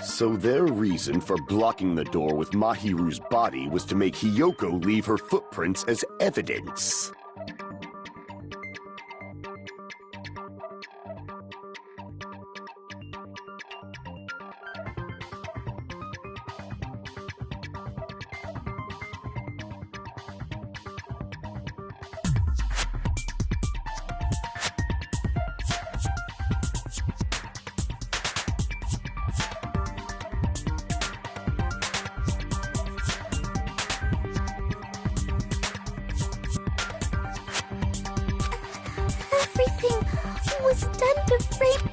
So their reason for blocking the door with Mahiru's body was to make Hiyoko leave her footprints as evidence. Everything was done to frame...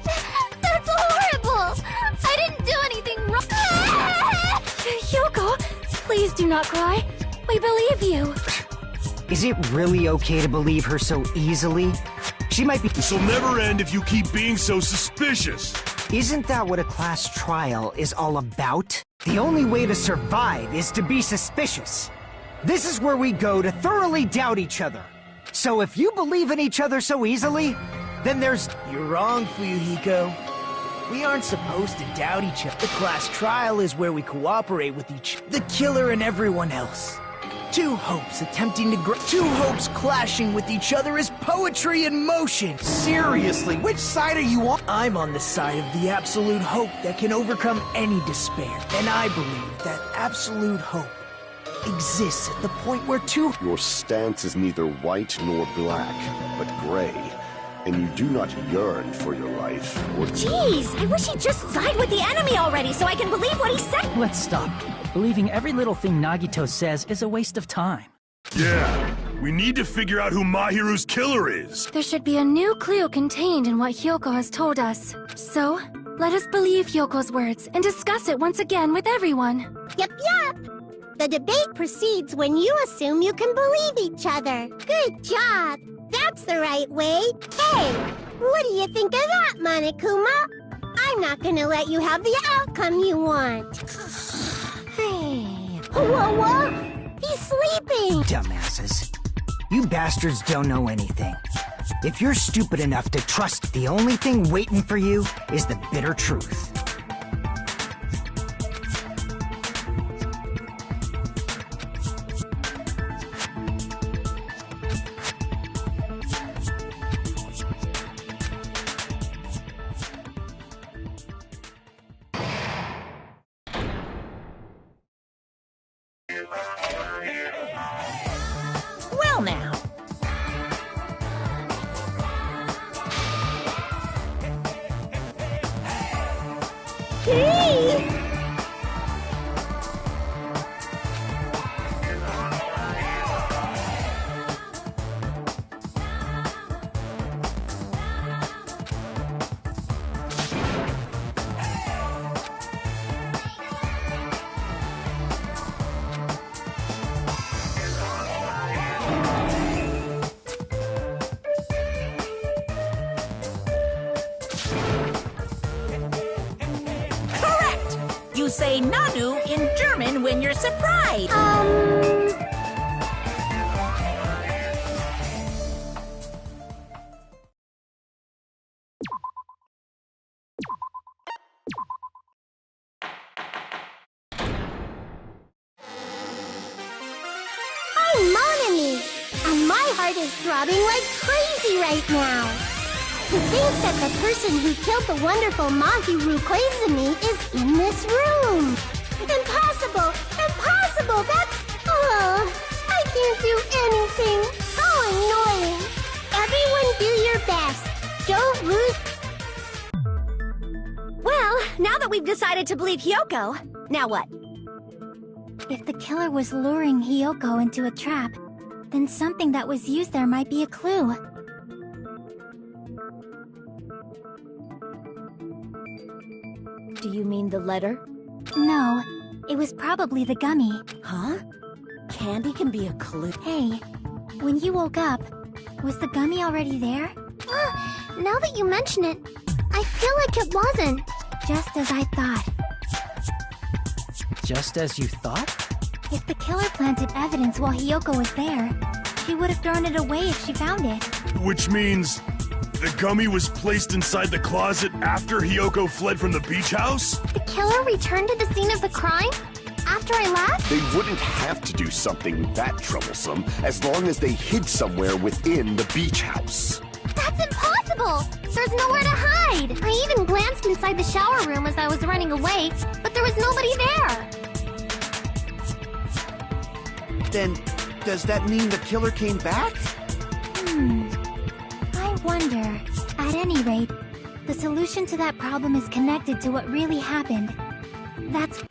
That's horrible! I didn't do anything wrong! Hiyoko, please do not cry. We believe you. Is it really okay to believe her so easily? She might be... This'll never end if you keep being so suspicious. Isn't that what a class trial is all about? The only way to survive is to be suspicious. This is where we go to thoroughly doubt each other. So if you believe in each other so easily, then there's... You're wrong, Fuyuhiko. We aren't supposed to doubt each other. The class trial is where we cooperate with the killer and everyone else. Two hopes attempting to two hopes clashing with each other is poetry in motion. Seriously, which side are you on? I'm on the side of the absolute hope that can overcome any despair. And I believe that absolute hope exists at the point where two... Your stance is neither white nor black, but gray. And you do not yearn for your life, or... Jeez, I wish he'd just side with the enemy already so I can believe what he said! Let's stop. Believing every little thing Nagito says is a waste of time. Yeah, we need to figure out who Mahiru's killer is. There should be a new clue contained in what Hiyoko has told us. So, let us believe Hyoko's words and discuss it once again with everyone. Yep. The debate proceeds when you assume you can believe each other. Good job. That's the right way. Hey, what do you think of that, Monokuma? I'm not gonna let you have the outcome you want. Hey. Whoa! He's sleeping! Dumbasses. You bastards don't know anything. if you're stupid enough to trust the only thing waiting for you is the bitter truth. Well now. Correct! You say Nanu in German when you're surprised. I'm mon ami, and my heart is throbbing like crazy right now. To think that the person who killed the wonderful Mahiru Koizumi is in this room. Impossible! Impossible! That's... Oh, I can't do anything. How annoying. Everyone do your best. Don't lose... Well, now that we've decided to believe Hyoko, now what? If the killer was luring Hyoko into a trap, then something that was used there might be a clue. Do you mean the letter? No, it was probably the gummy. Huh? Candy can be a clue. Hey, when you woke up, was the gummy already there? Now that you mention it, I feel like it wasn't. Just as I thought. Just as you thought? If the killer planted evidence while Hyoko was there, she would have thrown it away if she found it. Which means the gummy was placed inside the closet after Hyoko fled from the beach house? The killer returned to the scene of the crime? After I left? They wouldn't have to do something that troublesome as long as they hid somewhere within the beach house. That's impossible! There's nowhere to hide! I even glanced inside the shower room as I was running away, but there was nobody there! Then, does that mean the killer came back? I wonder. At any rate, the solution to that problem is connected to what really happened. That's...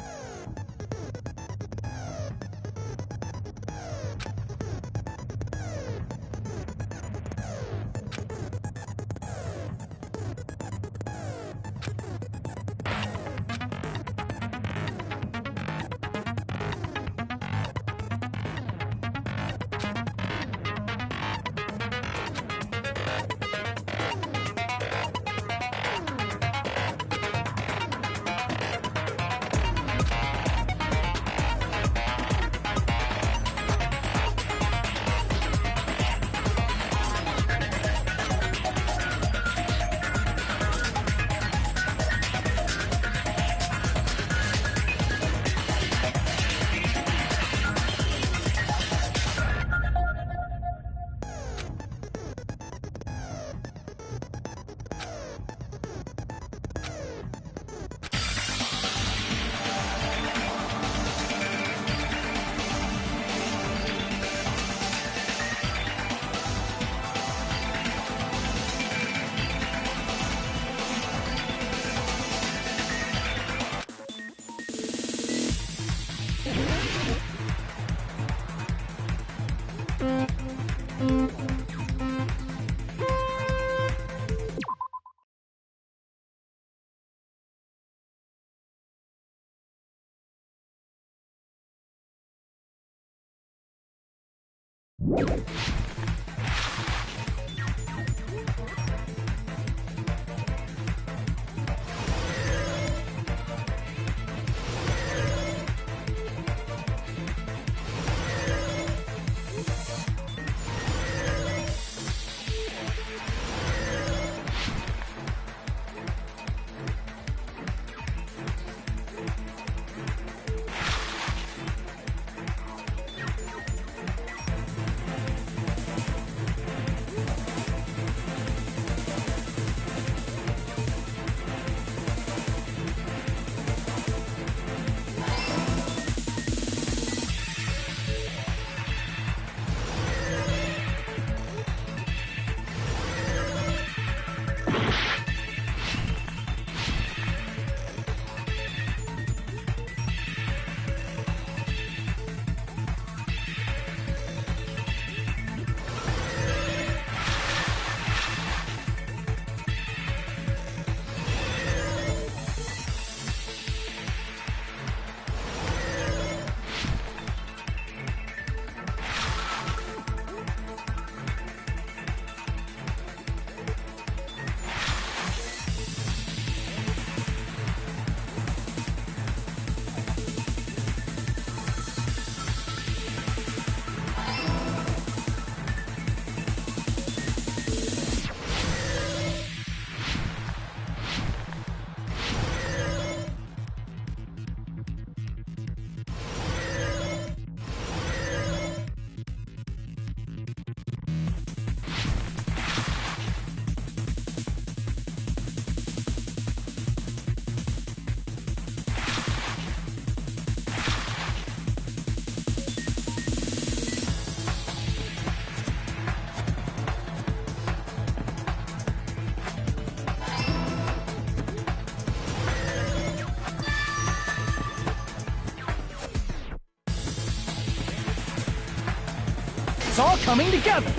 all coming together!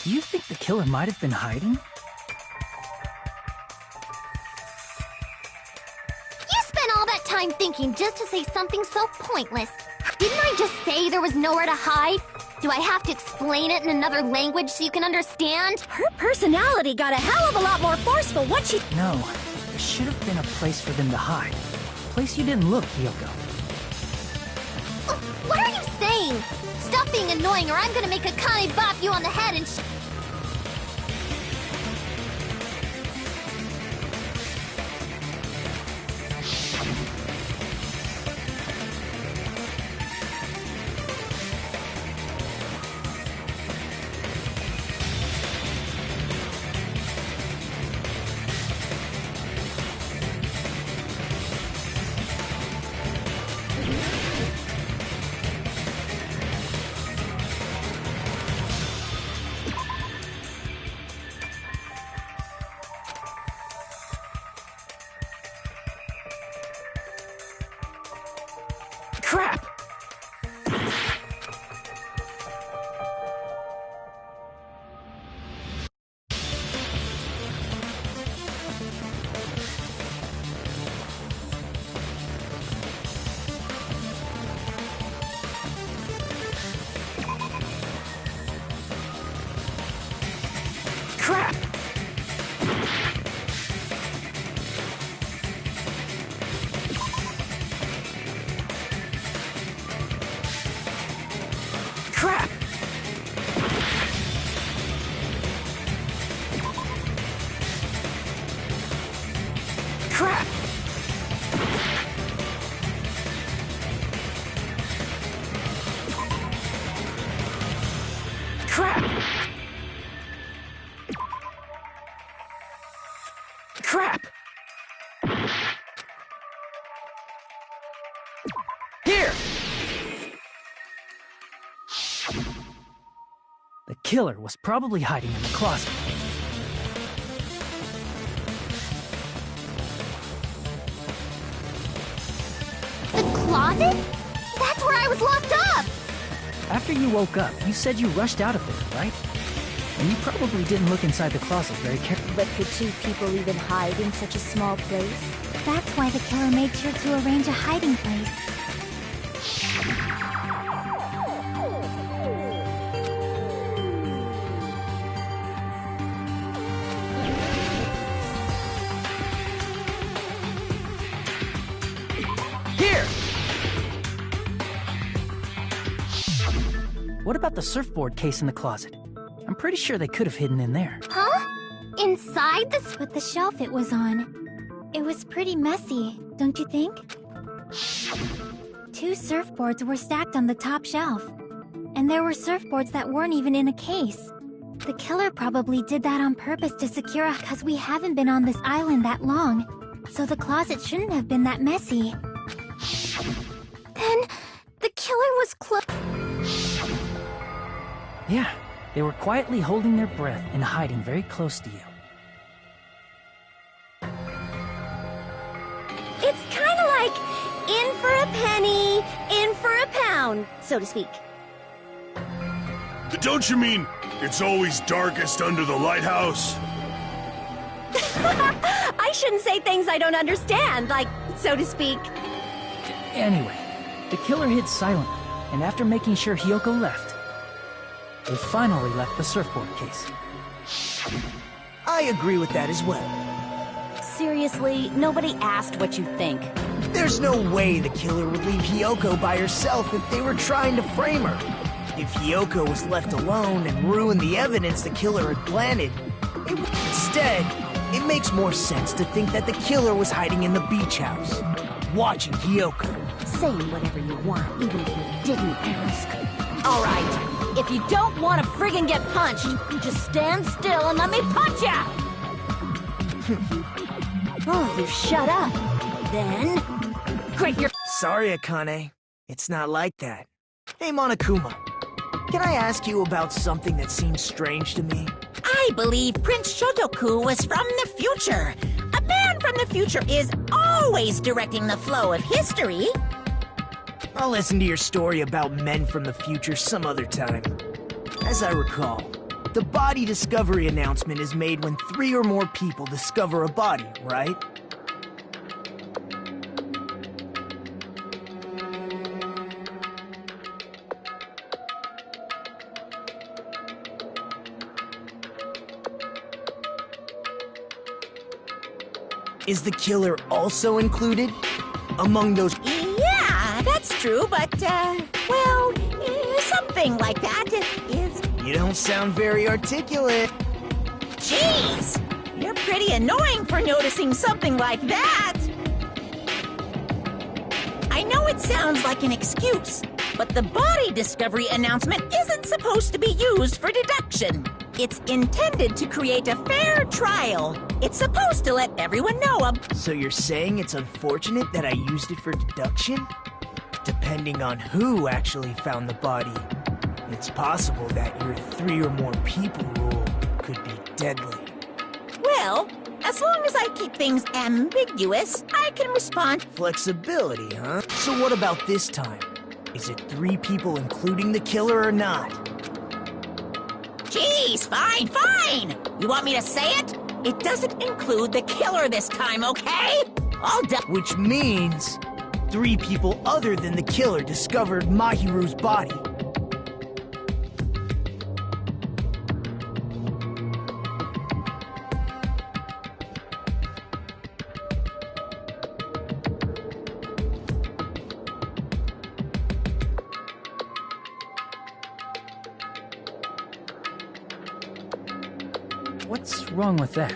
Do you think the killer might have been hiding? You spent all that time thinking just to say something so pointless. Didn't I just say there was nowhere to hide? Do I have to explain it in another language so you can understand? Her personality got a hell of a lot more forceful once she... No, there should have been a place for them to hide. A place you didn't look, Hiyoko. What are you saying? Stop being annoying or I'm gonna make Akane bop you on the head and Crap! Crap! Crap! Crap! Crap! Crap! Here! The killer was probably hiding in the closet. the closet? That's where I was locked up! After you woke up, you said you rushed out of there, right? And you probably didn't look inside the closet very carefully. But could two people even hide in such a small place? That's why the killer made sure to arrange a hiding place. Here! What about the surfboard case in the closet? I'm pretty sure they could have hidden in there. Huh? Inside this? But the shelf it was on, it was pretty messy, don't you think? 2 surfboards were stacked on the top shelf. And there were surfboards that weren't even in a case. The killer probably did that on purpose to secure us because we haven't been on this island that long. So the closet shouldn't have been that messy. Then, the killer was Yeah, they were quietly holding their breath and hiding very close to you. It's kind of like in for a penny, in for a pound, so to speak. Don't you mean it's always darkest under the lighthouse? I shouldn't say things I don't understand, like, so to speak. Anyway, the killer hid silently, and after making sure Hiyoko left, they finally left the surfboard case. I agree with that as well. Seriously, nobody asked what you think. There's no way the killer would leave Hiyoko by herself if they were trying to frame her. If Hiyoko was left alone and ruined the evidence the killer had planted, instead, it makes more sense to think that the killer was hiding in the beach house, watching Hiyoko. Saying whatever you want, even if you didn't ask. All right, if you don't want to friggin' get punched, just stand still and let me punch ya! Oh, you shut up. Then, great, you're... Sorry, Akane. It's not like that. Hey, Monokuma. Can I ask you about something that seems strange to me? I believe Prince Shotoku was from the future. A man from the future is always directing the flow of history. I'll listen to your story about men from the future some other time. As I recall, the body discovery announcement is made when 3 or more people discover a body, right? Is the killer also included among those? Yeah, that's true, but, well, something like that is... You don't sound very articulate. Jeez! You're pretty annoying for noticing something like that! I know it sounds like an excuse, but the body discovery announcement isn't supposed to be used for deduction. It's intended to create a fair trial. It's supposed to let everyone know So you're saying it's unfortunate that I used it for deduction? Depending on who actually found the body, it's possible that your 3 or more people rule could be deadly. Well, as long as I keep things ambiguous, I can respond. Flexibility, huh? So what about this time? Is it 3 people including the killer or not? Jeez, fine! You want me to say it? It doesn't include the killer this time, okay? All done. Which means 3 people other than the killer discovered Mahiru's body. What's wrong with that?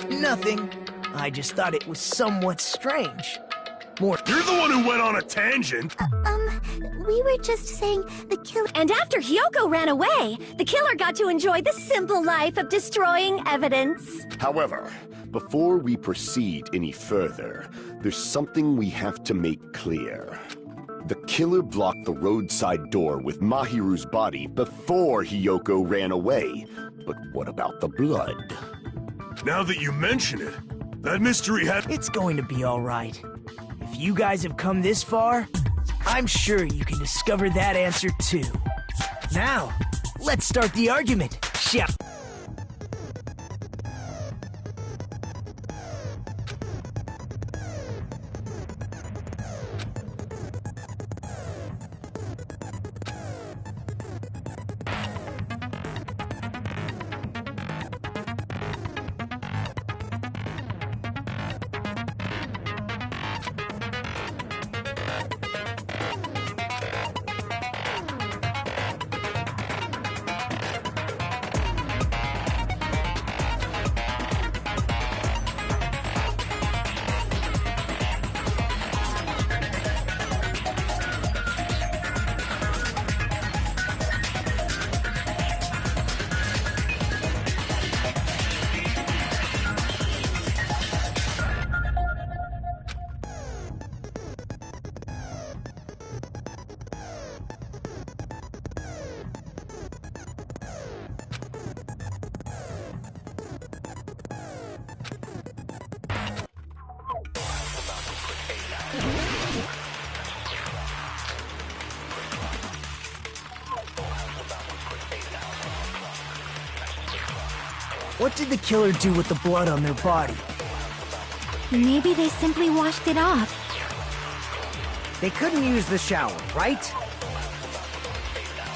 Nothing. I just thought it was somewhat strange. More. You're the one who went on a tangent! We were just saying the killer. And after Hyoko ran away, the killer got to enjoy the simple life of destroying evidence. However, before we proceed any further, there's something we have to make clear. The killer blocked the roadside door with Mahiru's body before Hyoko ran away. But what about the blood? Now that you mention it, that mystery had... It's going to be all right. If you guys have come this far, I'm sure you can discover that answer too. Now, let's start the argument, shall we? What did the killer do with the blood on their body? Maybe they simply washed it off. They couldn't use the shower, right?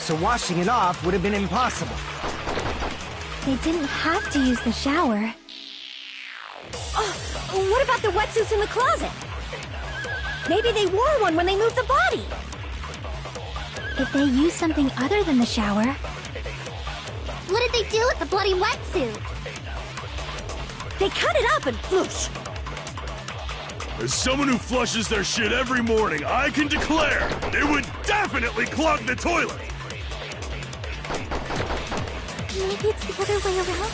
So washing it off would have been impossible. They didn't have to use the shower. Oh, what about the wetsuits in the closet? Maybe they wore one when they moved the body. If they used something other than the shower... What did they do with the bloody wetsuit? They cut it up and whoosh. As someone who flushes their shit every morning, I can declare it would definitely clog the toilet! Maybe it's the other way around?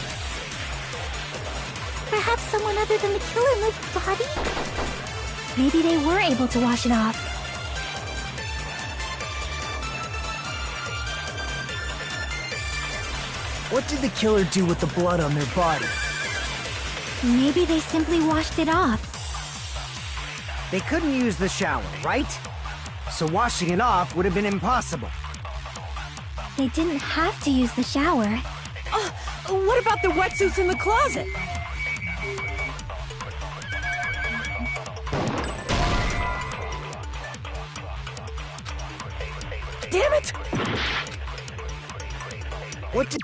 Perhaps someone other than the killer moved the body? Maybe they were able to wash it off. What did the killer do with the blood on their body? Maybe they simply washed it off. They couldn't use the shower, right? so washing it off would have been impossible. They didn't have to use the shower. What about the wetsuits in the closet? Damn it! What did...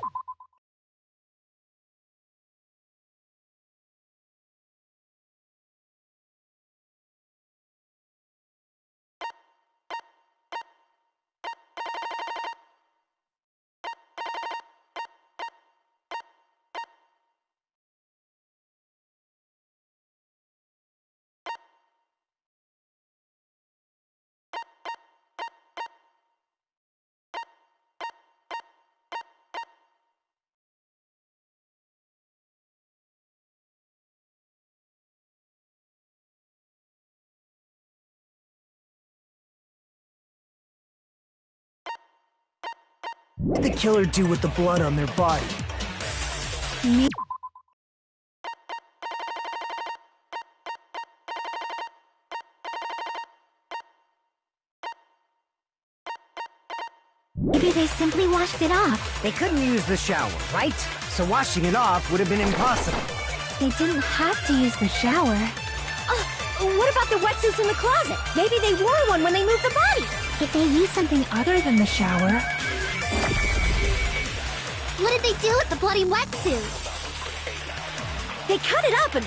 What did the killer do with the blood on their body? Maybe they simply washed it off. They couldn't use the shower, right? So washing it off would have been impossible. They didn't have to use the shower. What about the wetsuits in the closet? Maybe they wore one when they moved the body. If they used something other than the shower... What did they do with the bloody wetsuit? They cut it up and...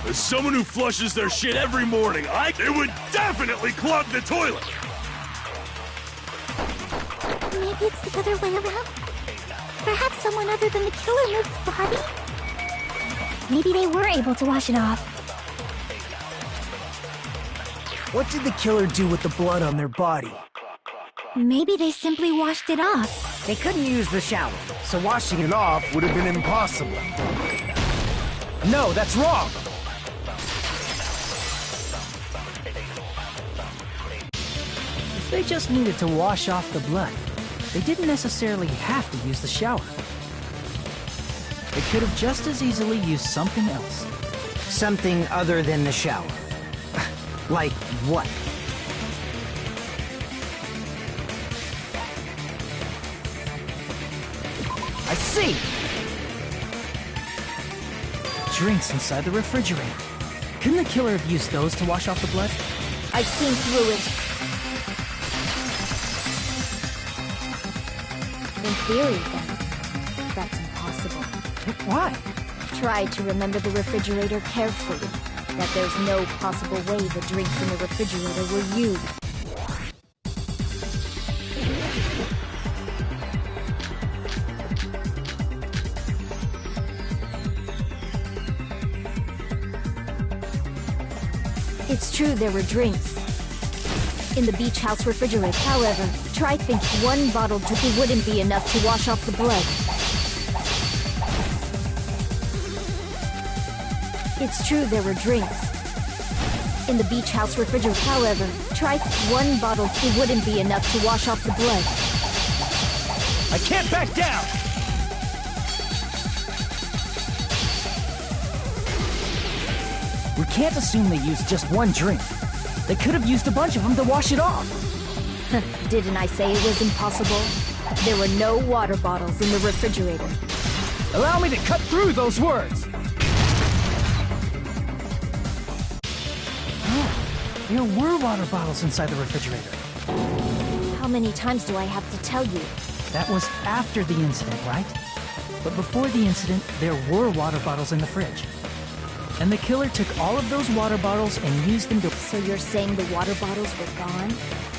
As someone who flushes their shit every morning, it would definitely clog the toilet! Maybe it's the other way around? Perhaps someone other than the killer moved the body? Maybe they were able to wash it off. What did the killer do with the blood on their body? Maybe they simply washed it off. They couldn't use the shower, so washing it off would have been impossible. No, that's wrong! If they just needed to wash off the blood, they didn't necessarily have to use the shower. They could have just as easily used something else. Something other than the shower. Like what? I see! Drinks inside the refrigerator. Couldn't the killer have used those to wash off the blood? I've seen through it. In theory, then, that's impossible. Why? Try to remember the refrigerator carefully. That there's no possible way the drinks in the refrigerator were used. It's true there were drinks in the beach house refrigerator. However, try think one bottle dripping wouldn't be enough to wash off the blood. It's true there were drinks in the beach house refrigerator. However, try one bottle it wouldn't be enough to wash off the blood. I can't back down! We can't assume they used just one drink. They could have used a bunch of them to wash it off. Didn't I say it was impossible? There were no water bottles in the refrigerator. Allow me to cut through those words! Oh, there were water bottles inside the refrigerator. How many times do I have to tell you? That was after the incident, right? But before the incident, there were water bottles in the fridge. And the killer took all of those water bottles and used them to... So you're saying the water bottles were gone?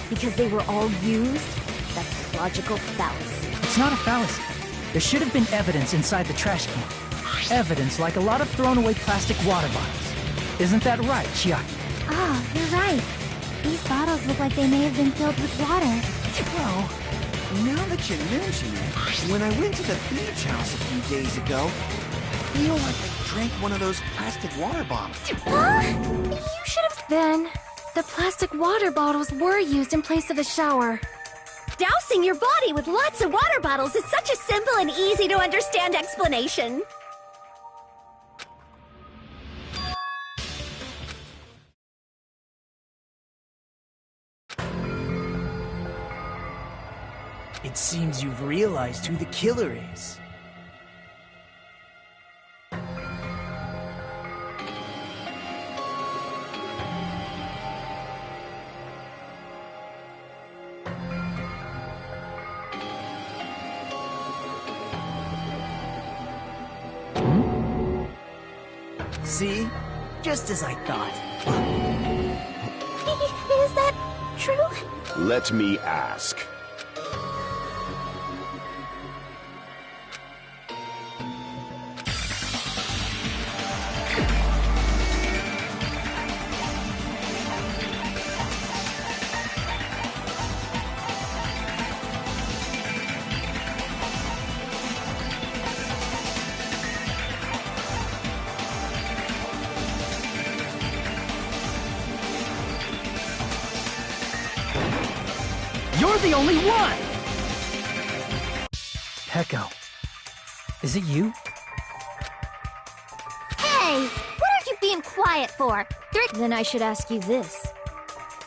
Because they were all used? That's a logical fallacy. It's not a fallacy. There should have been evidence inside the trash can. Evidence like a lot of thrown away plastic water bottles. Isn't that right, Chiaki? Oh, you're right. These bottles look like they may have been filled with water. Well, now that you mention it, when I went to the beach house a few days ago, I feel like I drank one of those plastic water bottles. You should have... Then, the plastic water bottles were used in place of a shower. Dousing your body with lots of water bottles is such a simple and easy to understand explanation. It seems you've realized who the killer is. See? Just as I thought. Is that true? Let me ask. You're the only one! Peko. Is it you? Hey! What are you being quiet for? Then I should ask you this.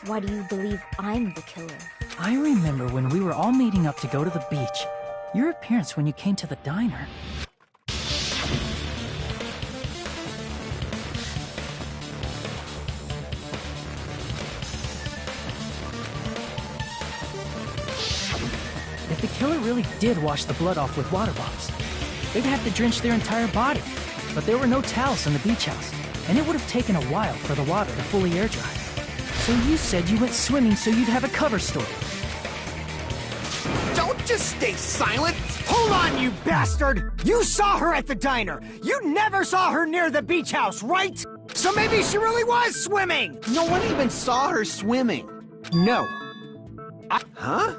Why do you believe I'm the killer? I remember when we were all meeting up to go to the beach. Your appearance when you came to the diner. If the killer really did wash the blood off with water bombs, they'd have to drench their entire body. But there were no towels in the beach house, and it would have taken a while for the water to fully air dry. So you said you went swimming so you'd have a cover story. Don't just stay silent! Hold on, you bastard! You saw her at the diner! You never saw her near the beach house, right? So maybe she really was swimming! No one even saw her swimming. No. Huh?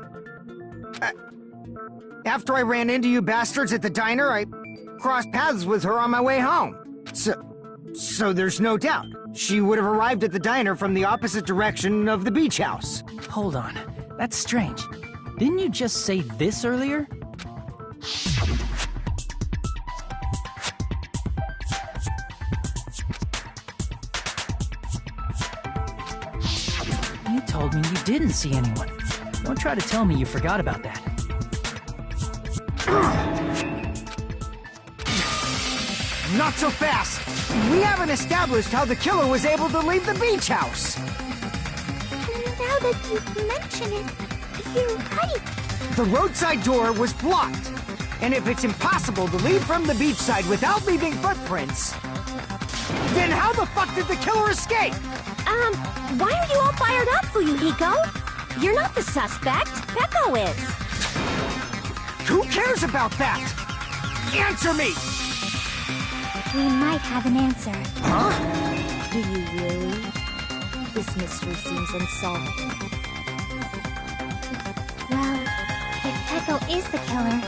After I ran into you bastards at the diner, I crossed paths with her on my way home. So there's no doubt. She would have arrived at the diner from the opposite direction of the beach house. Hold on. That's strange. Didn't you just say this earlier? You told me you didn't see anyone. Don't try to tell me you forgot about that. Not so fast! We haven't established how the killer was able to leave the beach house! Now that you mention it, you're right. The roadside door was blocked. And if it's impossible to leave from the beachside without leaving footprints, then how the fuck did the killer escape? Why are you all fired up, Fuyuhiko? You're not the suspect. Peko is. Who cares about that? Answer me! We might have an answer. Huh? Do you really? This mystery seems unsolvable. Well, if Peko is the killer...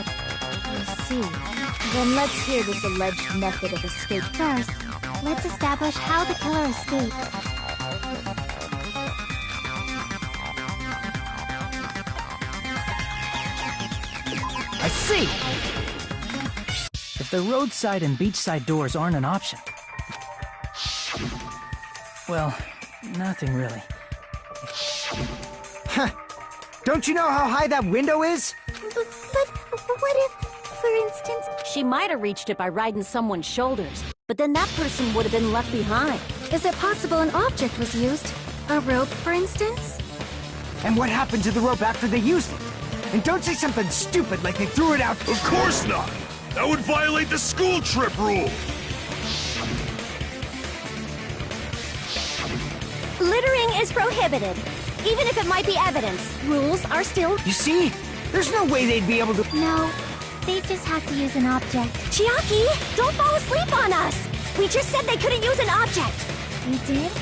I see. Then let's hear this alleged method of escape. First, let's establish how the killer escaped. I see! If the roadside and beachside doors aren't an option... Well, nothing really. Huh. Don't you know how high that window is? But what if, for instance... She might have reached it by riding someone's shoulders, but then that person would have been left behind. Is it possible an object was used? A rope, for instance? And what happened to the rope after they used it? And don't say something stupid like they threw it out. Of course not! That would violate the school trip rule! Littering is prohibited. Even if it might be evidence, rules are still... You see? There's no way they'd be able to... No, they just have to use an object. Chiaki, don't fall asleep on us! We just said they couldn't use an object! You did?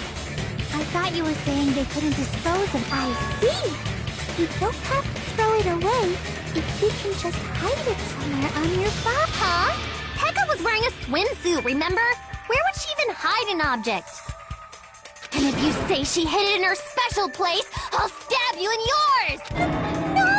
I thought you were saying they couldn't dispose of... I see! You don't have to throw it away if you can just hide it somewhere on your body. Huh? Pekka was wearing a swimsuit, remember? Where would she even hide an object? And if you say she hid it in her special place, I'll stab you in yours! No!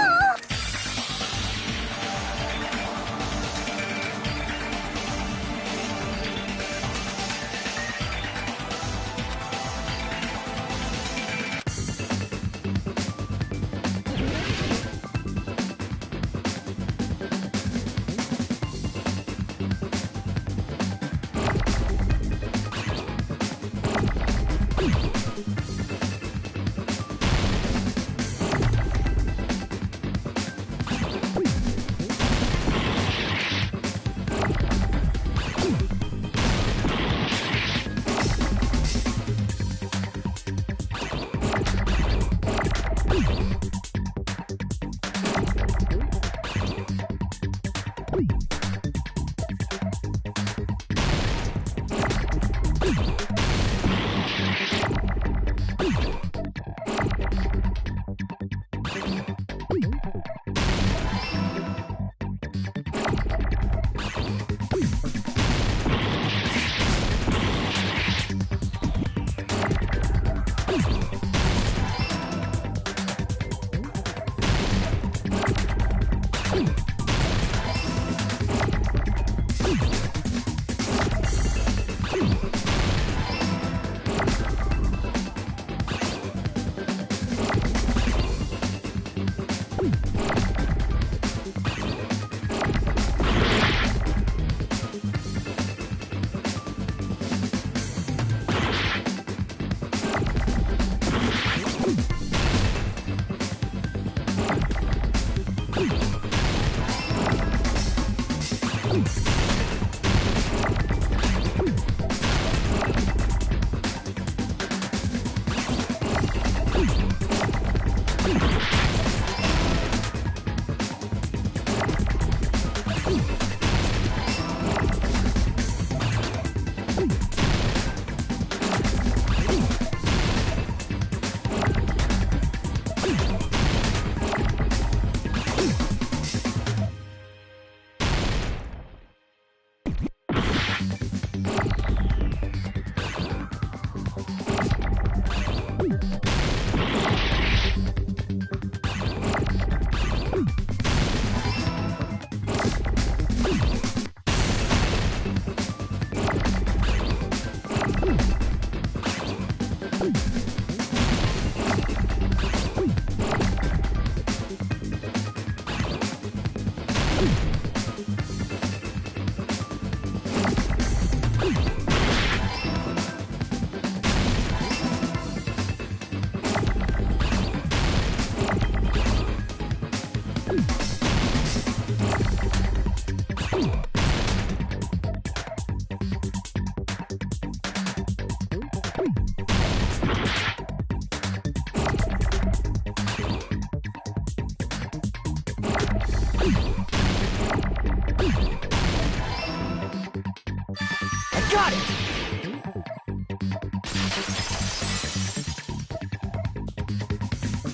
Got it!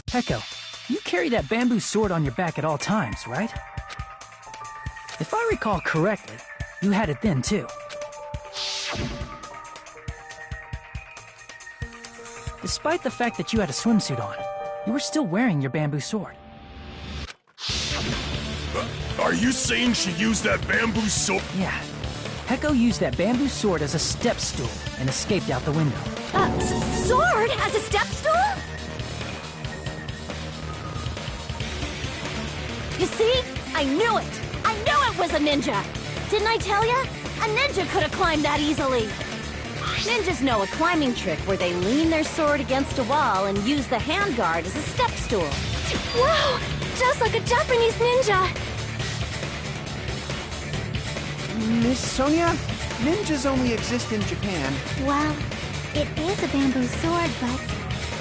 Peko, you carry that bamboo sword on your back at all times, right? If I recall correctly, you had it then too. Despite the fact that you had a swimsuit on, you were still wearing your bamboo sword. Are you saying she used that bamboo sword? Yeah. Peko used that bamboo sword as a step stool and escaped out the window. Sword as a step stool? You see? I knew it! I knew it was a ninja! Didn't I tell ya? A ninja could have climbed that easily! Ninjas know a climbing trick where they lean their sword against a wall and use the handguard as a step stool. Wow! Just like a Japanese ninja! Miss Sonia, ninjas only exist in Japan. Well, it is a bamboo sword, but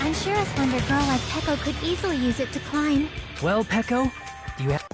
I'm sure a slender girl like Peko could easily use it to climb. Well, Peko, do you have...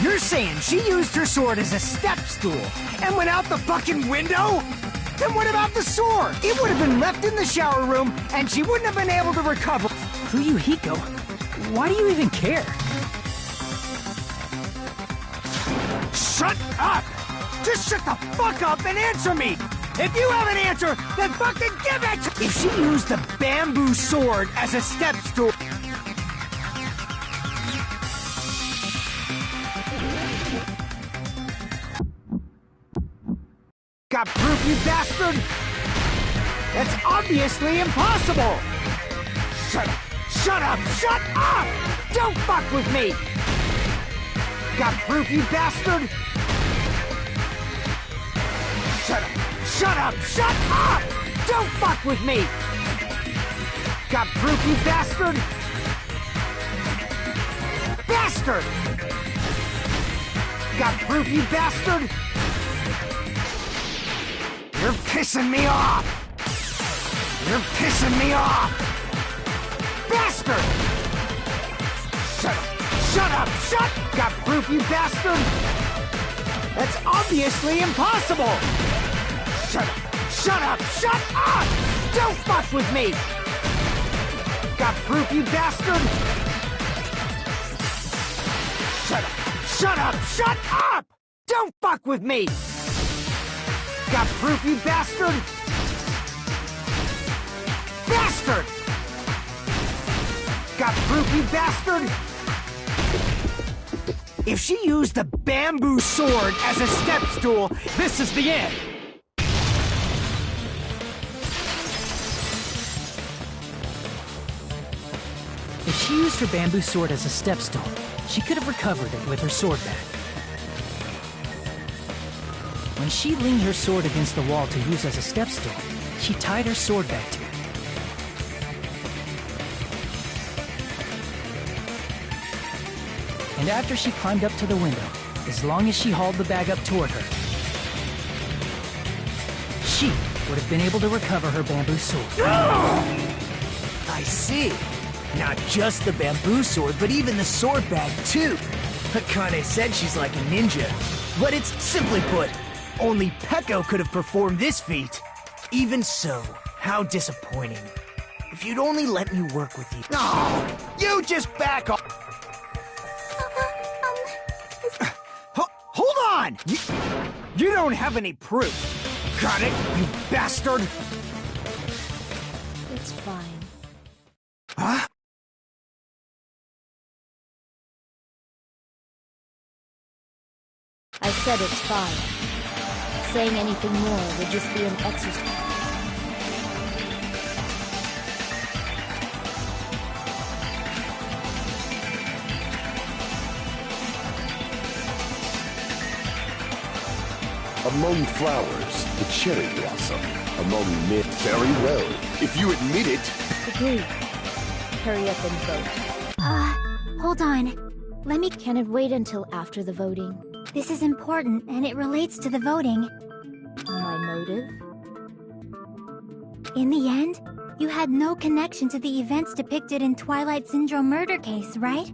You're saying she used her sword as a step stool and went out the fucking window? Then what about the sword? It would have been left in the shower room and she wouldn't have been able to recover. Fuyuhiko, why do you even care? Shut up! Just shut the fuck up and answer me! If you have an answer, then fucking give it! If she used the bamboo sword as a step stool... Got proof, you bastard? That's obviously impossible! Shut up! Shut up! Shut up! Don't fuck with me! Got proof, you bastard? Shut up! Shut up! Shut up! Don't fuck with me! Got proof, you bastard? Bastard! Got proof, you bastard? You're pissing me off! You're pissing me off! Bastard! Shut up! Shut up! Shut! Got proof, you bastard? That's obviously impossible! Shut up! Shut up! Shut up! Don't fuck with me! Got proof, you bastard? Shut up! Shut up! Shut up! Don't fuck with me! Got proof, you bastard? Bastard! Got proof, you bastard? If she used the bamboo sword as a step stool, this is the end! If she used her bamboo sword as a step stool, she could have recovered it with her sword back. When she leaned her sword against the wall to use as a step stool, she tied her sword back to it. And after she climbed up to the window, as long as she hauled the bag up toward her, she would have been able to recover her bamboo sword. I see. Not just the bamboo sword, but even the sword bag, too. Akane said she's like a ninja. But it's, simply put, only Peko could have performed this feat. Even so, how disappointing. If you'd only let me work with you. Oh, you just back off. Hold on! You don't have any proof. Got it, you bastard? It's fine. Huh? I said it's fine. Saying anything more would just be an exercise. Among flowers, the cherry blossom. Among men, very well. If you admit it. Agreed. Hurry up and vote. Hold on. Let me... Can it wait until after the voting? This is important, and it relates to the voting. My motive? In the end, you had no connection to the events depicted in Twilight Syndrome murder case, right?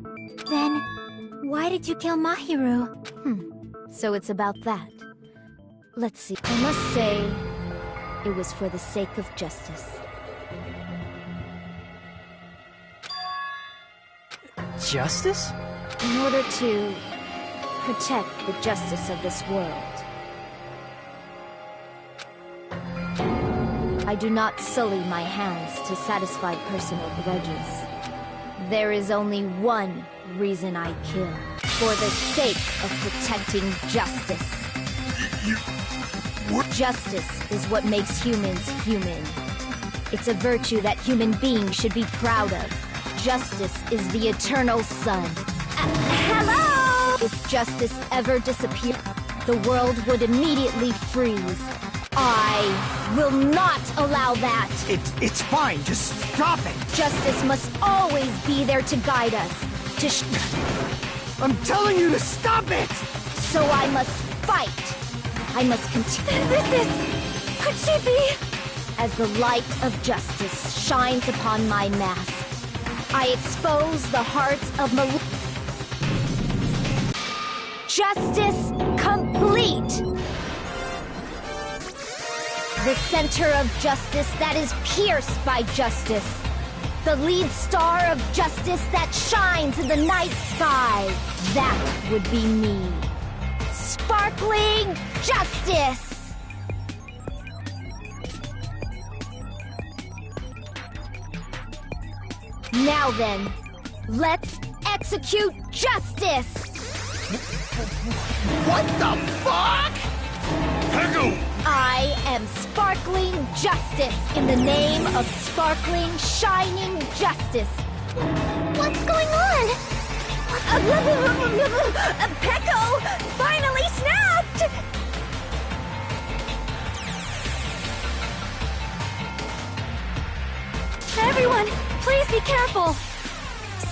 Then, why did you kill Mahiru? So it's about that. Let's see. I must say, it was for the sake of justice. Justice? In order to protect the justice of this world. I do not sully my hands to satisfy personal grudges. There is only one reason I kill. For the sake of protecting justice. What? Justice is what makes humans human. It's a virtue that human beings should be proud of. Justice is the eternal sun. Hello? If justice ever disappeared, the world would immediately freeze. I will not allow that. It's fine, just stop it. Justice must always be there to guide us. I'm telling you to stop it! So I must fight. I must continue. Could she be? As the light of justice shines upon my mask, I expose the hearts of Justice complete! The center of justice that is pierced by justice. The lead star of justice that shines in the night sky. That would be me. Sparkling justice! Now then, let's execute justice! What the fuck? Pecco! I am sparkling justice in the name of sparkling, shining justice. What's going on? Pecco finally snapped! Everyone, please be careful!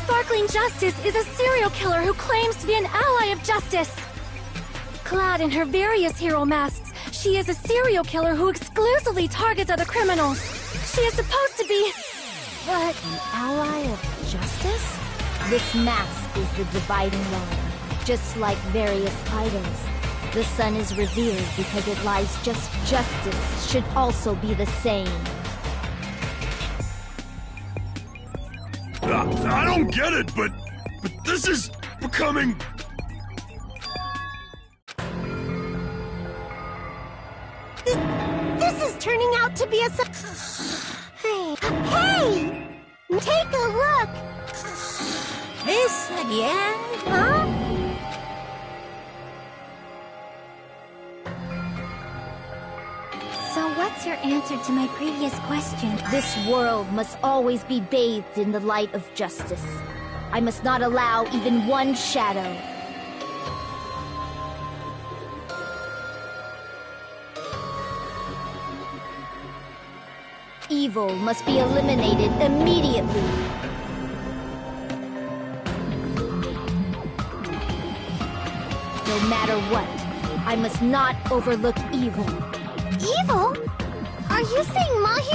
Sparkling Justice is a serial killer who claims to be an ally of justice. Clad in her various hero masks, she is a serial killer who exclusively targets other criminals. She is supposed to be... But an ally of justice? This mask is the dividing line. Just like various idols, the sun is revered because it lies just justice should also be the same. I don't get it, but this is becoming... This is turning out to be a Hey! Take a look! This again? Huh? So what's your answer to my previous question? This world must always be bathed in the light of justice. I must not allow even one shadow. Evil must be eliminated immediately. No matter what, I must not overlook evil. Evil? Are you saying Mahi